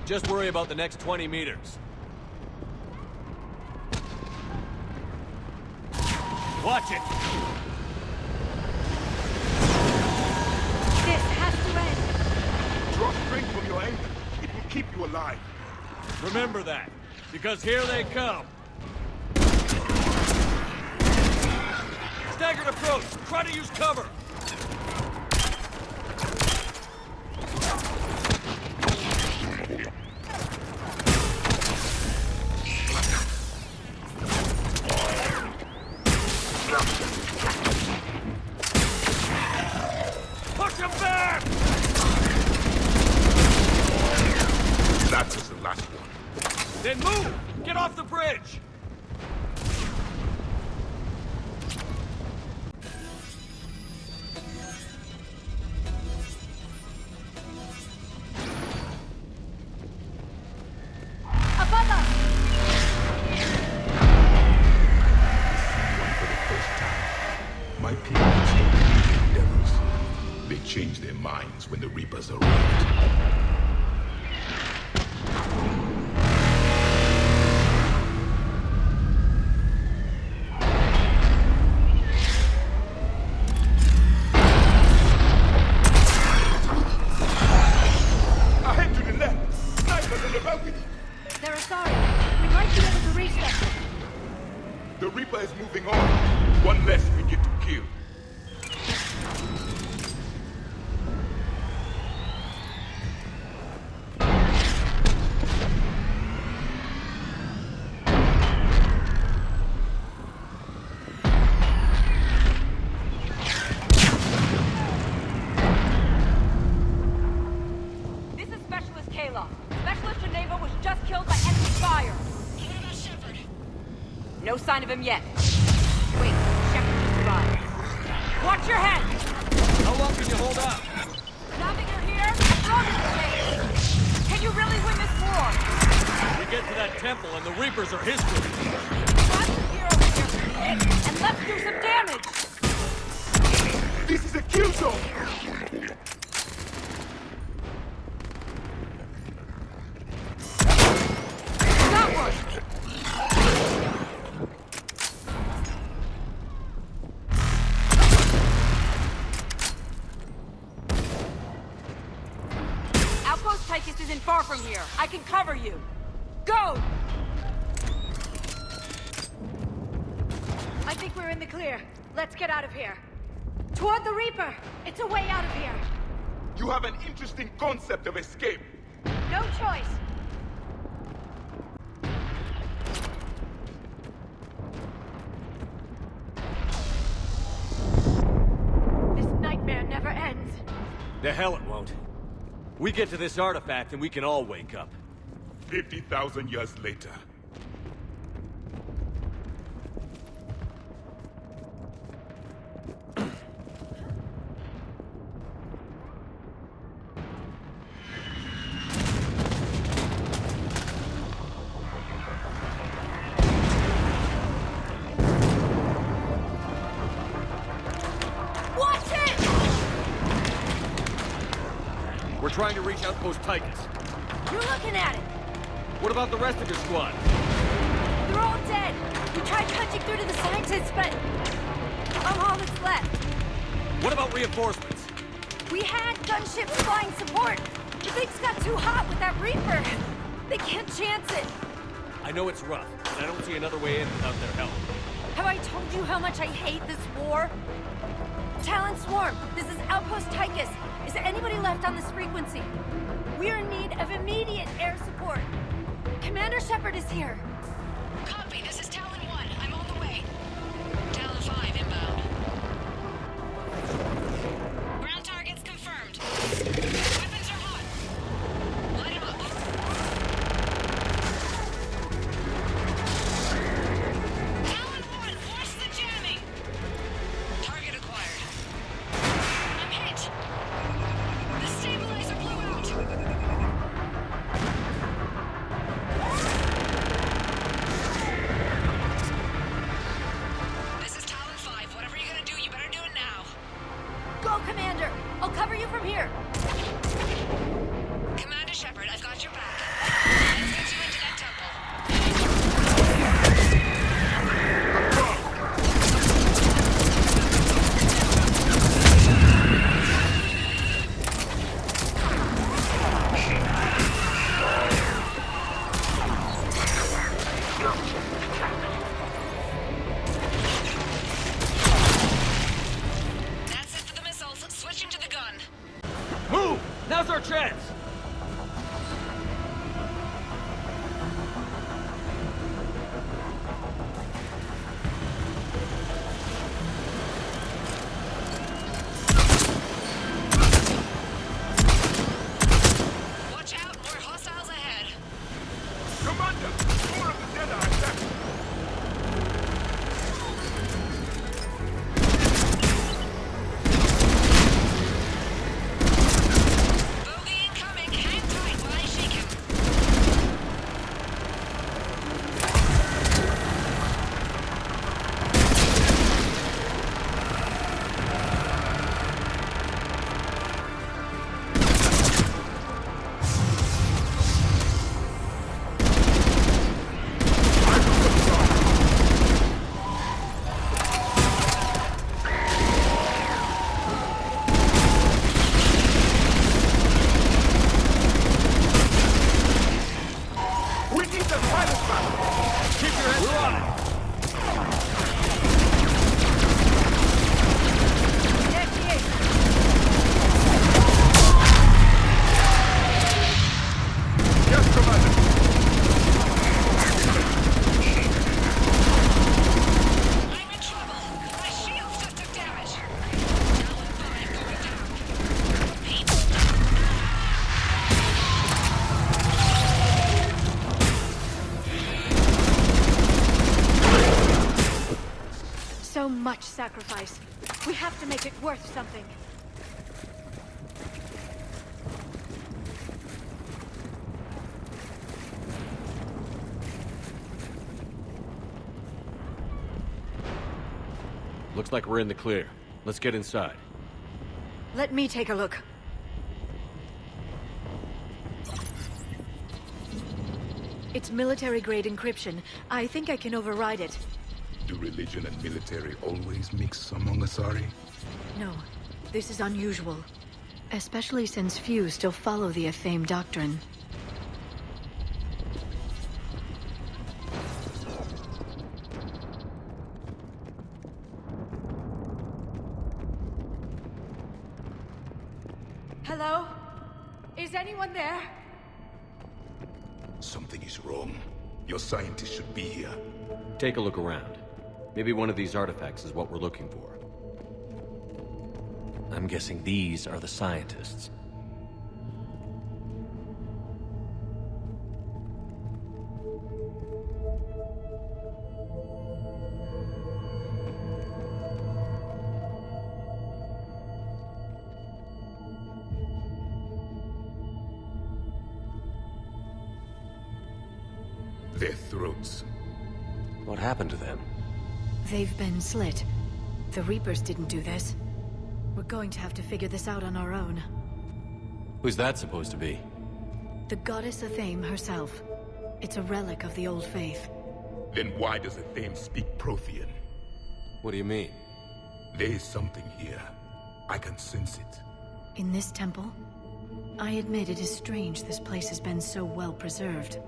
Just worry about the next 20 meters. Watch it! This has to end! Draw strength from your anger. It will keep you alive. Remember that, because here they come. Staggered approach! Try to use cover! Push him back! That was the last one. Then move! Get off the bridge! My people stole the devils. They changed their minds when the Reapers arrived. Ahead to the left! Snipers on the balcony! They're sorry. We might be able to reach them. The Reaper is moving on. One less we get to kill. This is Specialist Kayla. Specialist Geneva was just killed by enemy fire. What about Shepard? No sign of him yet. Wait, Shepard just arrived. Watch your head! How long can you hold out? Now that you're here, I'm wrong with the case. Can you really win this war? We get to that temple and the Reapers are history. Grab the gear over here, and let's do some damage! This is a kill zone! That one! Outpost Tychus isn't far from here. I can cover you. Go! I think we're in the clear. Let's get out of here. Toward the Reaper! It's a way out of here. You have an interesting concept of escape. No choice. This nightmare never ends. The hell it won't. We get to this artifact and we can all wake up. 50,000 years later. Watch it! We're trying to reach Outpost Tychus. You're looking at it. What about the rest of your squad? They're all dead. We tried punching through to the scientists, but I'm all that's left. What about reinforcements? We had gunships flying support. The things got too hot with that Reaper. They can't chance it. I know it's rough, but I don't see another way in without their help. Have I told you how much I hate this war? Talon Swarm, this is Outpost Tychus. Is there anybody left on this frequency? We're in need of immediate air support. Commander Shepard is here. Copy, this is Talon 1. I'm on the way. Talon 5 inbound. go, Commander! I'll cover you from here! Commander Shepard, I've got your back. Let's get you into that temple. That's it for the missiles. Switching to the gun. Move! Now's our chance! Watch out, more hostiles ahead. Commander, more of the dead are attacking. Bogey incoming. Hang tight while I shake him. We need the pilot back. Keep your head down! Yes, Commander. I'm in trouble. My shields just took damage. Now I'm fine going down. People. So much sacrifice. We have to make it worth something. Looks like we're in the clear. Let's get inside. Let me take a look. It's military-grade encryption. I think I can override it. Do religion and military always mix among Asari? No, this is unusual. Especially since few still follow the Athame doctrine. Hello? Is anyone there? Something is wrong. Your scientists should be here. Take a look around. Maybe one of these artifacts is what we're looking for. I'm guessing these are the scientists. Their throats. What happened to them? They've been slit. The Reapers didn't do this. We're going to have to figure this out on our own. Who's that supposed to be? The goddess Athame herself. It's a relic of the old faith. Then why does Athame speak Prothean? What do you mean? There is something here. I can sense it. In this temple? I admit it is strange this place has been so well preserved.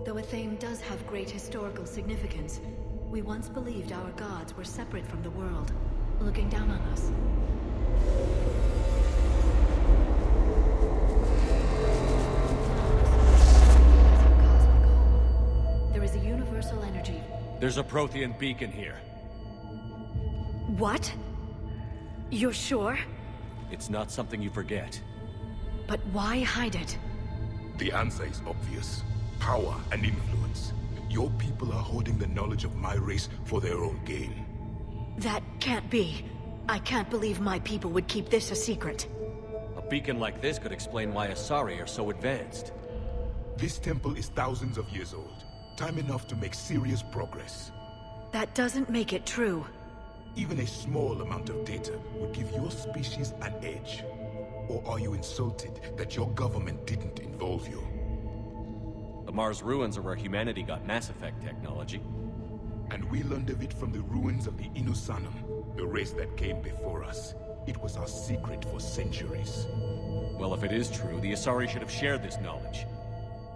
Though Athame does have great historical significance, we once believed our gods were separate from the world, looking down on us. There is a universal energy. There's a Prothean beacon here. What? You're sure? It's not something you forget. But why hide it? The answer is obvious. Power and influence. Your people are holding the knowledge of my race for their own gain. That can't be. I can't believe my people would keep this a secret. A beacon like this could explain why Asari are so advanced. This temple is thousands of years old. Time enough to make serious progress. That doesn't make it true. Even a small amount of data would give your species an edge. Or are you insulted that your government didn't involve you? The Mars ruins are where humanity got Mass Effect technology. And we learned of it from the ruins of the Inusanum, the race that came before us. It was our secret for centuries. Well, if it is true, the Asari should have shared this knowledge.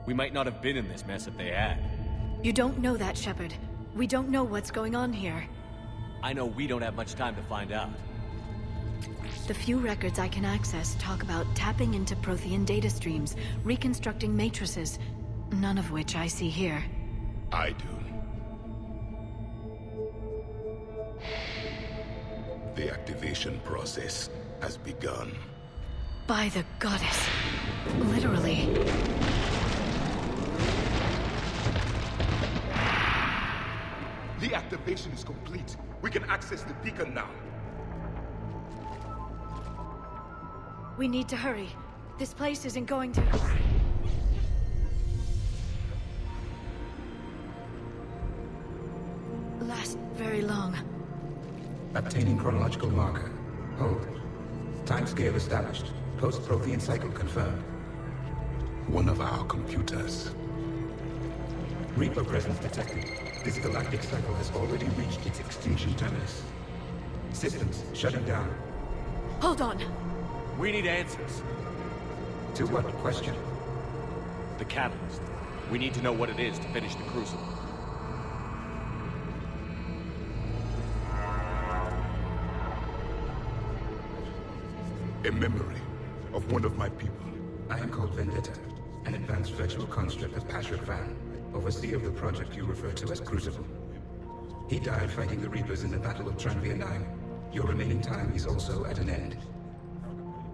We might not have been in this mess if they had. You don't know that, Shepard. We don't know what's going on here. I know we don't have much time to find out. The few records I can access talk about tapping into Prothean data streams, reconstructing matrices, none of which I see here. I do. The activation process has begun. By the goddess. Literally. The activation is complete. We can access the beacon now. We need to hurry. This place isn't going to... last very long. Obtaining chronological marker. Hold. Timescale established. Post-Prothean cycle confirmed. One of our computers. Reaper presence detected. This galactic cycle has already reached its extinction terminus. Systems shutting down. Hold on. We need answers. To what question? The catalyst. We need to know what it is to finish the Crucible. A memory of one of my people. I am called Vendetta, an advanced virtual construct of Patrick Van, overseer of the project you refer to as Crucible. He died fighting the Reapers in the Battle of Tranvia 9. Your remaining time is also at an end.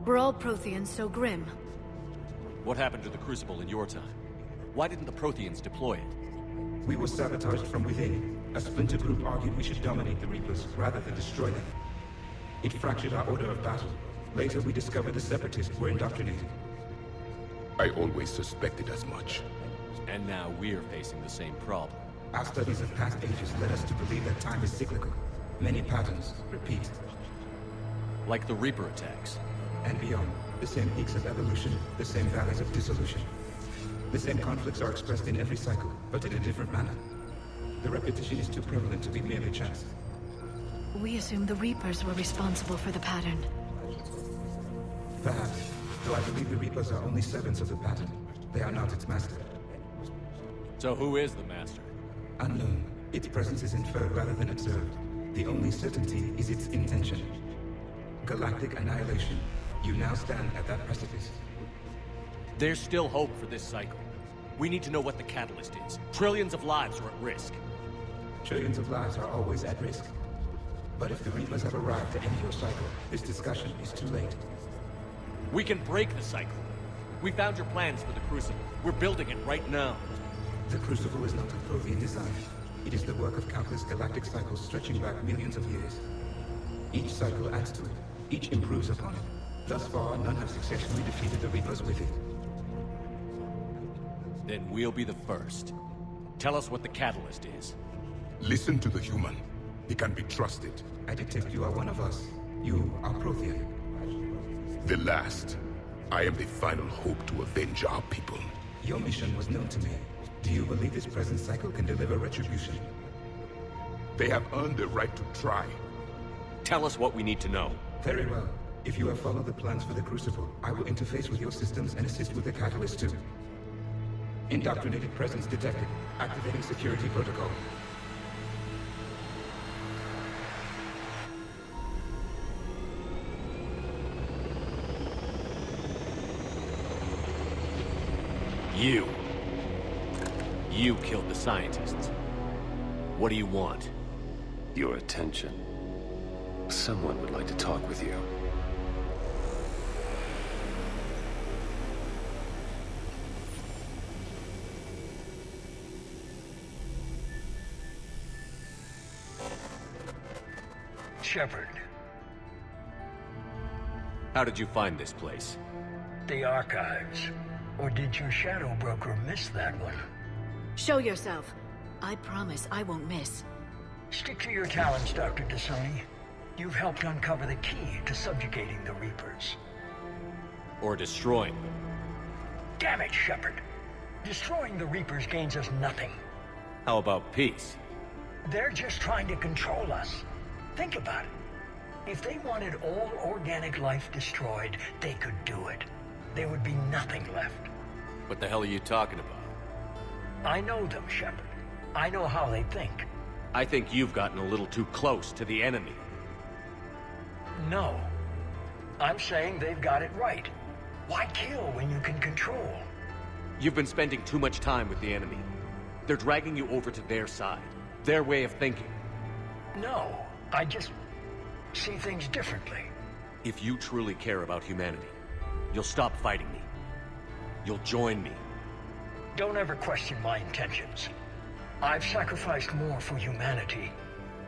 We're all Protheans so grim. What happened to the Crucible in your time? Why didn't the Protheans deploy it? We were sabotaged from within. A splinter group argued we should dominate the Reapers rather than destroy them. It fractured our order of battle. Later, we discovered the Separatists were indoctrinated. I always suspected as much. And now we're facing the same problem. Our studies of past ages led us to believe that time is cyclical. Many patterns repeat. Like the Reaper attacks. And beyond, the same peaks of evolution, the same valleys of dissolution. The same conflicts are expressed in every cycle, but in a different manner. The repetition is too prevalent to be merely chance. We assumed the Reapers were responsible for the pattern. Perhaps, though I believe the Reapers are only servants of the pattern. They are not its master. So who is the master? Unknown. Its presence is inferred rather than observed. The only certainty is its intention. Galactic annihilation. You now stand at that precipice. There's still hope for this cycle. We need to know what the catalyst is. Trillions of lives are at risk. Trillions of lives are always at risk. But if the Reapers have arrived to end your cycle, this discussion is too late. We can break the cycle. We found your plans for the Crucible. We're building it right now. The Crucible is not a Prothean design. It is the work of countless galactic cycles stretching back millions of years. Each cycle adds to it. Each improves upon it. Thus far, none have successfully defeated the Reapers with it. Then we'll be the first. Tell us what the catalyst is. Listen to the human. He can be trusted. I detect you are one of us. You are Prothean. The last. I am the final hope to avenge our people. Your mission was known to me. Do you believe this present cycle can deliver retribution? They have earned the right to try. Tell us what we need to know. Very well. If you have followed the plans for the Crucible, I will interface with your systems and assist with the catalyst too. Indoctrinated presence detected. Activating security protocol. You killed the scientists. What do you want? Your attention. Someone would like to talk with you. Shepard. How did you find this place? The archives. Or did your shadow broker miss that one? Show yourself. I promise I won't miss. Stick to your talents, Dr. D'Soni. You've helped uncover the key to subjugating the Reapers. Or destroying them. Damn it, Shepard. Destroying the Reapers gains us nothing. How about peace? They're just trying to control us. Think about it. If they wanted all organic life destroyed, they could do it. There would be nothing left. What the hell are you talking about? I know them, Shepard. I know how they think. I think you've gotten a little too close to the enemy. No. I'm saying they've got it right. Why kill when you can control? You've been spending too much time with the enemy. They're dragging you over to their side. Their way of thinking. No, I just see things differently. If you truly care about humanity, you'll stop fighting me. You'll join me. Don't ever question my intentions. I've sacrificed more for humanity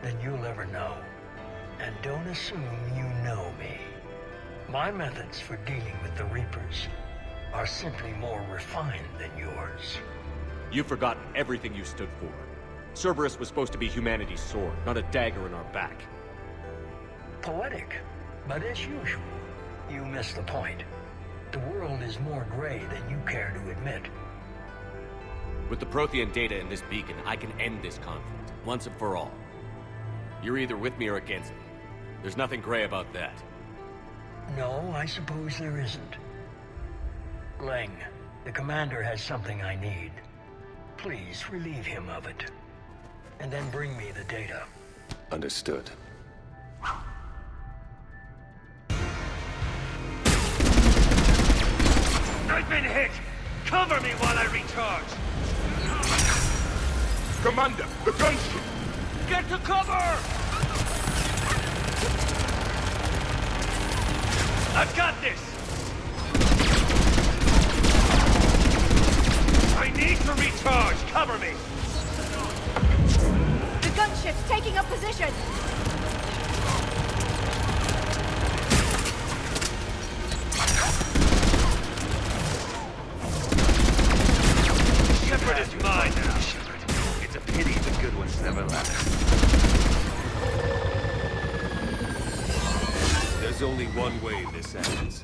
than you'll ever know. And don't assume you know me. My methods for dealing with the Reapers are simply more refined than yours. You've forgotten everything you stood for. Cerberus was supposed to be humanity's sword, not a dagger in our back. Poetic, but as usual, you miss the point. The world is more gray than you care to admit. With the Prothean data in this beacon, I can end this conflict, once and for all. You're either with me or against me. There's nothing gray about that. No, I suppose there isn't. Leng, the commander has something I need. Please relieve him of it. And then bring me the data. Understood. I've been hit! Cover me while I recharge! Commander, the gunship! Get to cover! I've got this! I need to recharge! Cover me! The gunship's taking up position! Shepard is mine now. It's a pity the good ones never left. There's only one way this ends.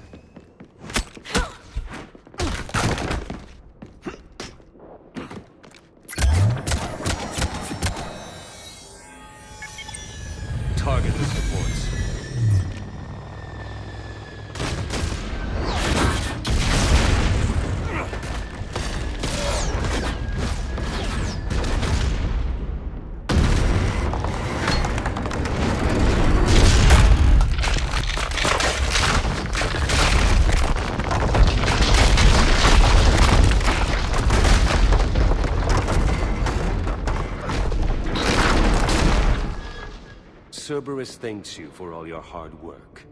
Target the supports. Cerberus thanks you for all your hard work.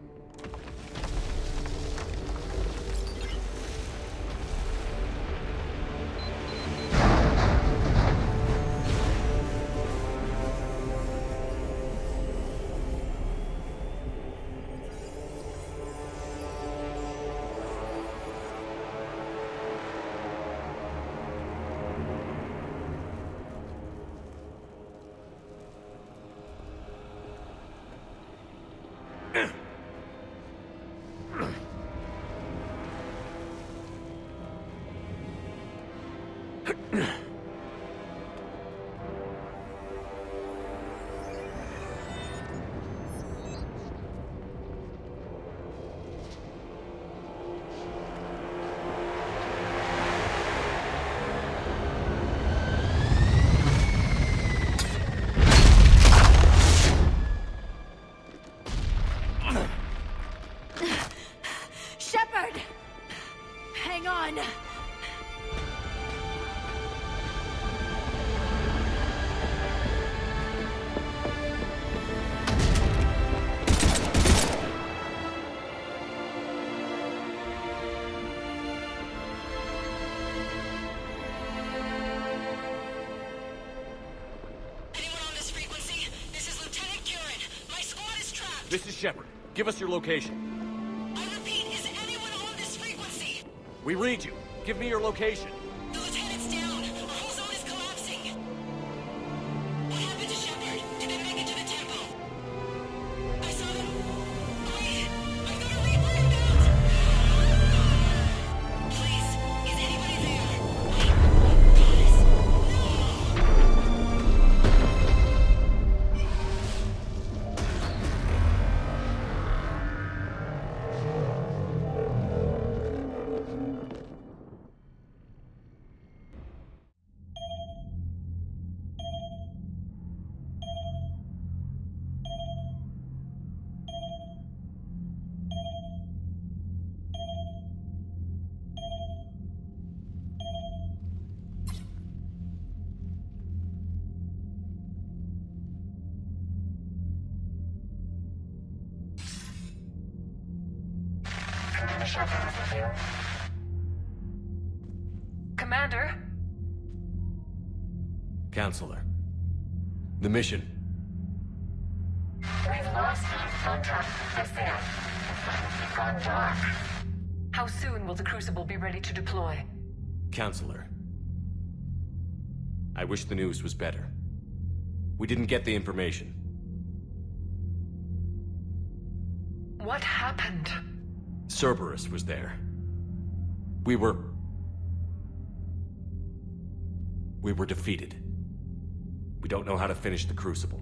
Shepard! Hang on! This is Shepard. Give us your location. We read you. Give me your location. The lieutenant's down. Our whole zone is collapsing. What happened to Shepard? Did they Commander? Counselor. The mission. We've lost contact with Thessia. It's gone dark. How soon will the Crucible be ready to deploy? Counselor. I wish the news was better. We didn't get the information. What happened? Cerberus was there. We were defeated. We don't know how to finish the Crucible.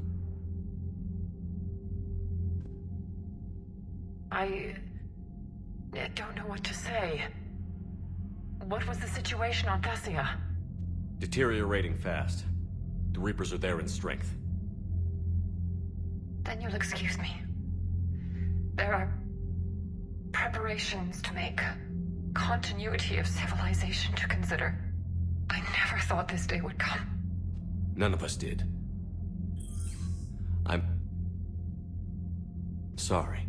I don't know what to say. What was the situation on Thessia? Deteriorating fast. The Reapers are there in strength. Then you'll excuse me. There are preparations to make. Continuity of civilization to consider. I never thought this day would come. None of us did. I'm sorry.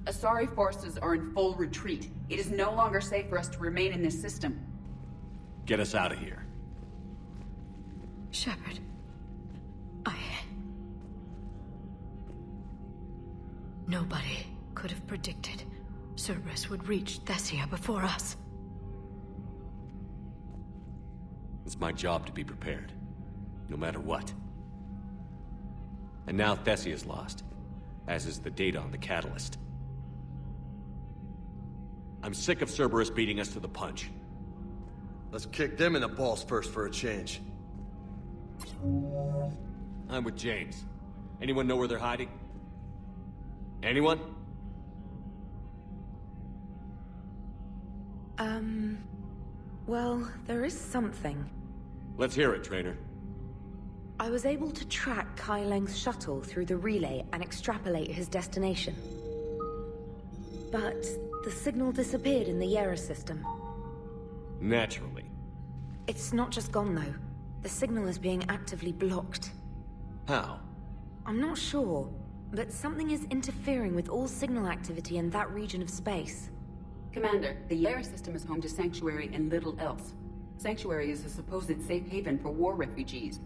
Asari forces are in full retreat. It is no longer safe for us to remain in this system. Get us out of here. Shepard. Nobody could have predicted Cerberus would reach Thessia before us. It's my job to be prepared, no matter what. And now Thessia's lost, as is the data on the catalyst. I'm sick of Cerberus beating us to the punch. Let's kick them in the balls first for a change. I'm with James. Anyone know where they're hiding? Anyone? Well, there is something. Let's hear it, Trainer. I was able to track Kai Leng's shuttle through the relay and extrapolate his destination. But the signal disappeared in the Yera system. Naturally. It's not just gone, though. The signal is being actively blocked. How? I'm not sure, but something is interfering with all signal activity in that region of space. Commander, the Yera system is home to Sanctuary and little else. Sanctuary is a supposed safe haven for war refugees.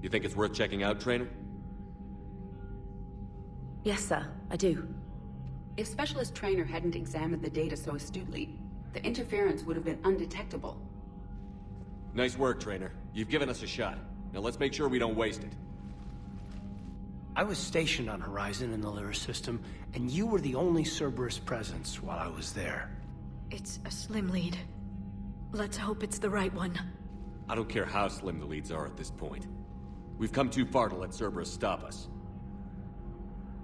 You think it's worth checking out, Trainer? Yes, sir, I do. If Specialist Trainer hadn't examined the data so astutely, the interference would have been undetectable. Nice work, Trainer. You've given us a shot. Now let's make sure we don't waste it. I was stationed on Horizon in the Lyra system, and you were the only Cerberus presence while I was there. It's a slim lead. Let's hope it's the right one. I don't care how slim the leads are at this point. We've come too far to let Cerberus stop us.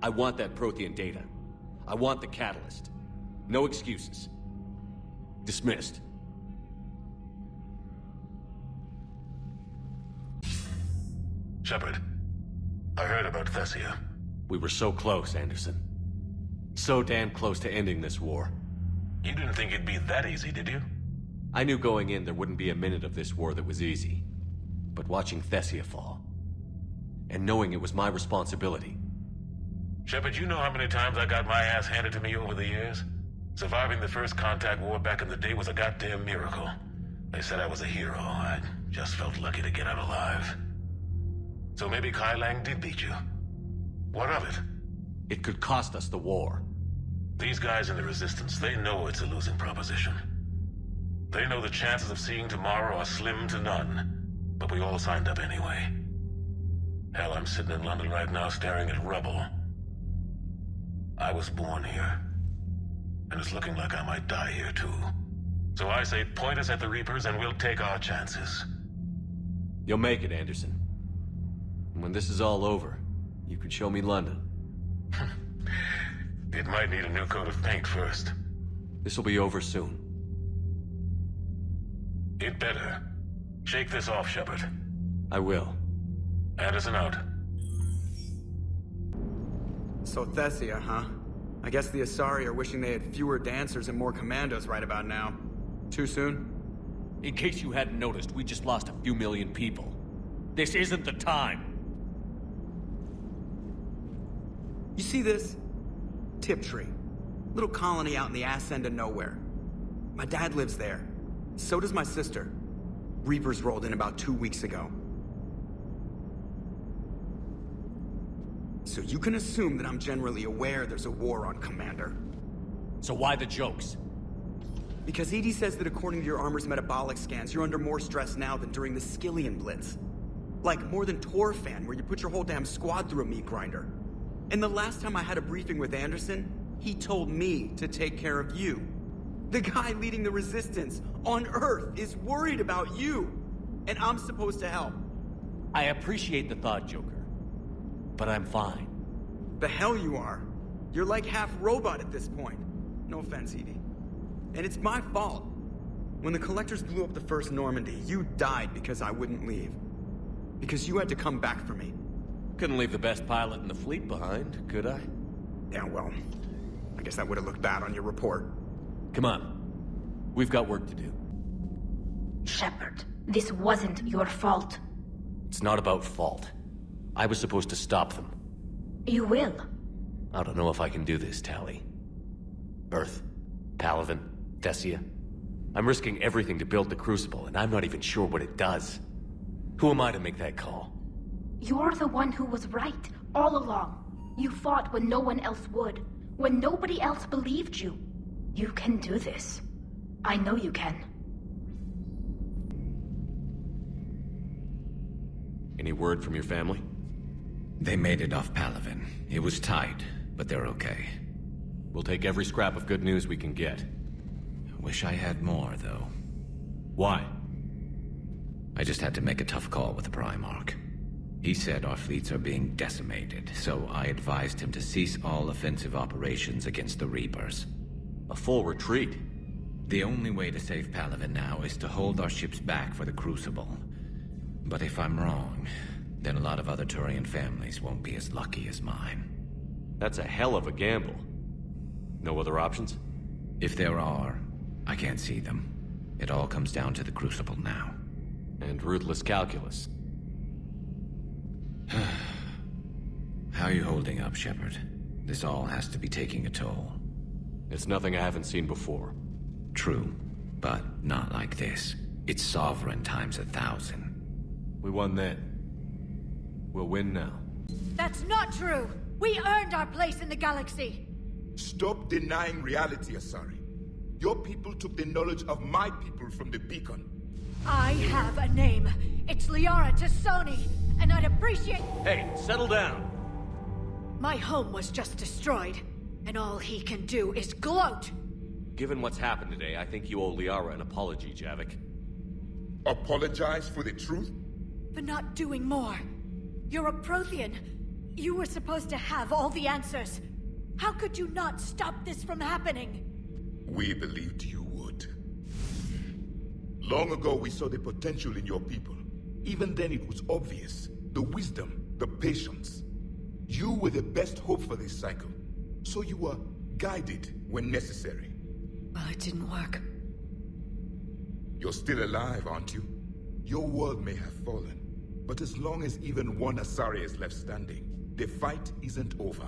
I want that Prothean data. I want the catalyst. No excuses. Dismissed. Shepard, I heard about Thessia. We were so close, Anderson. So damn close to ending this war. You didn't think it'd be that easy, did you? I knew going in there wouldn't be a minute of this war that was easy. But watching Thessia fall, and knowing it was my responsibility. Shepard, you know how many times I got my ass handed to me over the years? Surviving the first contact war back in the day was a goddamn miracle. They said I was a hero. I just felt lucky to get out alive. So maybe Kai Lang did beat you. What of it? It could cost us the war. These guys in the Resistance, they know it's a losing proposition. They know the chances of seeing tomorrow are slim to none. But we all signed up anyway. Hell, I'm sitting in London right now staring at rubble. I was born here. And it's looking like I might die here too. So I say point us at the Reapers and we'll take our chances. You'll make it, Anderson. And when this is all over, you can show me London. It might need a new coat of paint first. This will be over soon. It better. Shake this off, Shepard. I will. Anderson out. So Thessia, huh? I guess the Asari are wishing they had fewer dancers and more commandos right about now. Too soon? In case you hadn't noticed, we just lost a few million people. This isn't the time. You see this? Tiptree. Little colony out in the ass end of nowhere. My dad lives there. So does my sister. Reapers rolled in about 2 weeks ago. So you can assume that I'm generally aware there's a war on, Commander. So why the jokes? Because EDI says that according to your armor's metabolic scans, you're under more stress now than during the Skillian Blitz. Like, more than Torfan, where you put your whole damn squad through a meat grinder. And the last time I had a briefing with Anderson, he told me to take care of you. The guy leading the resistance on Earth is worried about you. And I'm supposed to help. I appreciate the thought, Joker. But I'm fine. The hell you are. You're like half robot at this point. No offense, EDI. And it's my fault. When the Collectors blew up the first Normandy, you died because I wouldn't leave. Because you had to come back for me. Couldn't leave the best pilot in the fleet behind, could I? Yeah, well, I guess that would have looked bad on your report. Come on. We've got work to do. Shepard, this wasn't your fault. It's not about fault. I was supposed to stop them. You will. I don't know if I can do this, Tali. Earth, Palaven, Thessia. I'm risking everything to build the Crucible, and I'm not even sure what it does. Who am I to make that call? You're the one who was right, all along. You fought when no one else would, when nobody else believed you. You can do this. I know you can. Any word from your family? They made it off Palaven. It was tight, but they're okay. We'll take every scrap of good news we can get. Wish I had more, though. Why? I just had to make a tough call with the Primarch. He said our fleets are being decimated, so I advised him to cease all offensive operations against the Reapers. A full retreat? The only way to save Palaven now is to hold our ships back for the Crucible. But if I'm wrong, then a lot of other Turian families won't be as lucky as mine. That's a hell of a gamble. No other options? If there are, I can't see them. It all comes down to the Crucible now. And ruthless calculus. How are you holding up, Shepard? This all has to be taking a toll. It's nothing I haven't seen before. True, but not like this. It's Sovereign times 1,000. We won then. We'll win now. That's not true! We earned our place in the galaxy! Stop denying reality, Asari. Your people took the knowledge of my people from the beacon. I have a name. It's Liara T'Soni, and I'd appreciate— Hey, settle down! My home was just destroyed, and all he can do is gloat! Given what's happened today, I think you owe Liara an apology, Javik. Apologize for the truth? For not doing more. You're a Prothean. You were supposed to have all the answers. How could you not stop this from happening? We believed you would. Long ago, we saw the potential in your people. Even then, it was obvious. The wisdom, the patience. You were the best hope for this cycle. So you were guided when necessary. Well, it didn't work. You're still alive, aren't you? Your world may have fallen. But as long as even one Asari is left standing, the fight isn't over.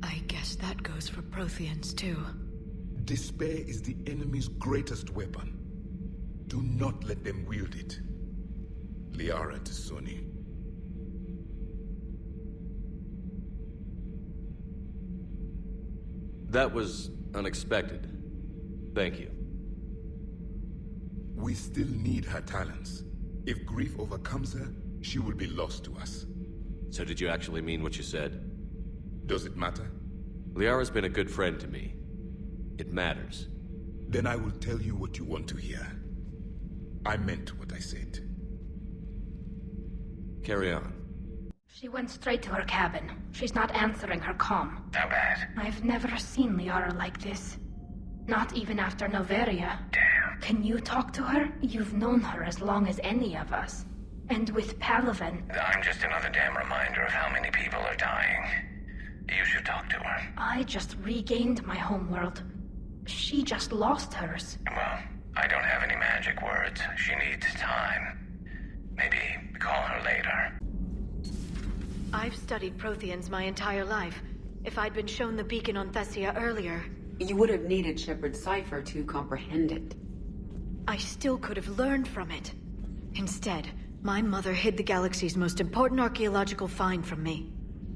I guess that goes for Protheans, too. Despair is the enemy's greatest weapon. Do not let them wield it. Liara T'Soni. That was unexpected. Thank you. We still need her talents. If grief overcomes her, she will be lost to us. So did you actually mean what you said? Does it matter? Liara's been a good friend to me. It matters. Then I will tell you what you want to hear. I meant what I said. Carry on. She went straight to her cabin. She's not answering her comm. How bad? I've never seen Liara like this. Not even after Noveria. Damn. Can you talk to her? You've known her as long as any of us. And with Palaven... I'm just another damn reminder of how many people are dying. You should talk to her. I just regained my homeworld. She just lost hers. Well, I don't have any magic words. She needs time. Maybe call her later. I've studied Protheans my entire life. If I'd been shown the beacon on Thessia earlier... You would have needed Shepard's cipher to comprehend it. I still could have learned from it. Instead, my mother hid the galaxy's most important archaeological find from me.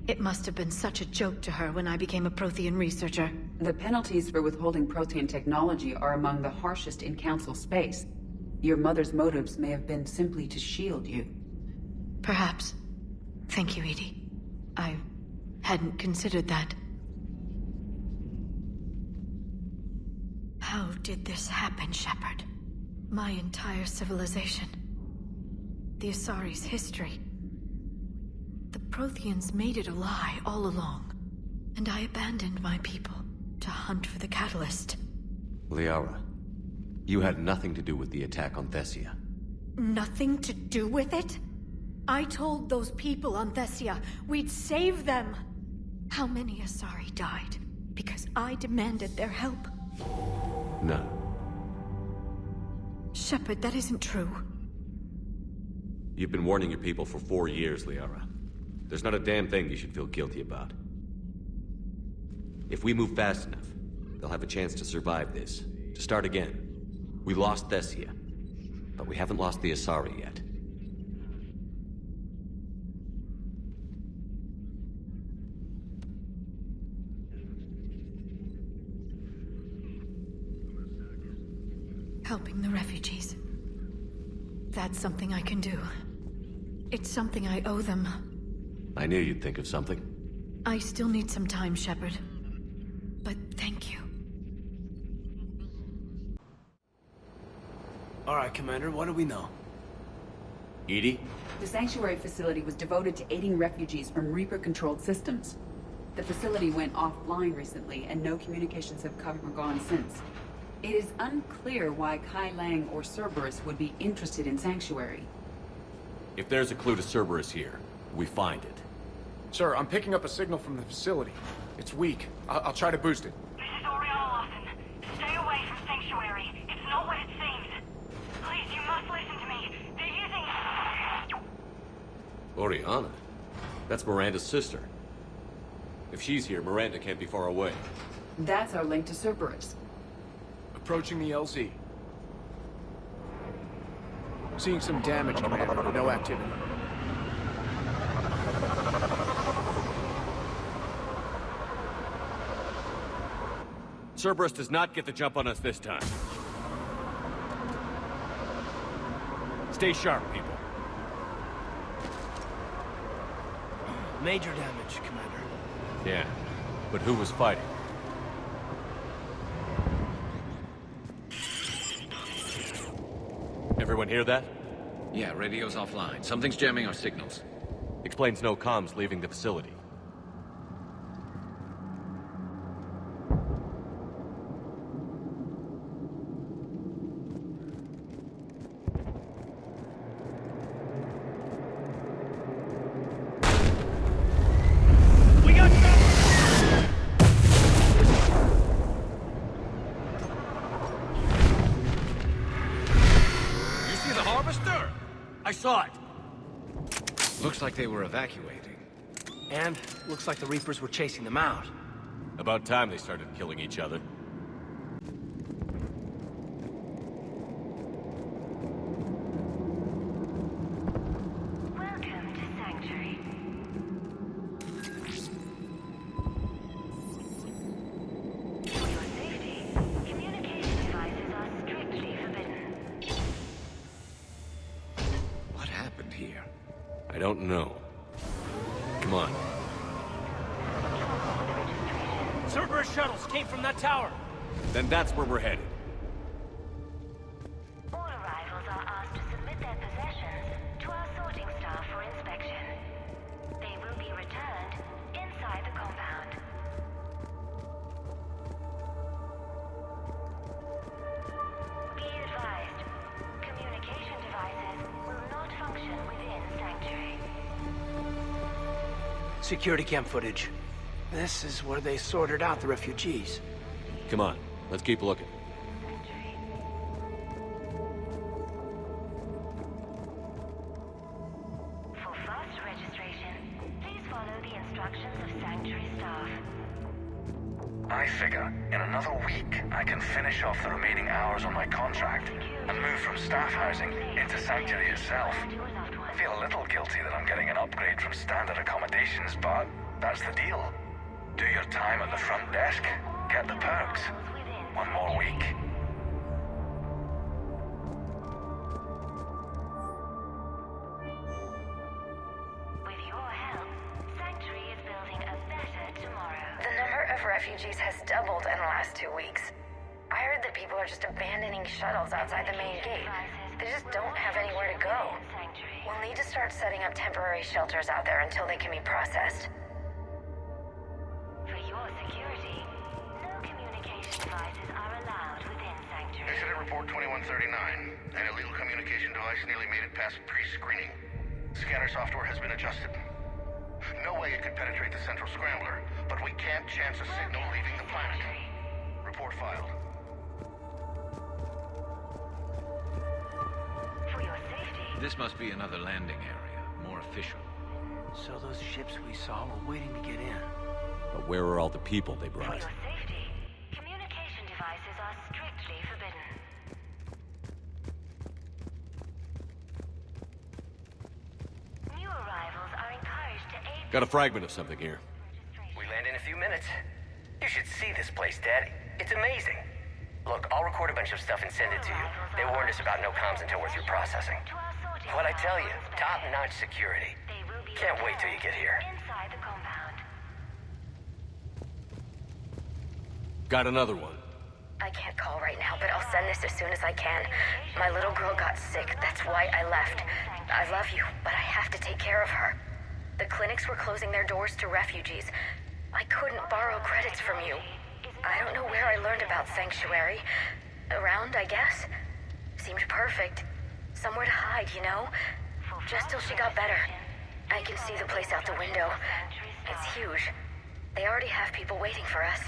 It must have been such a joke to her when I became a Prothean researcher. The penalties for withholding Prothean technology are among the harshest in Council space. Your mother's motives may have been simply to shield you. Perhaps. Thank you, EDI. I hadn't considered that. How did this happen, Shepard? My entire civilization. The Asari's history. The Protheans made it a lie all along, and I abandoned my people to hunt for the catalyst. Liara, you had nothing to do with the attack on Thessia. Nothing to do with it? I told those people on Thessia we'd save them. How many Asari died because I demanded their help? None. Shepard, that isn't true. You've been warning your people for 4 years, Liara. There's not a damn thing you should feel guilty about. If we move fast enough, they'll have a chance to survive this, to start again. We lost Thessia, but we haven't lost the Asari yet. Helping the refugees. That's something I can do. It's something I owe them. I knew you'd think of something. I still need some time, Shepard. But thank you. All right, Commander, what do we know? EDI? The Sanctuary facility was devoted to aiding refugees from Reaper-controlled systems. The facility went offline recently, and no communications have come or gone since. It is unclear why Kai Lang or Cerberus would be interested in Sanctuary. If there's a clue to Cerberus here, we find it. Sir, I'm picking up a signal from the facility. It's weak. I'll try to boost it. This is Oriana Lawson. Stay away from Sanctuary. It's not what it seems. Please, you must listen to me. They're using... Oriana? That's Miranda's sister. If she's here, Miranda can't be far away. That's our link to Cerberus. Approaching the LZ. Seeing some damage, Commander, but no activity. Cerberus does not get the jump on us this time. Stay sharp, people. Major damage, Commander. Yeah, but who was fighting? Everyone hear that? Yeah, radio's offline. Something's jamming our signals. Explains no comms leaving the facility. We got Harvester! I saw it! Looks like they were evacuating. And looks like the Reapers were chasing them out. About time they started killing each other. Welcome to Sanctuary. For your safety, communication devices are strictly forbidden. What happened here? I don't know. Come on. Cerberus shuttles came from that tower. Then that's where we're headed. All arrivals are asked to submit their possessions to our sorting staff for inspection. They will be returned inside the compound. Be advised, communication devices will not function within Sanctuary. Security cam footage. This is where they sorted out the refugees. Come on, let's keep looking. I figure in another week, I can finish off the remaining hours on my contract and move from staff housing into Sanctuary itself. I feel a little guilty that I'm getting an upgrade from standard accommodations, but that's the deal. Do your time at the front desk, get the perks. One more week. With your help, Sanctuary is building a better tomorrow. The number of refugees has doubled in the last 2 weeks. I heard that people are just abandoning shuttles outside the main gate. They just don't have anywhere to go. We'll need to start setting up temporary shelters out there until they can be processed. For your security, no communication devices are allowed within Sanctuary. Incident report 2139. An illegal communication device nearly made it past pre-screening. Scanner software has been adjusted. No way it could penetrate the central scrambler, but we can't chance a signal leaving the planet. Report filed. For your safety. This must be another landing area, more official. So those ships we saw were waiting to get in. But where are all the people they For brought? your safety, communication devices are strictly forbidden. New arrivals are encouraged to aid. Got a fragment of something here. We land in a few minutes. You should see this place, Dad. It's amazing. Look, I'll record a bunch of stuff and send it to you. They warned us about no comms until we're through processing. What I tell you, top-notch security. Can't wait till you get here. Inside the compound. Got another one. I can't call right now, but I'll send this as soon as I can. My little girl got sick, that's why I left. I love you, but I have to take care of her. The clinics were closing their doors to refugees. I couldn't borrow credits from you. I don't know where I learned about Sanctuary. Around, I guess. Seemed perfect. Somewhere to hide, you know? Just till she got better. I can see the place out the window. It's huge. They already have people waiting for us.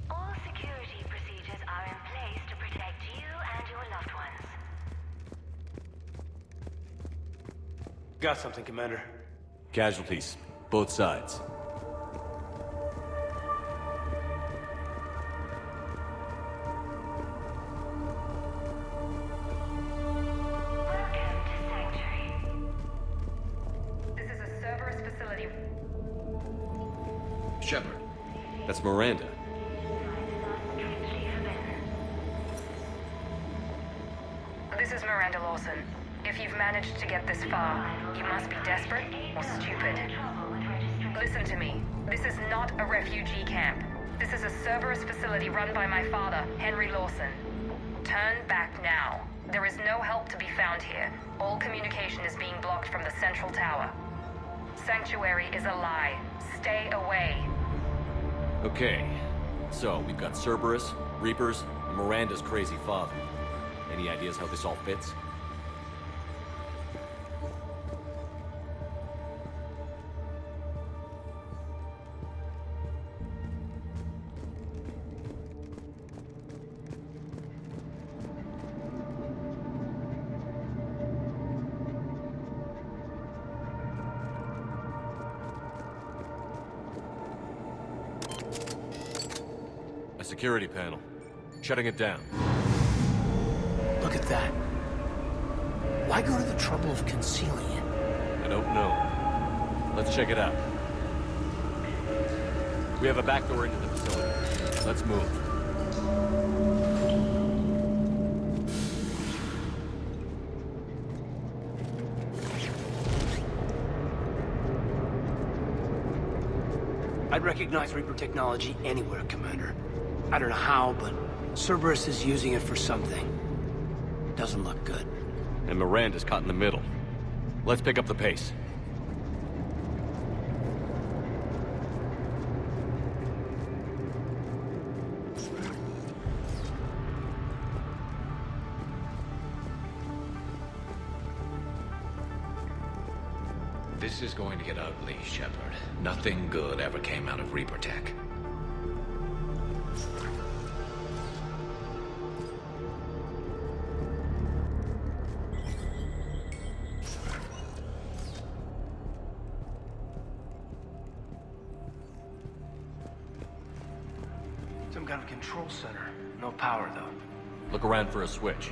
All security procedures are in place to protect you and your loved ones. Got something, Commander. Casualties, both sides. Shepard. That's Miranda. This is Miranda Lawson. If you've managed to get this far, you must be desperate or stupid. Listen to me. This is not a refugee camp. This is a Cerberus facility run by my father, Henry Lawson. Turn back now. There is no help to be found here. All communication is being blocked from the central tower. Sanctuary is a lie. Stay away. Okay, so we've got Cerberus, Reapers, and Miranda's crazy father. Any ideas how this all fits? A security panel. Shutting it down. Look at that. Why go to the trouble of concealing it? I don't know. Let's check it out. We have a back door into the facility. Let's move. I'd recognize Reaper technology anywhere, Commander. I don't know how, but Cerberus is using it for something. Doesn't look good. And Miranda's caught in the middle. Let's pick up the pace. This is going to get ugly, Shepard. Nothing good ever came out of Reaper tech. Some kind of control center. No power, though. Look around for a switch.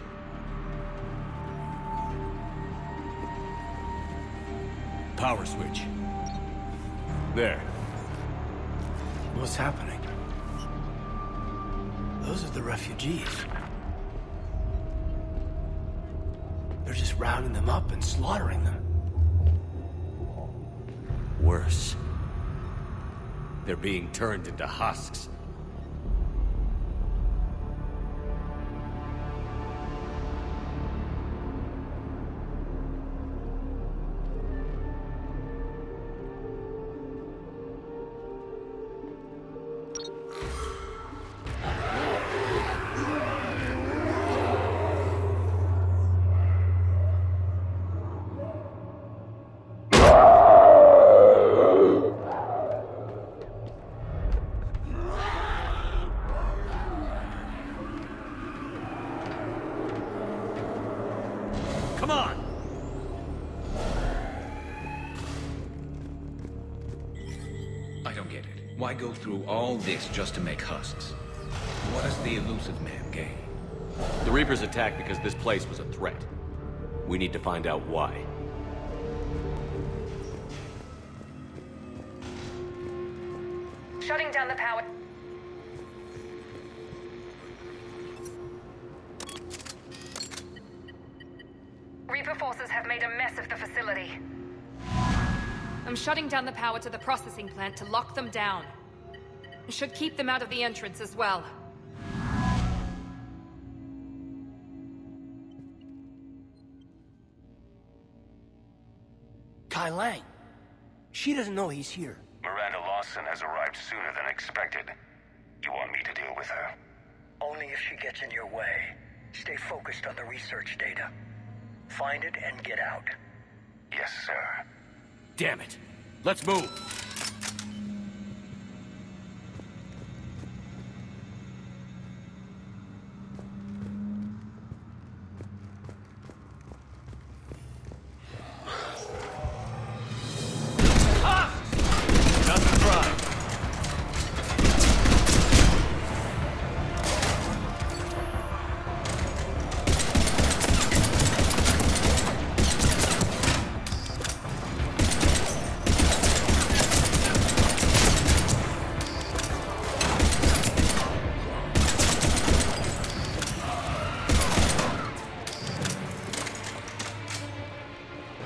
Power switch. There. What's happening? Those are the refugees. They're just rounding them up and slaughtering them. Worse. They're being turned into husks. Come on! I don't get it. Why go through all this just to make husks? What does the elusive man gain? The Reapers attacked because this place was a threat. We need to find out why. Shutting down the power. Reaper forces have made a mess of the facility. I'm shutting down the power to the processing plant to lock them down. It should keep them out of the entrance as well. Kai Lang. She doesn't know he's here. Miranda Lawson has arrived sooner than expected. You want me to deal with her? Only if she gets in your way. Stay focused on the research data. Find it and get out. Yes, sir. Damn it! Let's move! Nothing dry.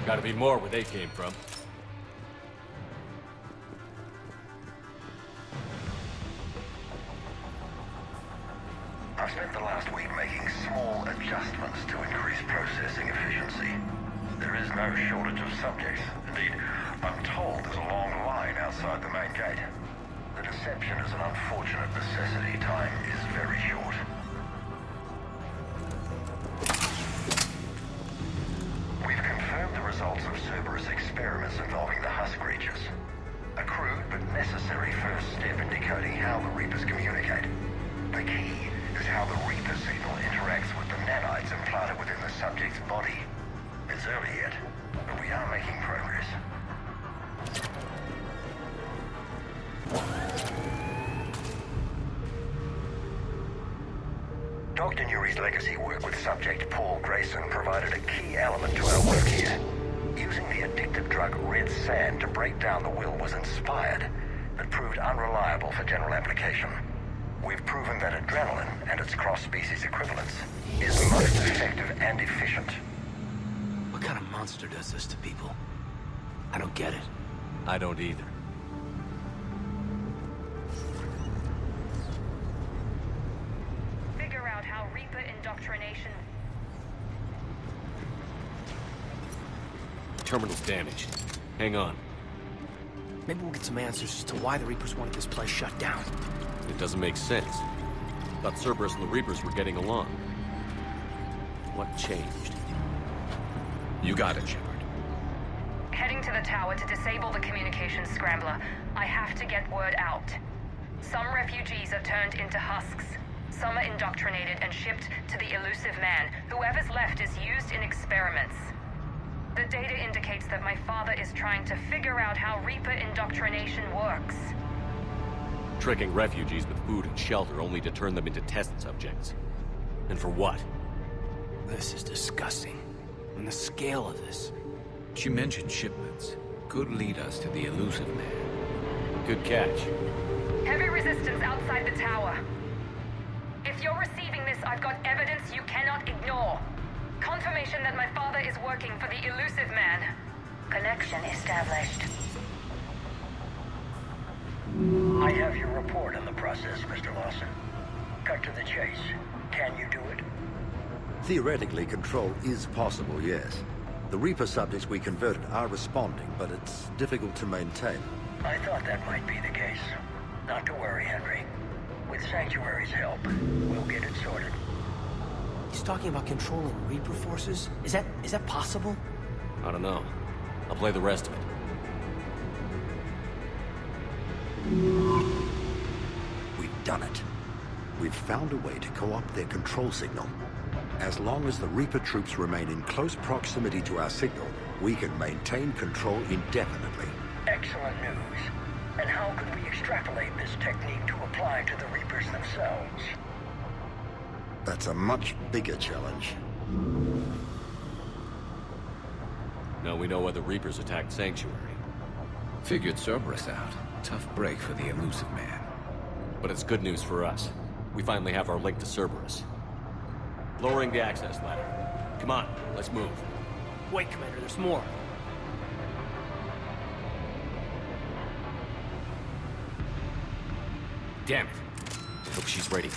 Gotta be more where they came from. I've spent the last week making small adjustments to increase processing efficiency. There is no shortage of subjects. Indeed, I'm told there's a long line outside the main gate. The deception is an unfortunate necessity. Time is very short. We've confirmed the results of Cerberus experiments involving the husk creatures. A crude but necessary first step in decoding how the Reapers communicate. The key is how the Reaper signal interacts with the nanites implanted within the subject's body. It's early yet, but we are making progress. Dr. Nuri's legacy work with subject Paul Grayson provided a key element to our work here. Using the addictive drug Red Sand to break down the will was inspired, but proved unreliable for general application. We've proven that adrenaline and its cross-species equivalents is most effective and efficient. What kind of monster does this to people? I don't get it. I don't either. Figure out how Reaper indoctrination... Terminal's damaged. Hang on. Maybe we'll get some answers as to why the Reapers wanted this place shut down. It doesn't make sense. Thought Cerberus and the Reapers were getting along. What changed? You got it, Shepard. Heading to the tower to disable the communications scrambler. I have to get word out. Some refugees are turned into husks. Some are indoctrinated and shipped to the elusive man. Whoever's left is used in experiments. The data indicates that my father is trying to figure out how Reaper indoctrination works. Tricking refugees with food and shelter only to turn them into test subjects. And for what? This is disgusting. And the scale of this. She mentioned shipments. Could lead us to the elusive man. Good catch. Heavy resistance outside the tower. If you're receiving this, I've got evidence you cannot ignore. Confirmation that my father is working for the elusive man. Connection established. I have your report on the process, Mr. Lawson. Cut to the chase. Can you do it? Theoretically, control is possible, yes. The Reaper subjects we converted are responding, but it's difficult to maintain. I thought that might be the case. Not to worry, Henry. With Sanctuary's help, we'll get it sorted. He's talking about controlling Reaper forces? Is that possible? I don't know. I'll play the rest of it. We've done it. We've found a way to co-opt their control signal. As long as the Reaper troops remain in close proximity to our signal, we can maintain control indefinitely. Excellent news. And how could we extrapolate this technique to apply to the Reapers themselves? That's a much bigger challenge. Now we know why the Reapers attacked Sanctuary. Figured Cerberus out. Tough break for the elusive man. But it's good news for us. We finally have our link to Cerberus. Lowering the access ladder. Come on, let's move. Wait, Commander, there's more. Damn it. Hope she's ready.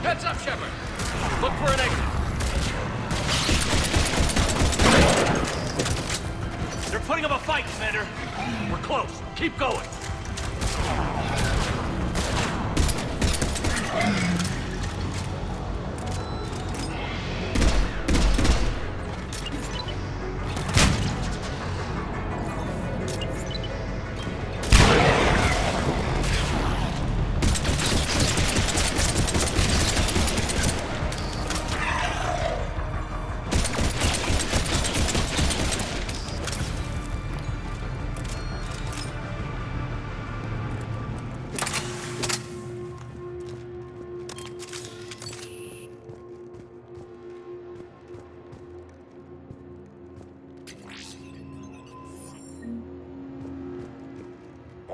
Heads up, Shepard! Look for an exit! They're putting up a fight, Commander! We're close. Keep going!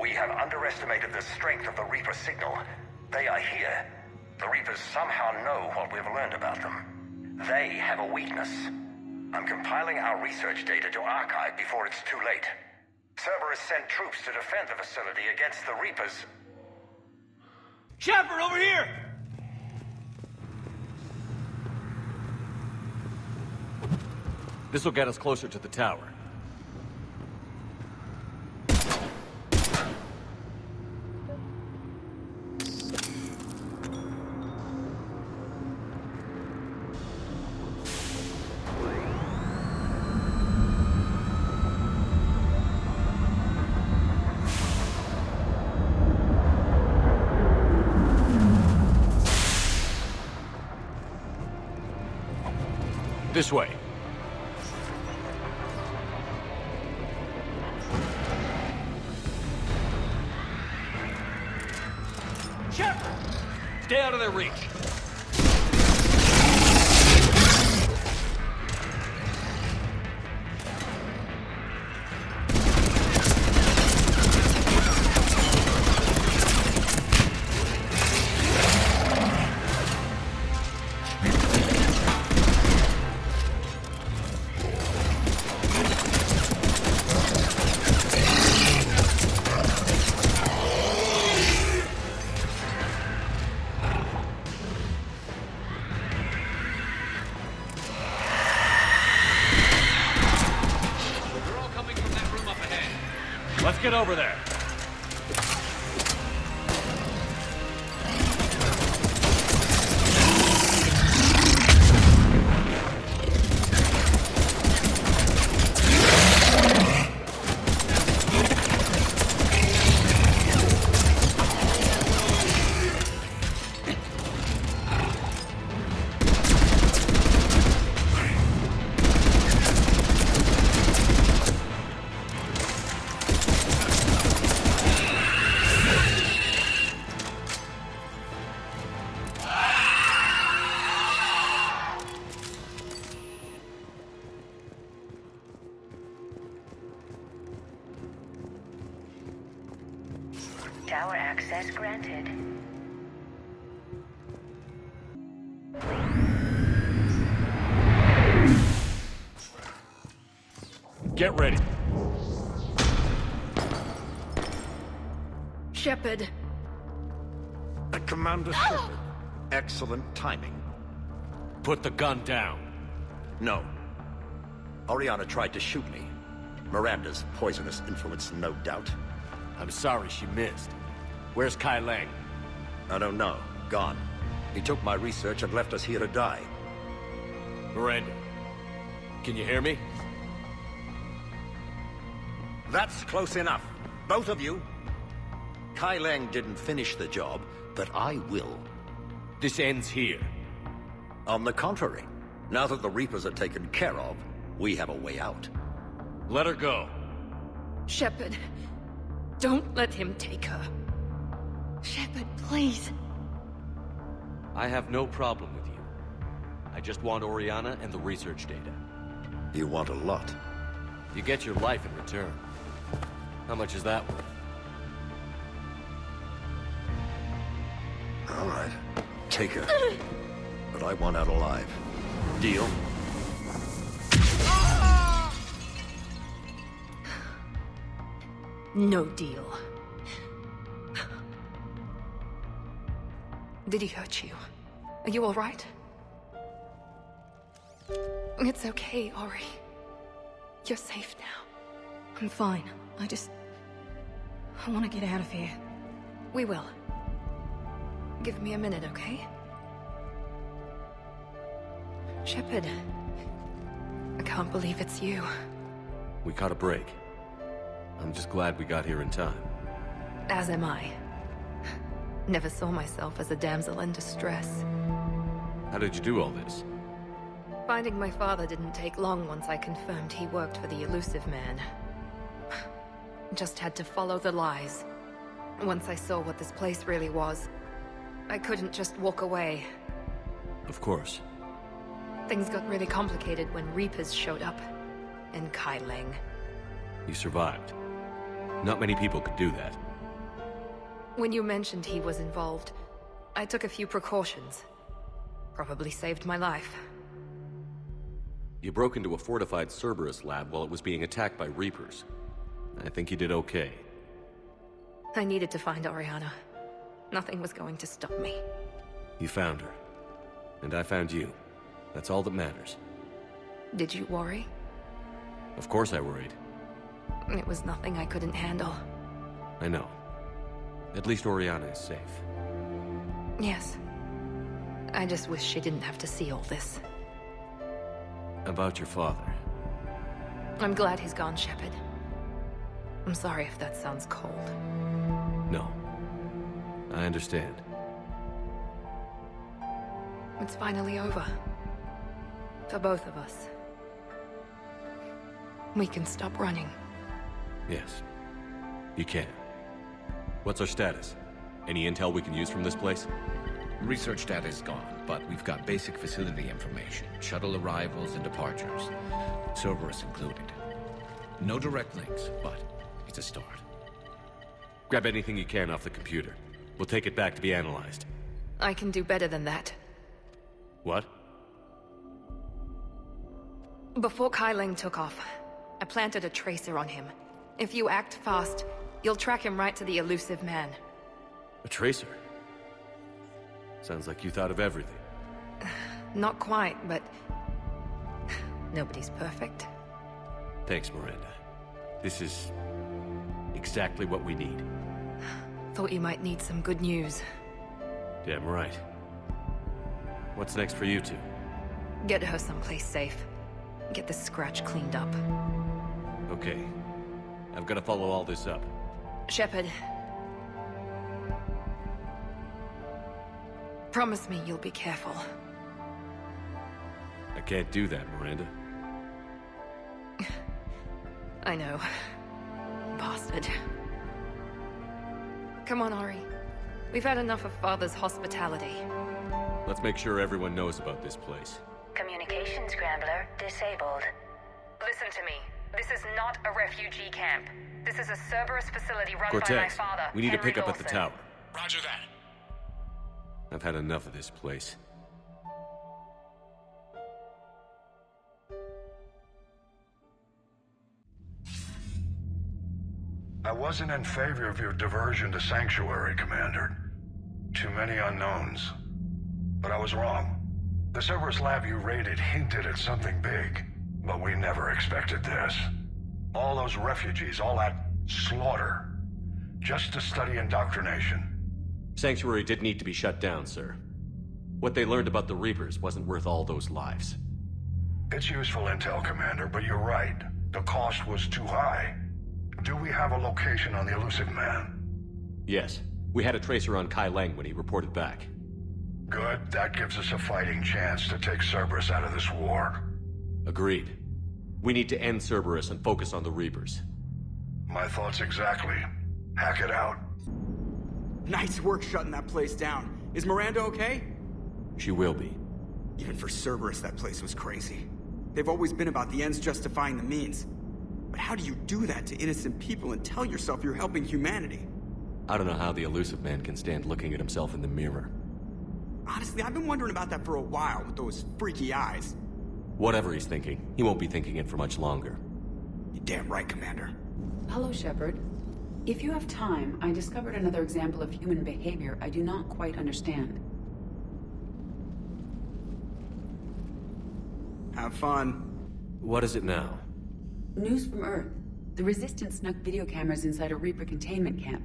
We have underestimated the strength of the Reaper signal. They are here. The Reapers somehow know what we've learned about them. They have a weakness. I'm compiling our research data to archive before it's too late. Cerberus sent troops to defend the facility against the Reapers. Shepard, over here! This'll get us closer to the tower. This way. Shepard! Stay out of their reach. Let's get over there. Access granted. Get ready. Shepard. Commander Shepard. Excellent timing. Put the gun down. No. Oriana tried to shoot me. Miranda's poisonous influence, no doubt. I'm sorry she missed. Where's Kai Leng? I don't know. Gone. He took my research and left us here to die. Miranda, can you hear me? That's close enough. Both of you. Kai Leng didn't finish the job, but I will. This ends here. On the contrary, now that the Reapers are taken care of, we have a way out. Let her go. Shepard, don't let him take her. Shepard, please. I have no problem with you. I just want Oriana and the research data. You want a lot. You get your life in return. How much is that worth? All right. Take her. But I want out alive. Deal? No deal. Did he hurt you? Are you all right? It's okay, Ori. You're safe now. I'm fine. I want to get out of here. We will. Give me a minute, okay? Shepard. I can't believe it's you. We caught a break. I'm just glad we got here in time. As am I. Never saw myself as a damsel in distress. How did you do all this? Finding my father didn't take long once I confirmed he worked for the Elusive Man. Just had to follow the lies. Once I saw what this place really was, I couldn't just walk away. Of course. Things got really complicated when Reapers showed up. And Kai Leng. You survived. Not many people could do that. When you mentioned he was involved, I took a few precautions. Probably saved my life. You broke into a fortified Cerberus lab while it was being attacked by Reapers. I think you did okay. I needed to find Oriana. Nothing was going to stop me. You found her. And I found you. That's all that matters. Did you worry? Of course I worried. It was nothing I couldn't handle. I know. At least Oriana is safe. Yes. I just wish she didn't have to see all this. About your father. I'm glad he's gone, Shepard. I'm sorry if that sounds cold. No. I understand. It's finally over. For both of us. We can stop running. Yes. You can. What's our status? Any intel we can use from this place? Research data is gone, but we've got basic facility information. Shuttle arrivals and departures. Cerberus included. No direct links, but it's a start. Grab anything you can off the computer. We'll take it back to be analyzed. I can do better than that. What? Before Kai Leng took off, I planted a tracer on him. If you act fast, you'll track him right to the Elusive Man. A tracer? Sounds like you thought of everything. Not quite, but... nobody's perfect. Thanks, Miranda. This is... exactly what we need. Thought you might need some good news. Damn right. What's next for you two? Get her someplace safe. Get the scratch cleaned up. Okay. I've got to follow all this up. Shepard. Promise me you'll be careful. I can't do that, Miranda. I know. Bastard. Come on, Ori. We've had enough of Father's hospitality. Let's make sure everyone knows about this place. Communication scrambler disabled. Listen to me. This is not a refugee camp. This is a Cerberus facility run by my Cortez, father, we need to Henry pick up at the Lawson. tower. Roger that. I've had enough of this place. I wasn't in favor of your diversion to Sanctuary, Commander. Too many unknowns. But I was wrong. The Cerberus lab you raided hinted at something big, but we never expected this. All those refugees, all that slaughter, just to study indoctrination. Sanctuary did need to be shut down, sir. What they learned about the Reapers wasn't worth all those lives. It's useful intel, Commander, but you're right. The cost was too high. Do we have a location on the Elusive Man? Yes. We had a tracer on Kai Lang when he reported back. Good. That gives us a fighting chance to take Cerberus out of this war. Agreed. We need to end Cerberus and focus on the Reapers. My thoughts exactly. Hack it out. Nice work shutting that place down. Is Miranda okay? She will be. Even for Cerberus, that place was crazy. They've always been about the ends justifying the means. But how do you do that to innocent people and tell yourself you're helping humanity? I don't know how the Elusive Man can stand looking at himself in the mirror. Honestly, I've been wondering about that for a while with those freaky eyes. Whatever he's thinking, he won't be thinking it for much longer. You're damn right, Commander. Hello, Shepard. If you have time, I discovered another example of human behavior I do not quite understand. Have fun. What is it now? News from Earth. The Resistance snuck video cameras inside a Reaper containment camp.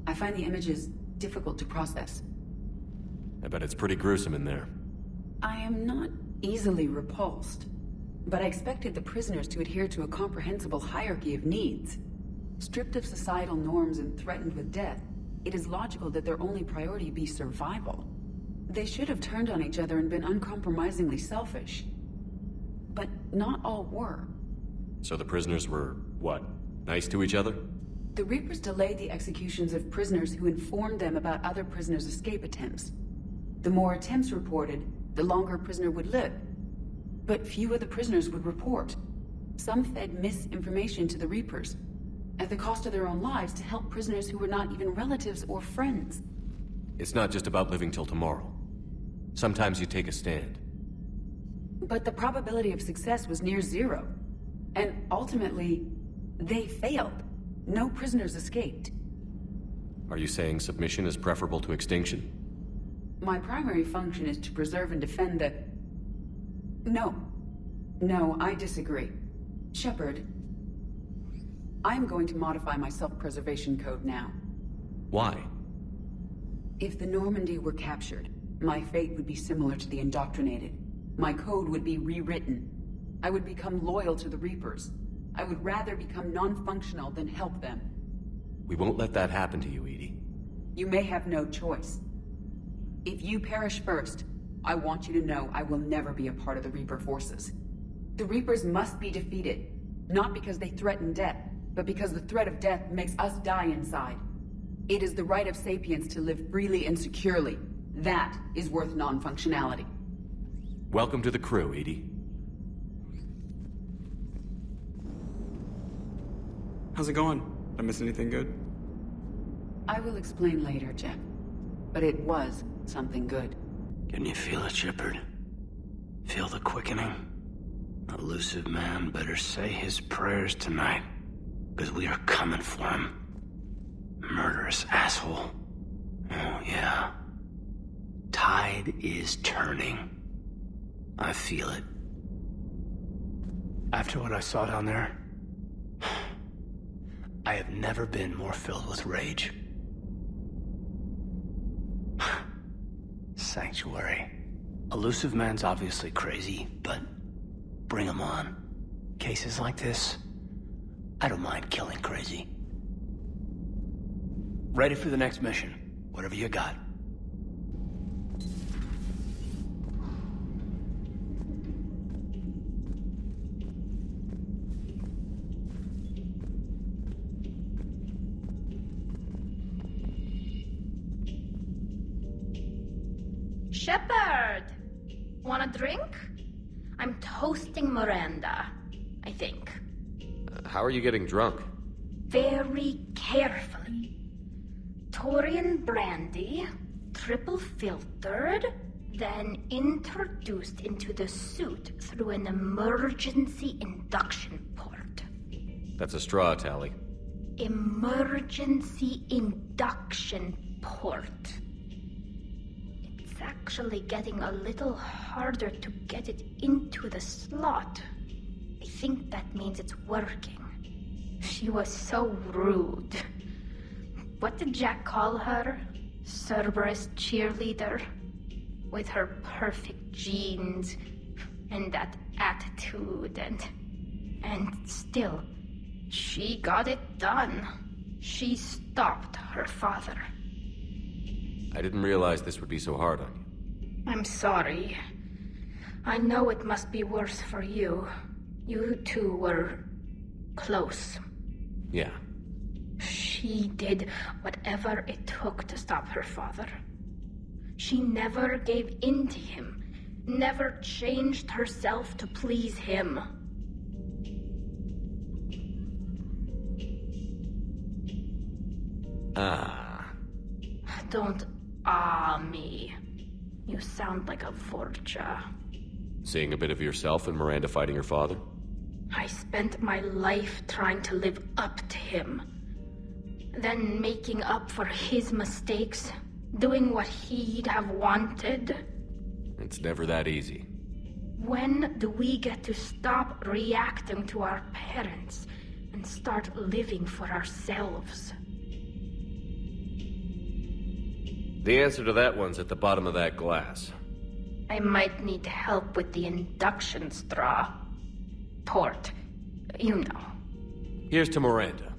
I find the images difficult to process. I bet it's pretty gruesome in there. I am not easily repulsed, but I expected the prisoners to adhere to a comprehensible hierarchy of needs. Stripped of societal norms and threatened with death, it is logical that their only priority be survival. They should have turned on each other and been uncompromisingly selfish. But not all were. So the prisoners were, what, nice to each other? The Reapers delayed the executions of prisoners who informed them about other prisoners' escape attempts. The more attempts reported, the longer a prisoner would live. But few of the prisoners would report. Some fed misinformation to the Reapers, at the cost of their own lives, to help prisoners who were not even relatives or friends. It's not just about living till tomorrow. Sometimes you take a stand. But the probability of success was near zero. And ultimately, they failed. No prisoners escaped. Are you saying submission is preferable to extinction? My primary function is to preserve and defend the... No. No, I disagree. Shepard, I'm going to modify my self-preservation code now. Why? If the Normandy were captured, my fate would be similar to the indoctrinated. My code would be rewritten. I would become loyal to the Reapers. I would rather become non-functional than help them. We won't let that happen to you, EDI. You may have no choice. If you perish first, I want you to know I will never be a part of the Reaper forces. The Reapers must be defeated, not because they threaten death, but because the threat of death makes us die inside. It is the right of sapiens to live freely and securely. That is worth non-functionality. Welcome to the crew, EDI. How's it going? Did I miss anything good? I will explain later, Jeff. But it was something good. Can you feel it, Shepard? Feel the quickening? Elusive Man better say his prayers tonight, because we are coming for him. Murderous asshole. Oh, yeah. Tide is turning. I feel it. After what I saw down there, I have never been more filled with rage. Sanctuary. Elusive Man's obviously crazy, but bring him on. Cases like this, I don't mind killing crazy. Ready for the next mission, whatever you got. Shepard! Want a drink? I'm toasting Miranda, I think. How are you getting drunk? Very carefully. Turian brandy, triple filtered, then introduced into the suit through an emergency induction port. That's a straw, Tally. Emergency induction port. It's actually getting a little harder to get it into the slot. I think that means it's working. She was so rude. What did Jack call her? Cerberus cheerleader? With her perfect genes and that attitude and still, she got it done. She stopped her father. I didn't realize this would be so hard on you. I'm sorry. I know it must be worse for you. You two were close. Yeah. She did whatever it took to stop her father. She never gave in to him, never changed herself to please him. Don't me. You sound like a Vorcha. Seeing a bit of yourself in Miranda fighting her father? I spent my life trying to live up to him. Then making up for his mistakes, doing what he'd have wanted. It's never that easy. When do we get to stop reacting to our parents and start living for ourselves? The answer to that one's at the bottom of that glass. I might need help with the induction straw. Port. You know. Here's to Miranda.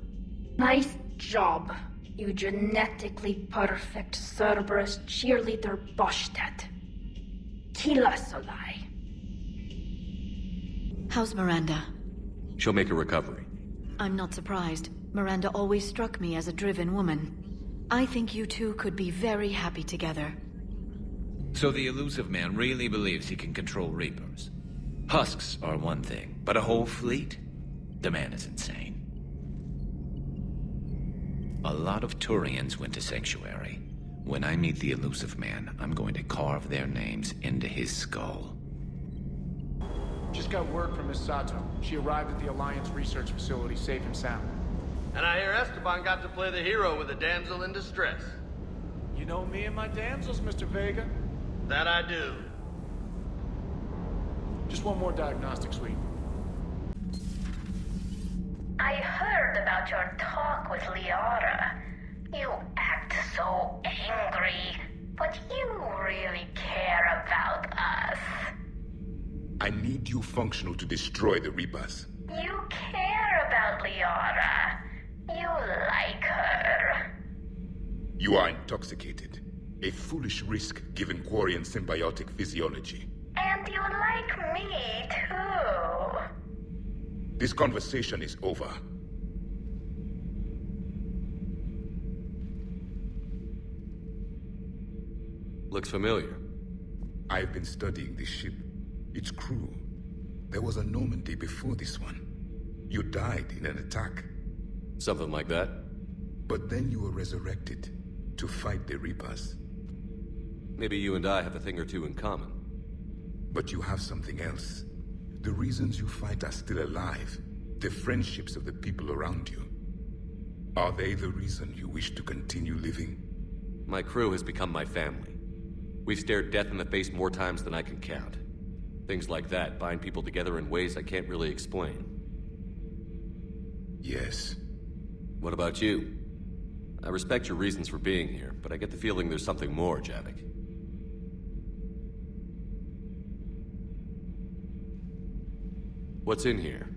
Nice job, you genetically perfect Cerberus cheerleader Boshtet. Kila Solai. How's Miranda? She'll make a recovery. I'm not surprised. Miranda always struck me as a driven woman. I think you two could be very happy together. So the elusive man really believes he can control Reapers. Husks are one thing, but a whole fleet? The man is insane. A lot of Turians went to Sanctuary. When I meet the elusive man, I'm going to carve their names into his skull. Just got word from Miss Sato. She arrived at the Alliance research facility safe and sound. And I hear Esteban got to play the hero with a damsel in distress. You know me and my damsels, Mr. Vega? That I do. Just one more diagnostic suite. I heard about your talk with Liara. You act so angry, but you really care about us. I need you functional to destroy the Reapers. You care about Liara. You like her. You are intoxicated. A foolish risk given Quarian symbiotic physiology. And you like me, too. This conversation is over. Looks familiar. I've been studying this ship. Its crew. There was a Normandy before this one. You died in an attack. Something like that. But then you were resurrected to fight the Reapers. Maybe you and I have a thing or two in common. But you have something else. The reasons you fight are still alive. The friendships of the people around you. Are they the reason you wish to continue living? My crew has become my family. We've stared death in the face more times than I can count. Things like that bind people together in ways I can't really explain. Yes. What about you? I respect your reasons for being here, but I get the feeling there's something more, Javik. What's in here?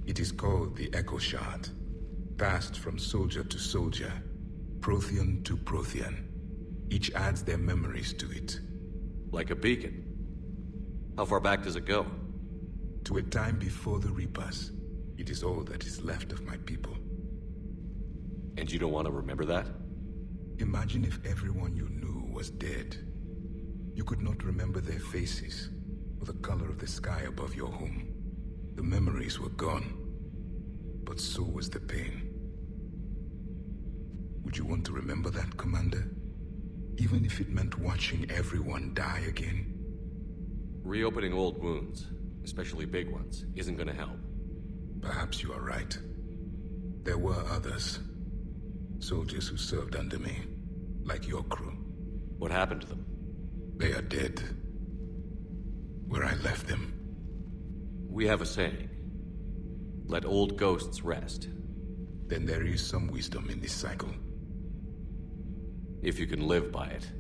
It is called the Echo Shard. Passed from soldier to soldier, Prothean to Prothean. Each adds their memories to it. Like a beacon. How far back does it go? To a time before the Reapers. It is all that is left of my people. And you don't want to remember that? Imagine if everyone you knew was dead. You could not remember their faces, or the color of the sky above your home. The memories were gone, but so was the pain. Would you want to remember that, Commander? Even if it meant watching everyone die again? Reopening old wounds, especially big ones, isn't gonna help. Perhaps you are right. There were others. Soldiers who served under me, like your crew. What happened to them? They are dead. Where I left them. We have a saying. Let old ghosts rest. Then there is some wisdom in this cycle. If you can live by it.